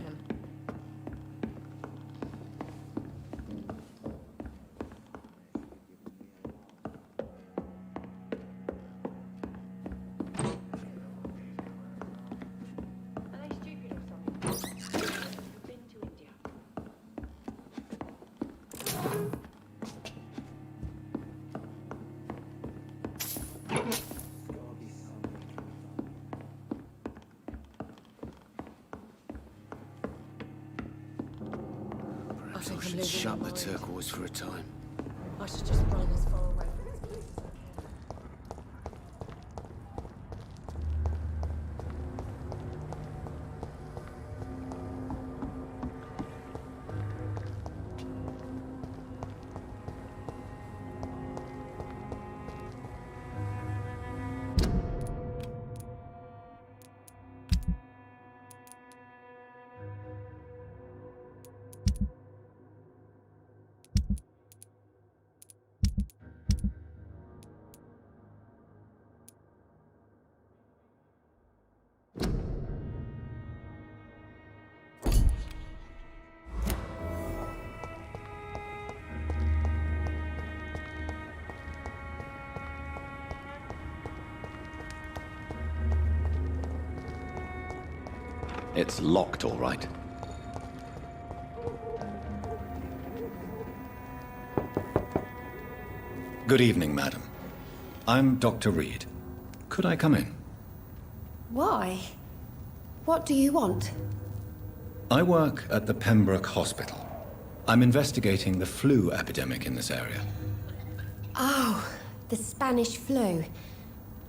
I should shut the turquoise for a time. I should just run as far away from this. It's locked, all right. Good evening, madam. I'm Dr. Reed. Could I come in? Why? What do you want? I work at the Pembroke Hospital. I'm investigating the flu epidemic in this area. Oh, the Spanish flu.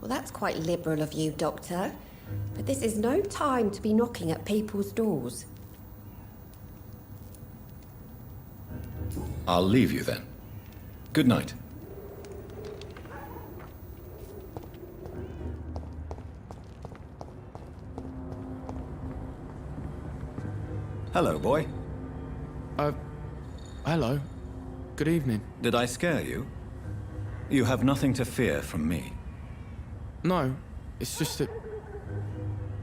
Well, that's quite liberal of you, Doctor. But this is no time to be knocking at people's doors. I'll leave you then. Good night. Hello, boy. Hello. Good evening. Did I scare you? You have nothing to fear from me. No, it's just that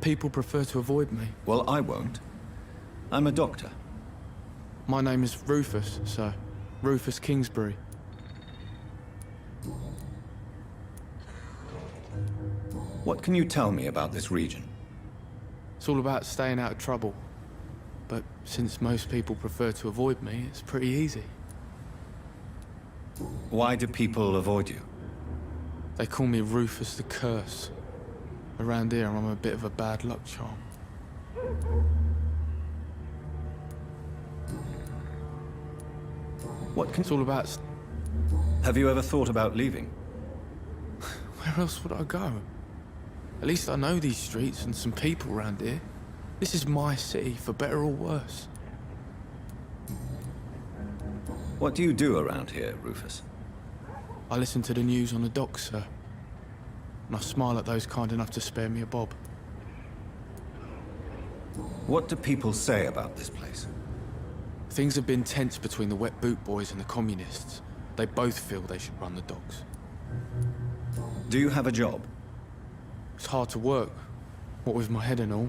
people prefer to avoid me. Well, I won't. I'm a doctor. My name is Rufus, sir. Rufus Kingsbury. What can you tell me about this region? It's all about staying out of trouble. But since most people prefer to avoid me, it's pretty easy. Why do people avoid you? They call me Rufus the Curse. Around here, I'm a bit of a bad luck charm. What can... It's all about... Have you ever thought about leaving? Where else would I go? At least I know these streets and some people around here. This is my city, for better or worse. What do you do around here, Rufus? I listen to the news on the docks, sir. And I smile at those kind enough to spare me a bob. What do people say about this place? Things have been tense between the Wet Boot Boys and the Communists. They both feel they should run the docks. Do you have a job? It's hard to work, what with my head and all.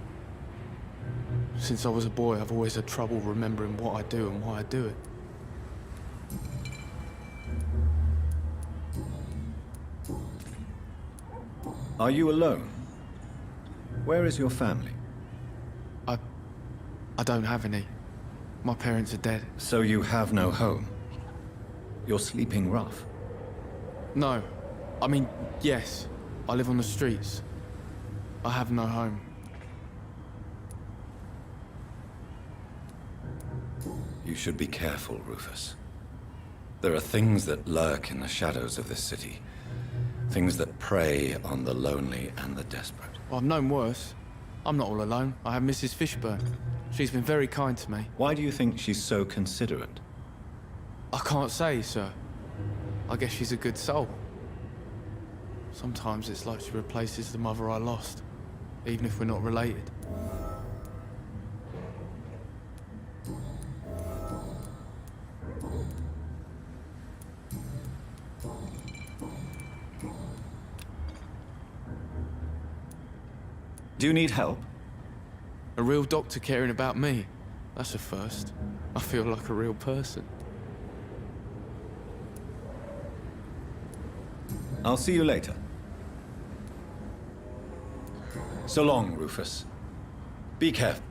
Since I was a boy, I've always had trouble remembering what I do and why I do it. Are you alone? Where is your family? I don't have any. My parents are dead. So you have no home? You're sleeping rough? No. I mean, yes. I live on the streets. I have no home. You should be careful, Rufus. There are things that lurk in the shadows of this city. Things that prey on the lonely and the desperate. Well, I've known worse. I'm not all alone. I have Mrs. Fishburne. She's been very kind to me. Why do you think she's so considerate? I can't say, sir. I guess she's a good soul. Sometimes it's like she replaces the mother I lost, even if we're not related. Do you need help? A real doctor caring about me. That's a first. I feel like a real person. I'll see you later. So long, Rufus. Be careful.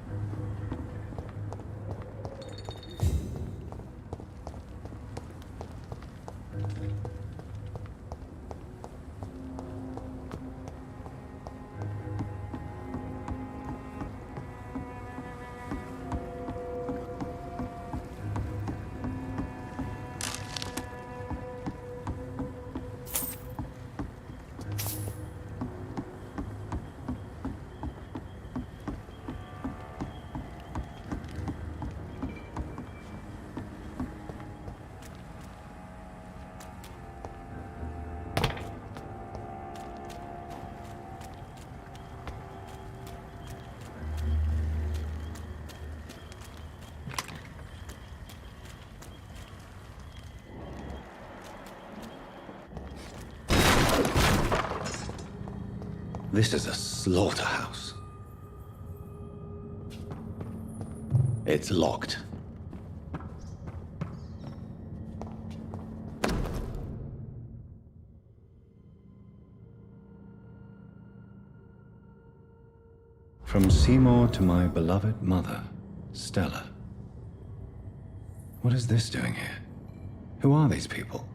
This is a slaughterhouse. It's locked. From Seymour to my beloved mother, Stella. What is this doing here? Who are these people?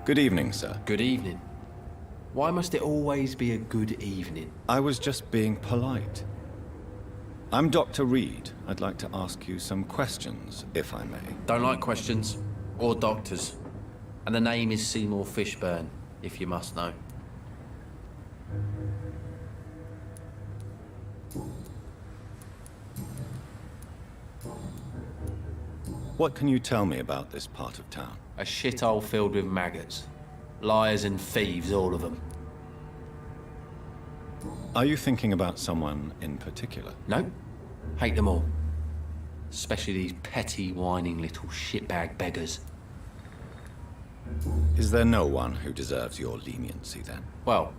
Good evening, sir. Good evening. Why must it always be a good evening? I was just being polite. I'm Dr. Reed. I'd like to ask you some questions, if I may. Don't like questions. Or doctors. And the name is Seymour Fishburne, if you must know. What can you tell me about this part of town? A shithole filled with maggots. Liars and thieves, all of them. Are you thinking about someone in particular? No. Hate them all. Especially these petty, whining little shitbag beggars. Is there no one who deserves your leniency, then? Well,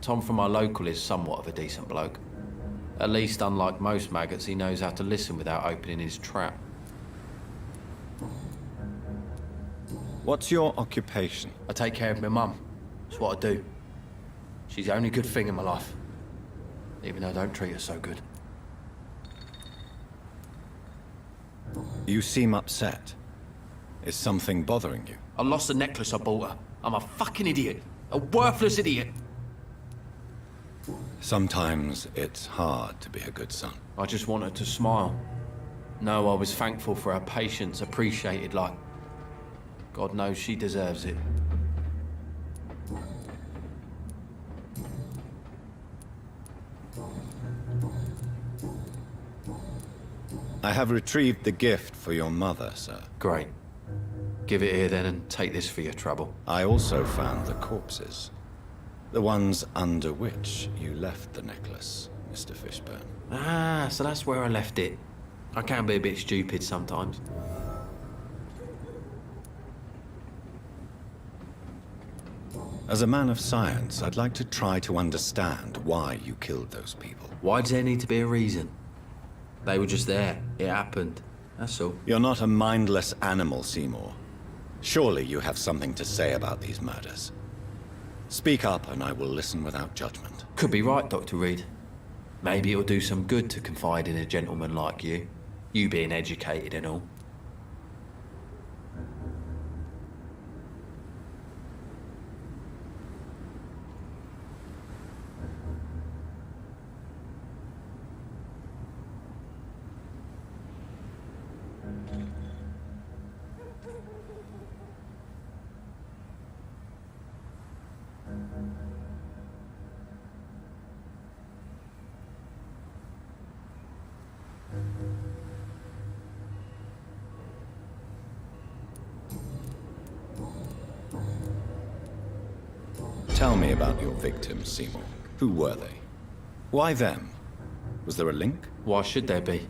Tom from our local is somewhat of a decent bloke. At least, unlike most maggots, he knows how to listen without opening his trap. What's your occupation? I take care of my mum. It's what I do. She's the only good thing in my life. Even though I don't treat her so good. You seem upset. Is something bothering you? I lost the necklace I bought her. I'm a fucking idiot. A worthless idiot. Sometimes it's hard to be a good son. I just want her to smile. No, I was thankful for her patience, appreciated like... God knows she deserves it. I have retrieved the gift for your mother, sir. Great. Give it here then and take this for your trouble. I also found the corpses. The ones under which you left the necklace, Mr. Fishburne. Ah, so that's where I left it. I can be a bit stupid sometimes. As a man of science, I'd like to try to understand why you killed those people. Why does there need to be a reason? They were just there. It happened. That's all. You're not a mindless animal, Seymour. Surely you have something to say about these murders. Speak up and I will listen without judgment. Could be right, Dr. Reed. Maybe it'll do some good to confide in a gentleman like you. You being educated and all. Tell me about your victims, Seymour. Who were they? Why them? Was there a link? Why should there be?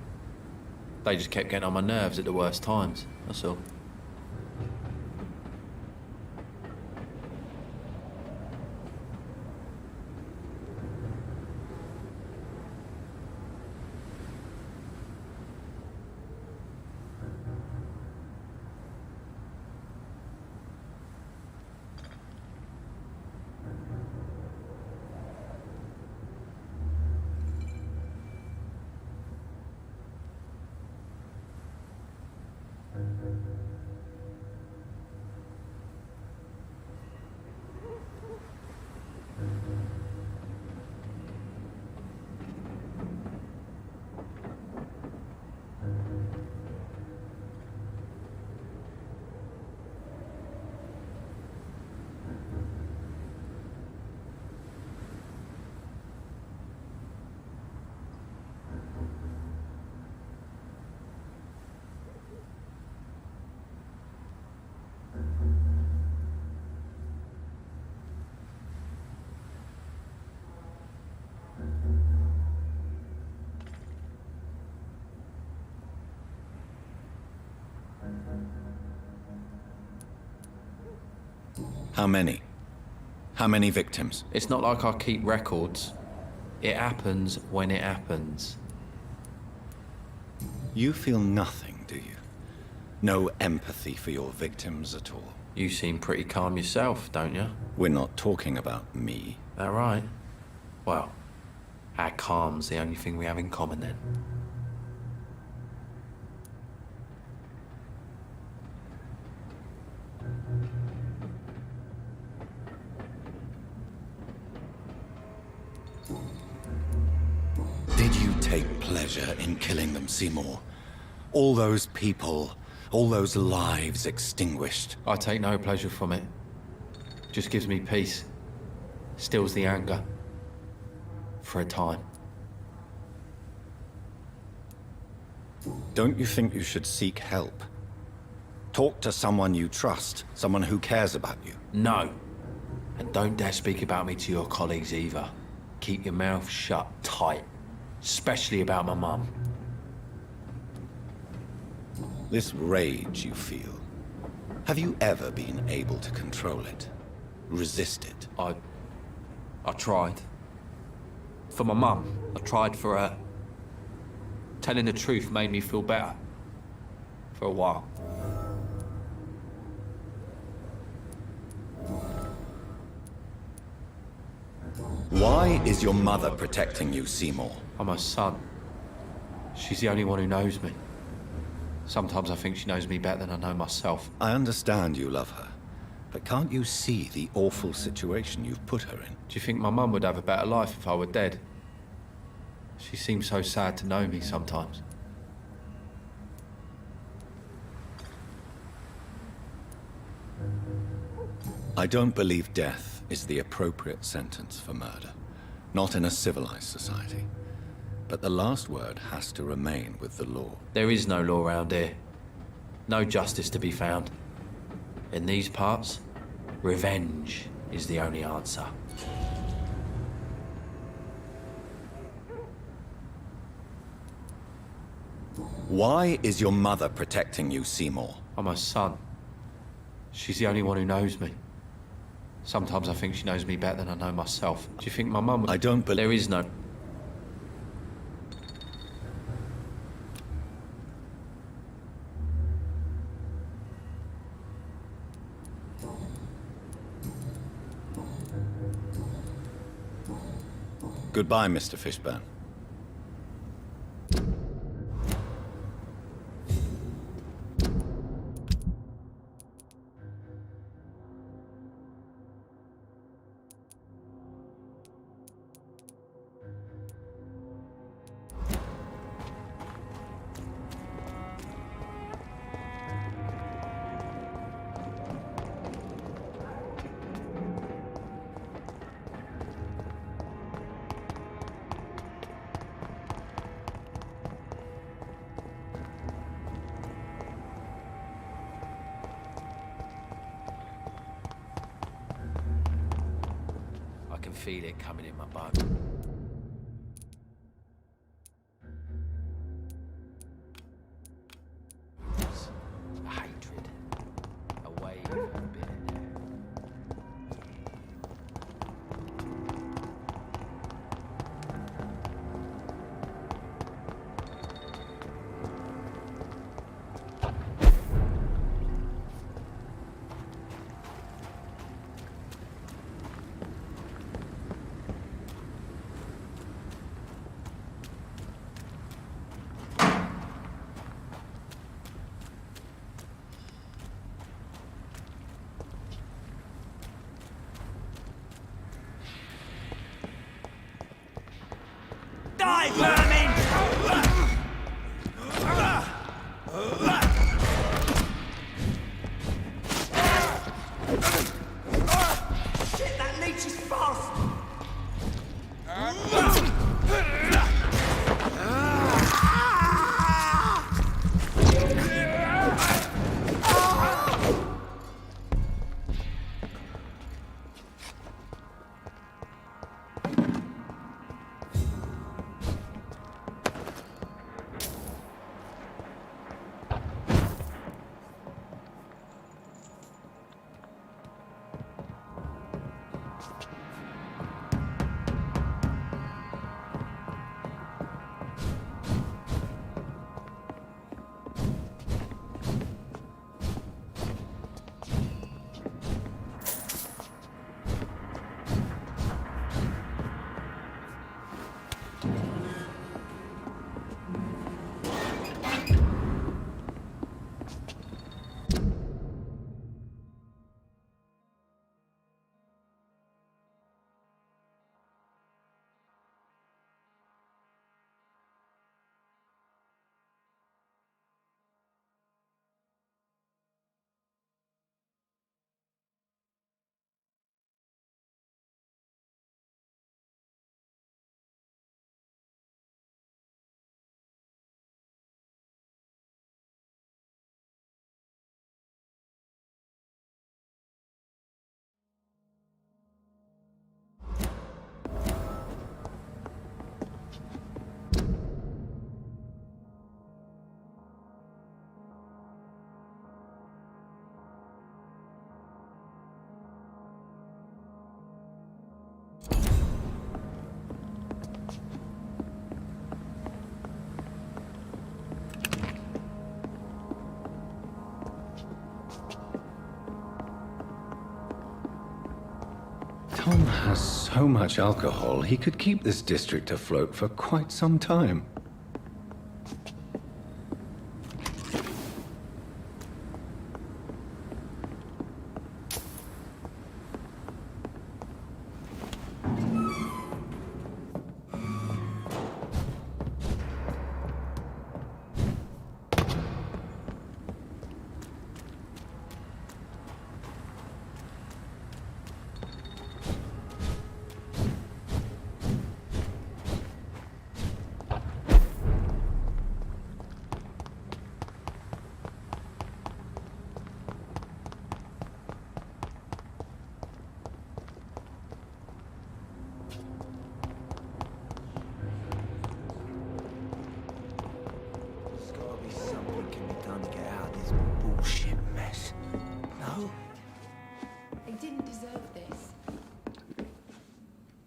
They just kept getting on my nerves at the worst times, that's all. How many? How many victims? It's not like I keep records. It happens when it happens. You feel nothing, do you? No empathy for your victims at all? You seem pretty calm yourself, don't you? We're not talking about me. That right? Well, our calm's the only thing we have in common then. Did you take pleasure in killing them, Seymour? All those people, all those lives extinguished. I take no pleasure from it. Just gives me peace. Stills the anger. For a time. Don't you think you should seek help? Talk to someone you trust, someone who cares about you. No. And don't dare speak about me to your colleagues either. Keep your mouth shut tight. Especially about my mum. This rage you feel, have you ever been able to control it? Resist it? I tried. For my mum. I tried for her. Telling the truth made me feel better. For a while. Why is your mother protecting you, Seymour? I'm her son. She's the only one who knows me. Sometimes I think she knows me better than I know myself. I understand you love her, but can't you see the awful situation you've put her in? Do you think my mum would have a better life if I were dead? She seems so sad to know me sometimes. I don't believe death is the appropriate sentence for murder. Not in a civilized society. But the last word has to remain with the law. There is no law around here. No justice to be found. In these parts, revenge is the only answer. Why is your mother protecting you, Seymour? I'm her son. She's the only one who knows me. Sometimes I think she knows me better than I know myself. Do you think my mum would... I don't believe... There is no... Goodbye, Mr. Fishburne. I can feel it coming in my butt. Hatred. A wave of bitter. Die, vermin! Shit, that leech is fast! Tom has so much alcohol, he could keep this district afloat for quite some time.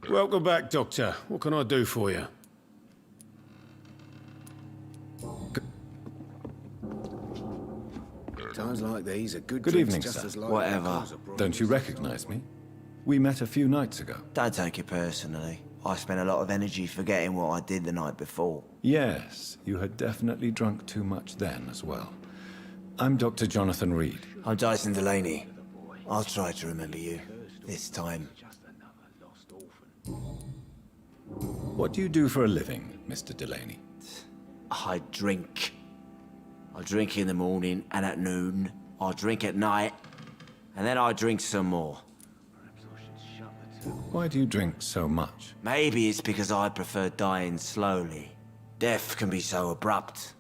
Welcome back, Doctor. What can I do for you? Times like these are good. Good evening, just sir. as like Whatever. Don't you recognize me? We met a few nights ago. Don't take it personally. I spent a lot of energy forgetting what I did the night before. Yes, you had definitely drunk too much then as well. I'm Dr. Jonathan Reed. I'm Dyson Delaney. I'll try to remember you. This time. What do you do for a living, Mr. Delaney? I drink. I drink in the morning and at noon. I drink at night. And then I drink some more. Why do you drink so much? Maybe it's because I prefer dying slowly. Death can be so abrupt.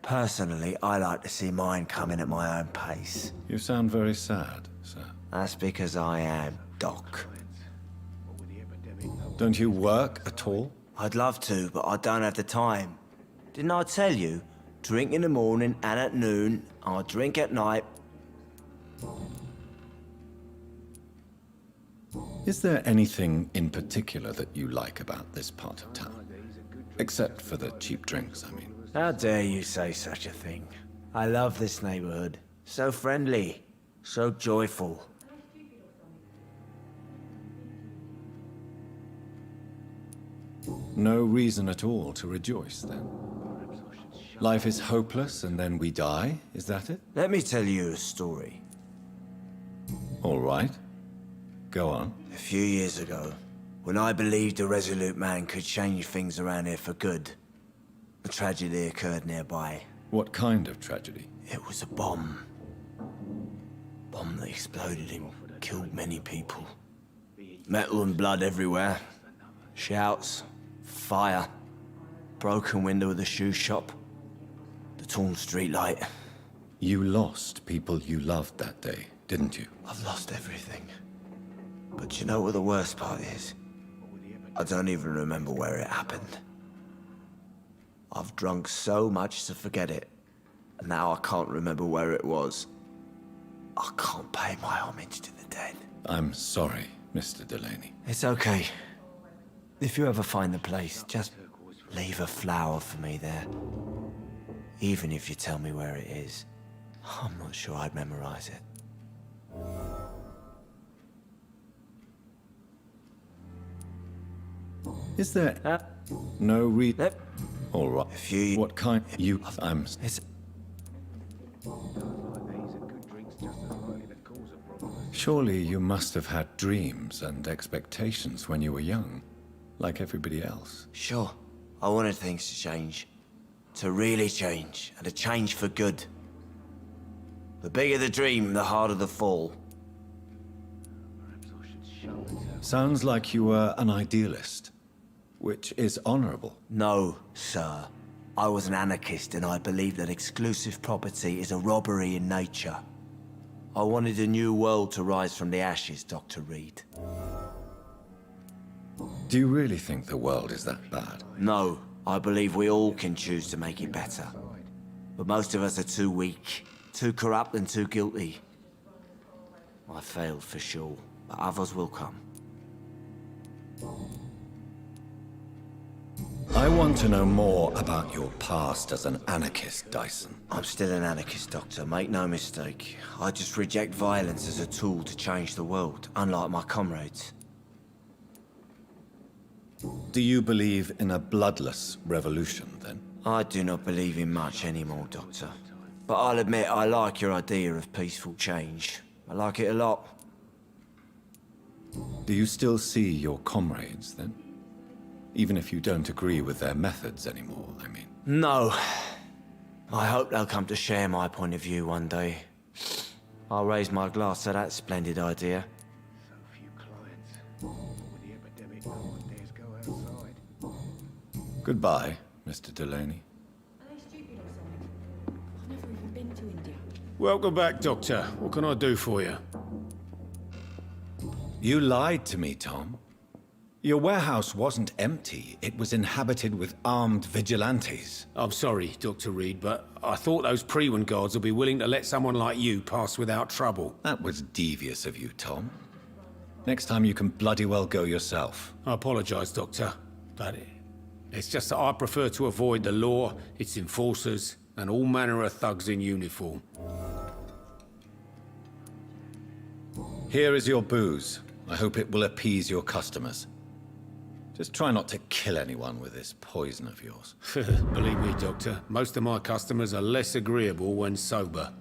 Personally, I like to see mine coming at my own pace. You sound very sad, sir. That's because I am, Doc. Don't you work at all? I'd love to, but I don't have the time. Didn't I tell you? Drink in the morning and at noon. I drink at night. Is there anything in particular that you like about this part of town? Except for the cheap drinks, I mean. How dare you say such a thing? I love this neighborhood. So friendly. So joyful. No reason at all to rejoice, then? Life is hopeless and then we die, is that it? Let me tell you a story. All right. Go on. A few years ago, when I believed a resolute man could change things around here for good, a tragedy occurred nearby. What kind of tragedy? It was a bomb. Bomb that exploded and killed many people. Metal and blood everywhere. Shouts, fire, broken window of the shoe shop, the torn street light. You lost people you loved that day, didn't you? I've lost everything. But you know what the worst part is? I don't even remember where it happened. I've drunk so much to forget it, and now I can't remember where it was. I can't pay my homage to the dead. I'm sorry, Mr. Delaney. It's okay. If you ever find the place, just leave a flower for me there. Even if you tell me where it is, I'm not sure I'd memorize it. Is there no All right. If you... What kind... You... I'm... It's... Surely you must have had dreams and expectations when you were young, like everybody else. Sure. I wanted things to change. To really change, and to change for good. The bigger the dream, the harder the fall. Sounds like you were an idealist, which is honorable. No, sir. I was an anarchist and I believed that exclusive property is a robbery in nature. I wanted a new world to rise from the ashes, Dr. Reed. Do you really think the world is that bad? No, I believe we all can choose to make it better. But most of us are too weak, too corrupt and too guilty. I failed for sure, but others will come. I want to know more about your past as an anarchist, Dyson. I'm still an anarchist, Doctor. Make no mistake. I just reject violence as a tool to change the world, unlike my comrades. Do you believe in a bloodless revolution, then? I do not believe in much anymore, Doctor. But I'll admit I like your idea of peaceful change. I like it a lot. Do you still see your comrades, then? Even if you don't agree with their methods anymore, I mean. No. I hope they'll come to share my point of view one day. I'll raise my glass to that splendid idea. Goodbye, Mr. Delaney. Welcome back, Doctor. What can I do for you? You lied to me, Tom. Your warehouse wasn't empty. It was inhabited with armed vigilantes. I'm sorry, Dr. Reed, but I thought those Pre-Wen guards would be willing to let someone like you pass without trouble. That was devious of you, Tom. Next time you can bloody well go yourself. I apologize, Doctor, but it's just that I prefer to avoid the law, its enforcers, and all manner of thugs in uniform. Here is your booze. I hope it will appease your customers. Just try not to kill anyone with this poison of yours. Believe me, Doctor, most of my customers are less agreeable when sober.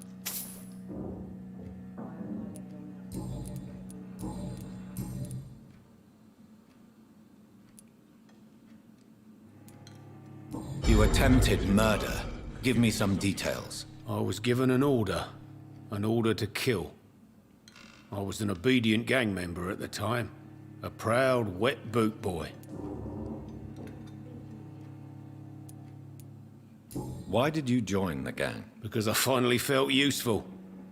You attempted murder. Give me some details. I was given an order to kill. I was an obedient gang member at the time, a proud, wet boot boy. Why did you join the gang? Because I finally felt useful.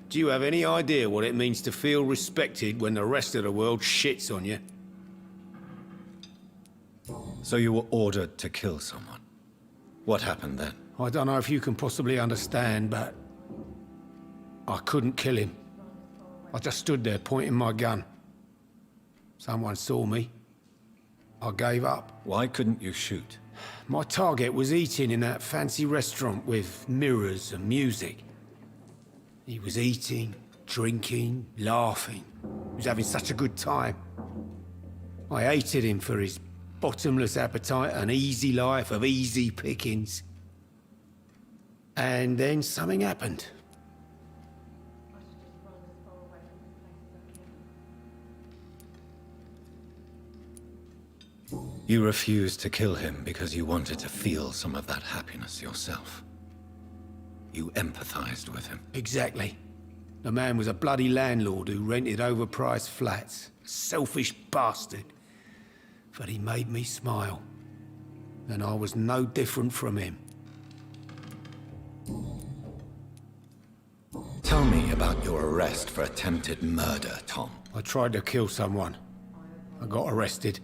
Do you have any idea what it means to feel respected when the rest of the world shits on you? So you were ordered to kill someone. What happened then? I don't know if you can possibly understand, but I couldn't kill him. I just stood there pointing my gun. Someone saw me. I gave up. Why couldn't you shoot? My target was eating in that fancy restaurant with mirrors and music. He was eating, drinking, laughing. He was having such a good time. I hated him for his bottomless appetite and easy life of easy pickings. And then something happened. You refused to kill him because you wanted to feel some of that happiness yourself. You empathized with him. Exactly. The man was a bloody landlord who rented overpriced flats. Selfish bastard. But he made me smile. And I was no different from him. Tell me about your arrest for attempted murder, Tom. I tried to kill someone. I got arrested.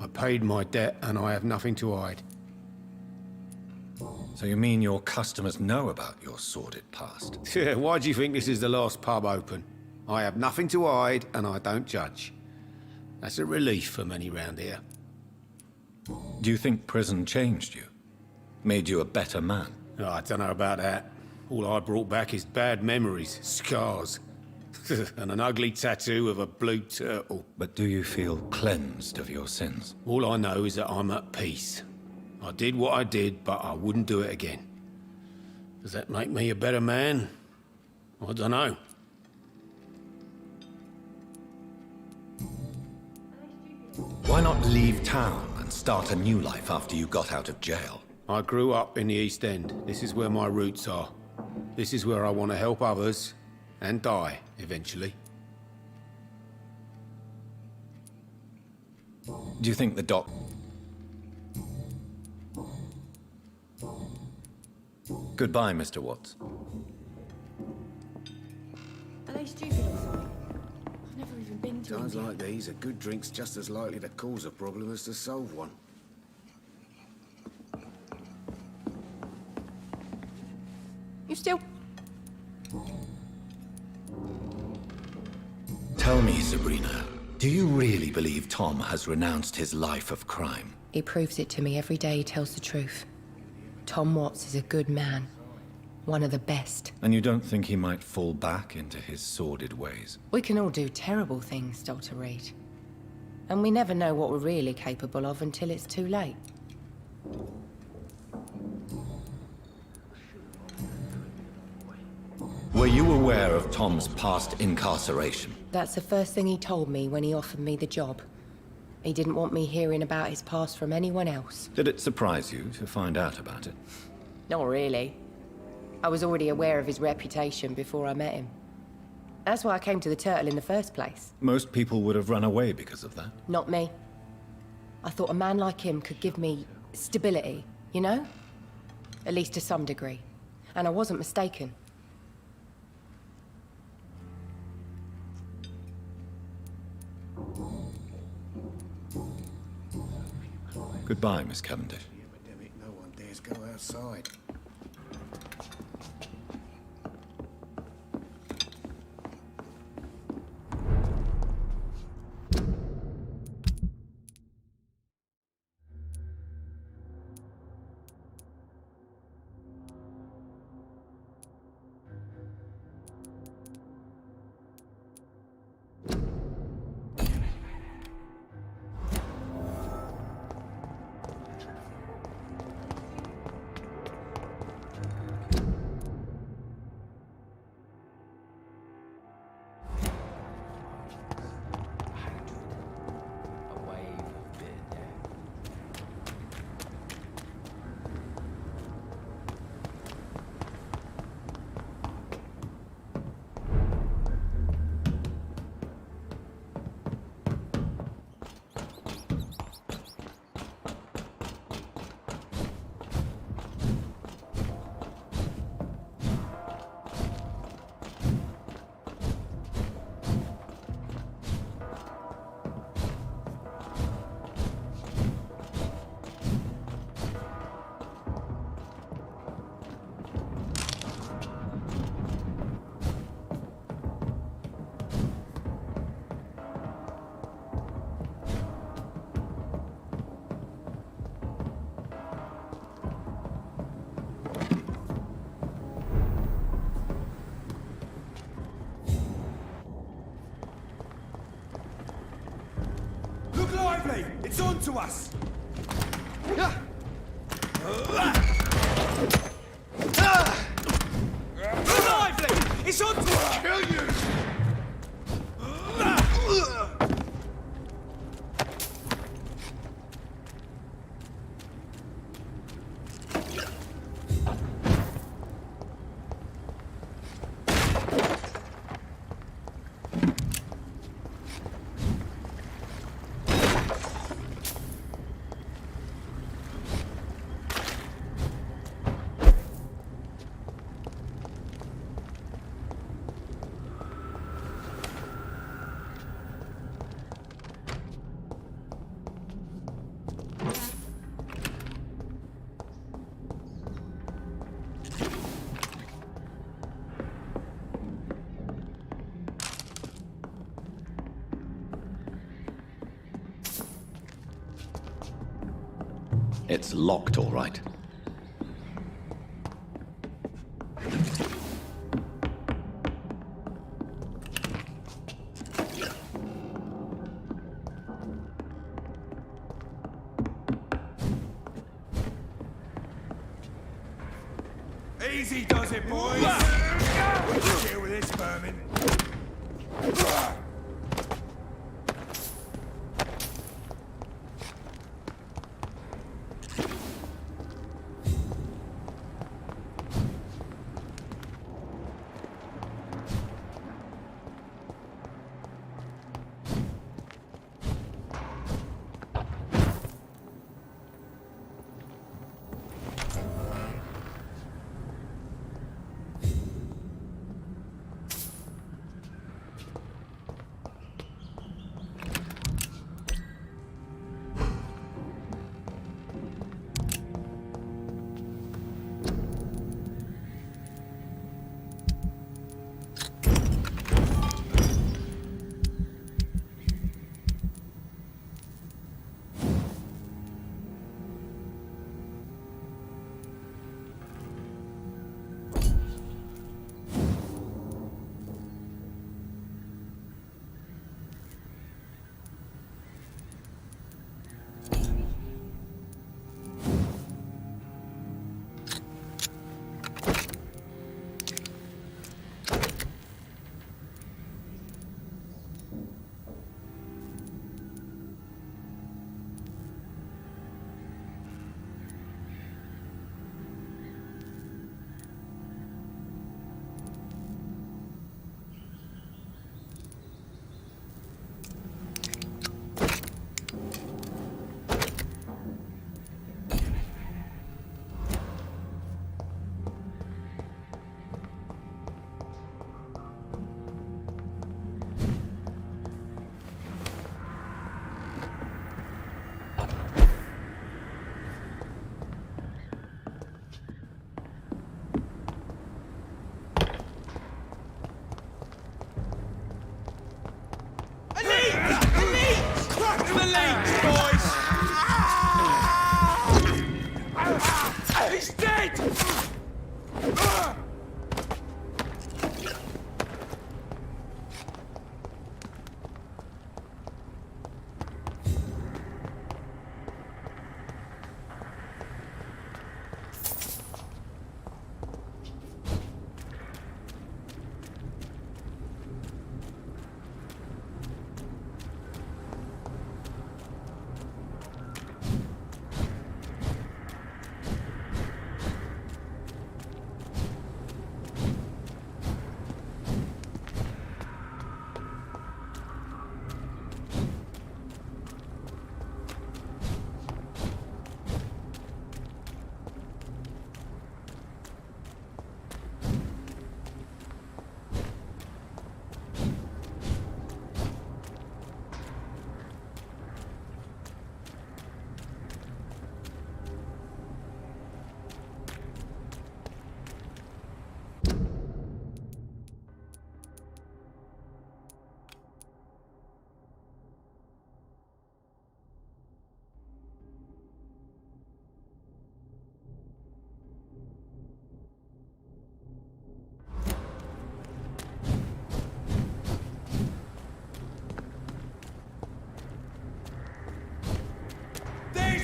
I paid my debt and I have nothing to hide. So you mean your customers know about your sordid past? Yeah, why do you think this is the last pub open? I have nothing to hide and I don't judge. That's a relief for many round here. Do you think prison changed you? Made you a better man? Oh, I don't know about that. All I brought back is bad memories, scars, and an ugly tattoo of a blue turtle. But do you feel cleansed of your sins? All I know is that I'm at peace. I did what I did, but I wouldn't do it again. Does that make me a better man? I don't know. Why not leave town and start a new life after you got out of jail? I grew up in the East End. This is where my roots are. This is where I want to help others and die, eventually. Do you think the doc... Goodbye, Mr. Watts. Are they stupid or something? I've never even been to Times India. like these, a good drink's just as likely to cause a problem as to solve one. You still... Tell me, Sabrina, do you really believe Tom has renounced his life of crime? He proves it to me every day he tells the truth. Tom Watts is a good man. One of the best. And you don't think he might fall back into his sordid ways? We can all do terrible things, Dr. Reed. And we never know what we're really capable of until it's too late. Were you aware of Tom's past incarceration? That's the first thing he told me when he offered me the job. He didn't want me hearing about his past from anyone else. Did it surprise you to find out about it? Not really. I was already aware of his reputation before I met him. That's why I came to the Turtle in the first place. Most people would have run away because of that. Not me. I thought a man like him could give me stability, you know? At least to some degree. And I wasn't mistaken. Goodbye, Miss Cavendish. Epidemic, no one dares go outside. Lively! It's on to us! Lively! It's on to us! Kill you! It's locked, all right. Easy does it, boys! Deal with this vermin.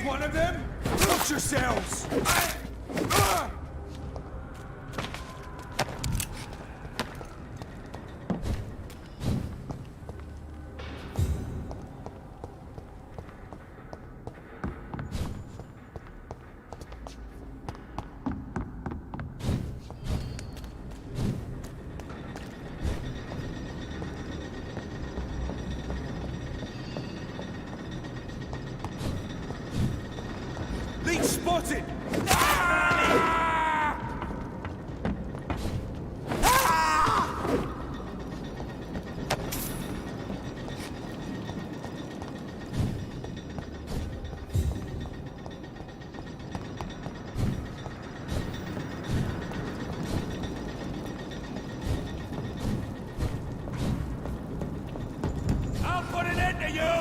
He's one of them! Watch yourselves! Leech spotted! I'll put an end to you!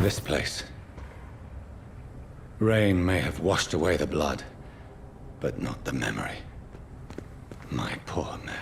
This place. Rain may have washed away the blood, but not the memory. My poor Mary.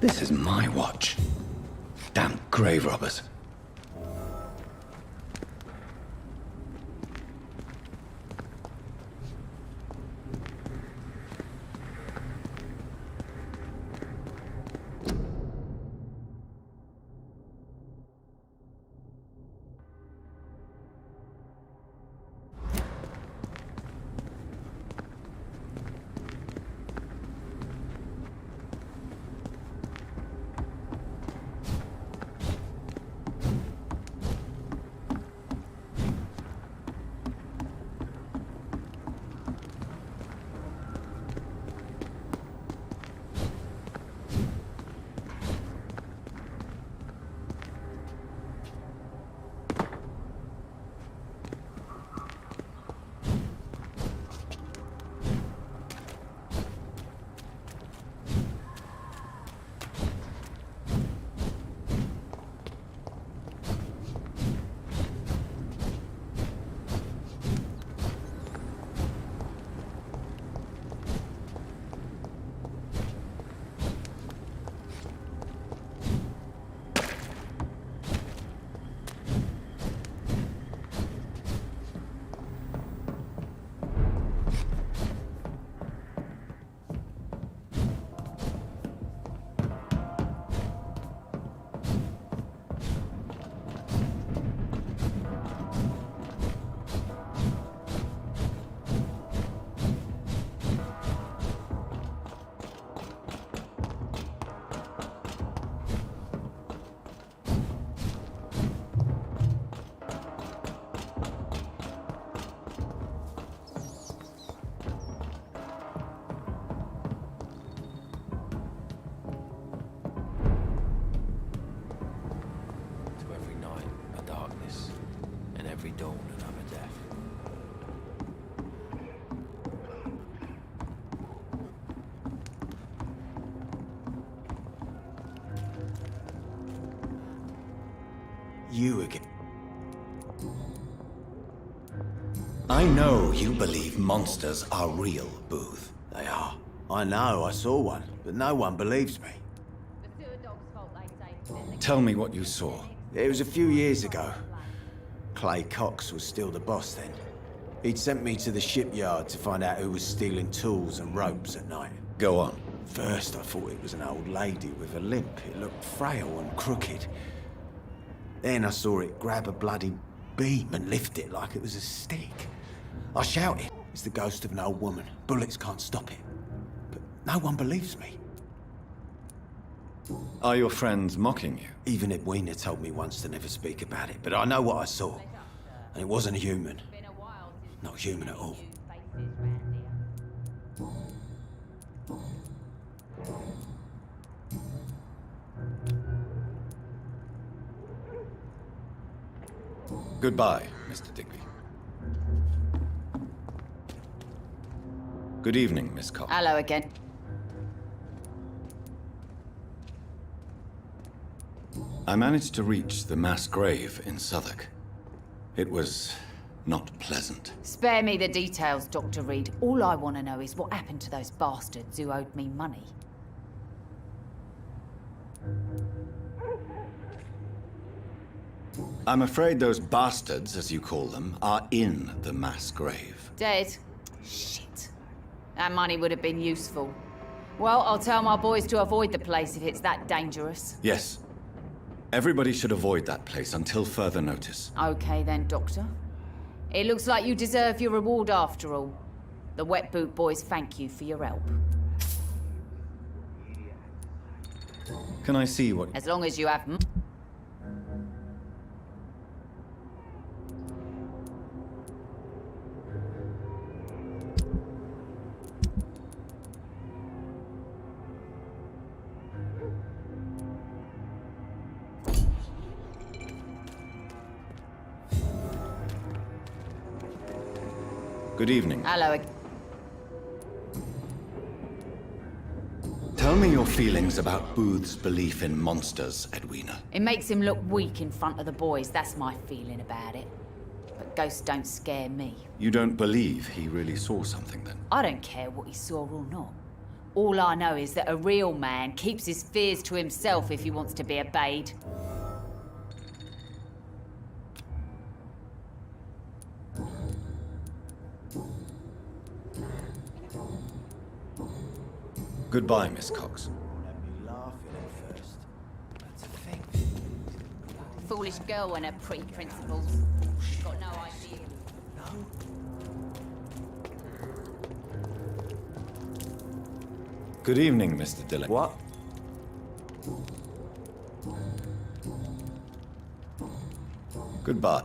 This is my watch. Damn grave robbers. dawn another death. You again. I know you believe monsters are real, Booth. They are. I know, I saw one, but no one believes me. Tell me what you saw. It was a few years ago. Clay Cox was still the boss then. He'd sent me to the shipyard to find out who was stealing tools and ropes at night. Go on. First, I thought it was an old lady with a limp. It looked frail and crooked. Then I saw it grab a bloody beam and lift it like it was a stick. I shouted, it's the ghost of an old woman. Bullets can't stop it. But no one believes me. Are your friends mocking you? Even Edwina told me once to never speak about it, but I know what I saw. And it wasn't a human. Not human at all. Goodbye, Mr. Digby. Good evening, Miss Cox. Hello again. I managed to reach the mass grave in Southwark. It was not pleasant. Spare me the details, Dr. Reed. All I want to know is what happened to those bastards who owed me money. I'm afraid those bastards, as you call them, are in the mass grave. Dead? Shit. That money would have been useful. Well, I'll tell my boys to avoid the place if it's that dangerous. Yes. Everybody should avoid that place until further notice. Okay then, Doctor. It looks like you deserve your reward after all. The Wet Boot boys thank you for your help. Can I see what... As long as you have... Good evening. Hello. Tell me your feelings about Booth's belief in monsters, Edwina. It makes him look weak in front of the boys. That's my feeling about it. But ghosts don't scare me. You don't believe he really saw something, then? I don't care what he saw or not. All I know is that a real man keeps his fears to himself if he wants to be obeyed. Goodbye, Miss Cox. Foolish girl and her pretty principles. She's got no idea. Good evening, Mr. Dillon. What? Goodbye.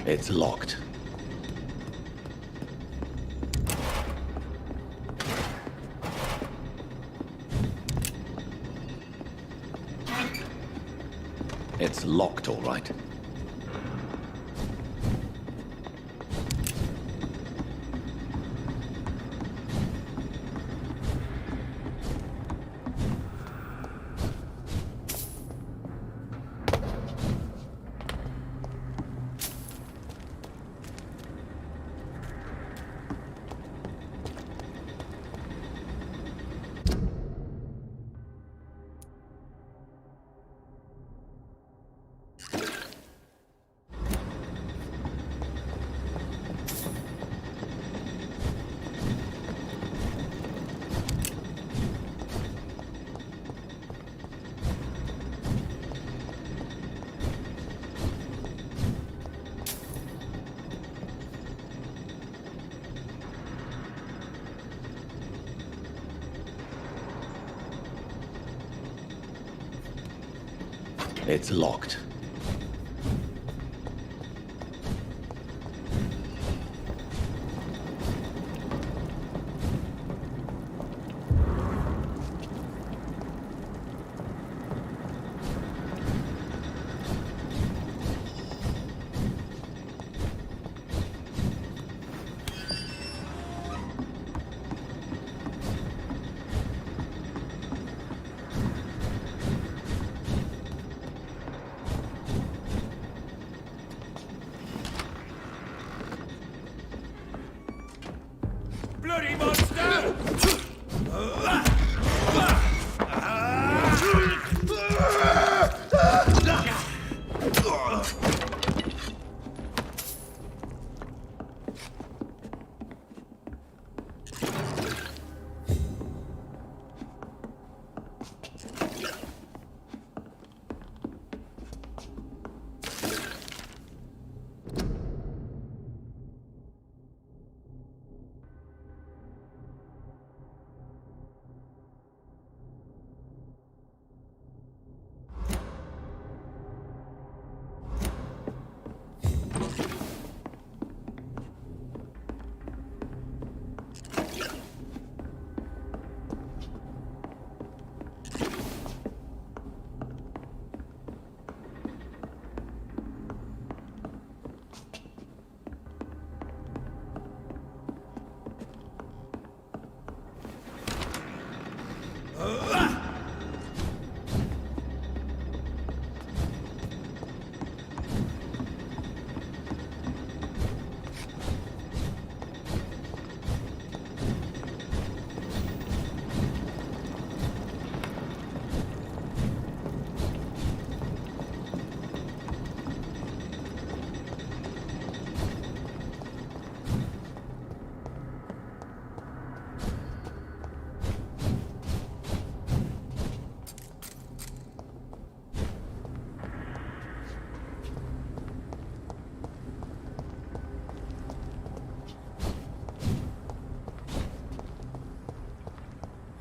It's locked. It's locked, all right. It's locked. Bloody monster!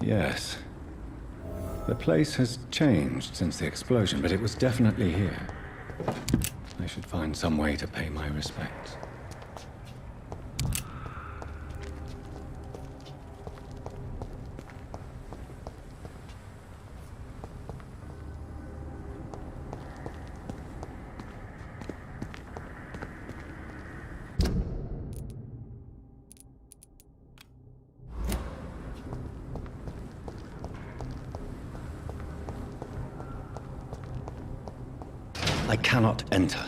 Yes. The place has changed since the explosion, but it was definitely here. I should find some way to pay my respects. I cannot enter.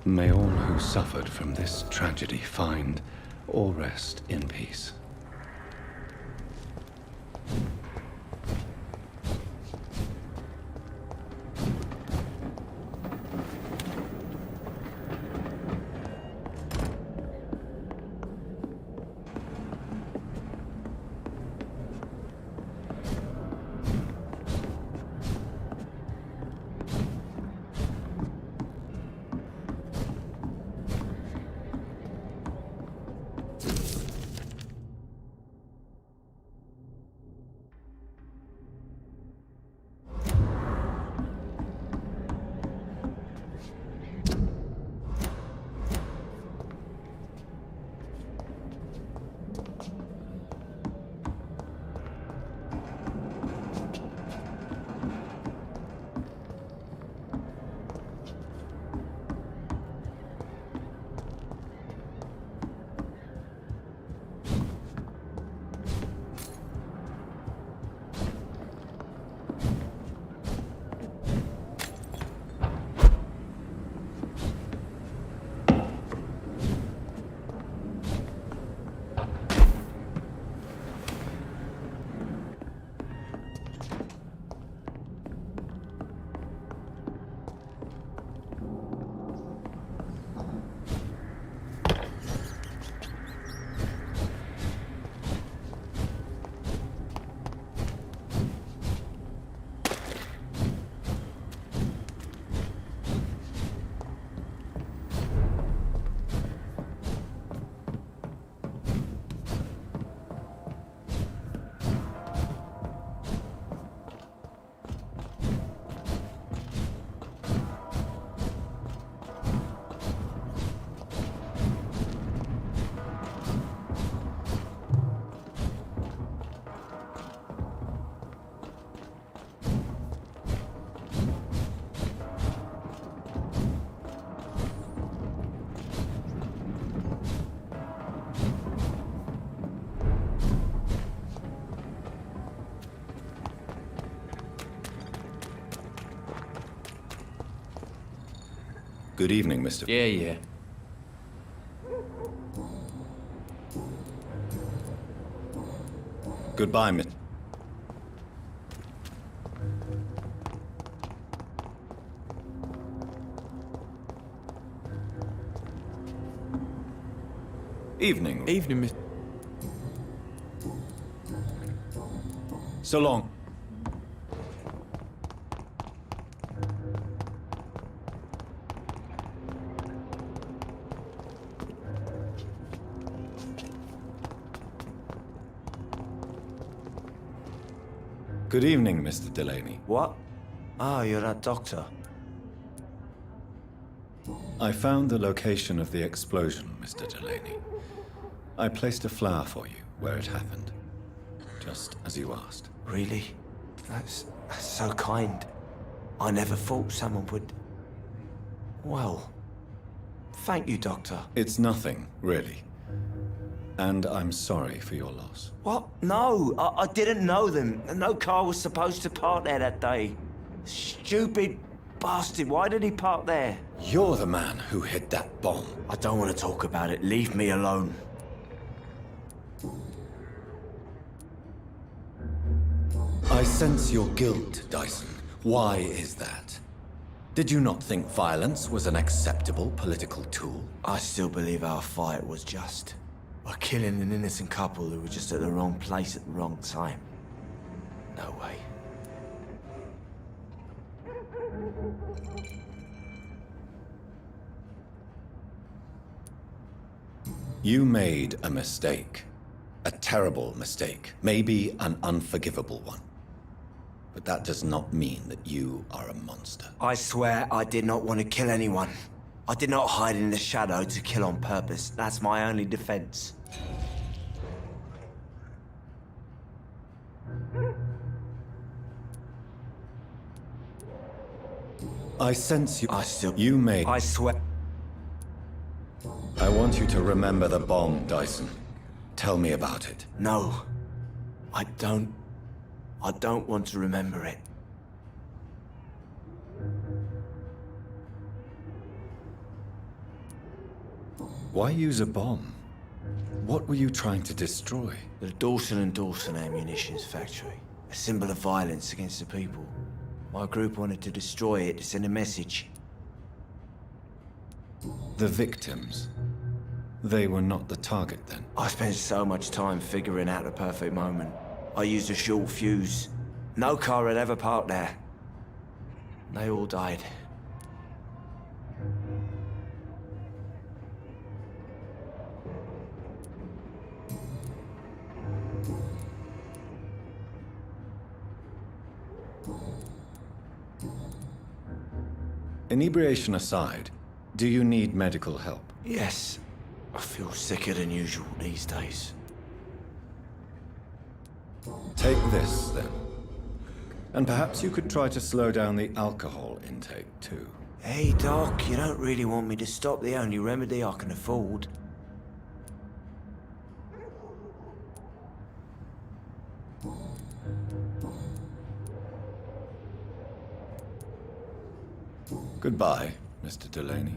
May all who suffered from this tragedy find or rest in peace. Good evening, Mr. Yeah. Goodbye, Miss. Evening. Evening, Miss. So long. Good evening, Mr. Delaney. What? Ah, you're that doctor. I found the location of the explosion, Mr. Delaney. I placed a flower for you where it happened, just as you asked. Really? That's so kind. I never thought someone would... Well, thank you, Doctor. It's nothing, really. And I'm sorry for your loss. What? No, I didn't know them. No car was supposed to park there that day. Stupid bastard, why did he park there? You're the man who hid that bomb. I don't want to talk about it. Leave me alone. I sense your guilt, Dyson. Why is that? Did you not think violence was an acceptable political tool? I still believe our fight was just. By killing an innocent couple who were just at the wrong place at the wrong time. No way. You made a mistake. A terrible mistake. Maybe an unforgivable one. But that does not mean that you are a monster. I swear I did not want to kill anyone. I did not hide in the shadow to kill on purpose. That's my only defense. I sense you. I swear. I want you to remember the bomb, Dyson. Tell me about it. No. I don't want to remember it. Why use a bomb? What were you trying to destroy? The Dawson & Dawson ammunitions factory. A symbol of violence against the people. My group wanted to destroy it to send a message. The victims. They were not the target then. I spent so much time figuring out the perfect moment. I used a short fuse. No car had ever parked there. They all died. Inebriation aside, do you need medical help? Yes. I feel sicker than usual these days. Take this, then. And perhaps you could try to slow down the alcohol intake, too. Hey, Doc, you don't really want me to stop the only remedy I can afford. Goodbye, Mr. Delaney.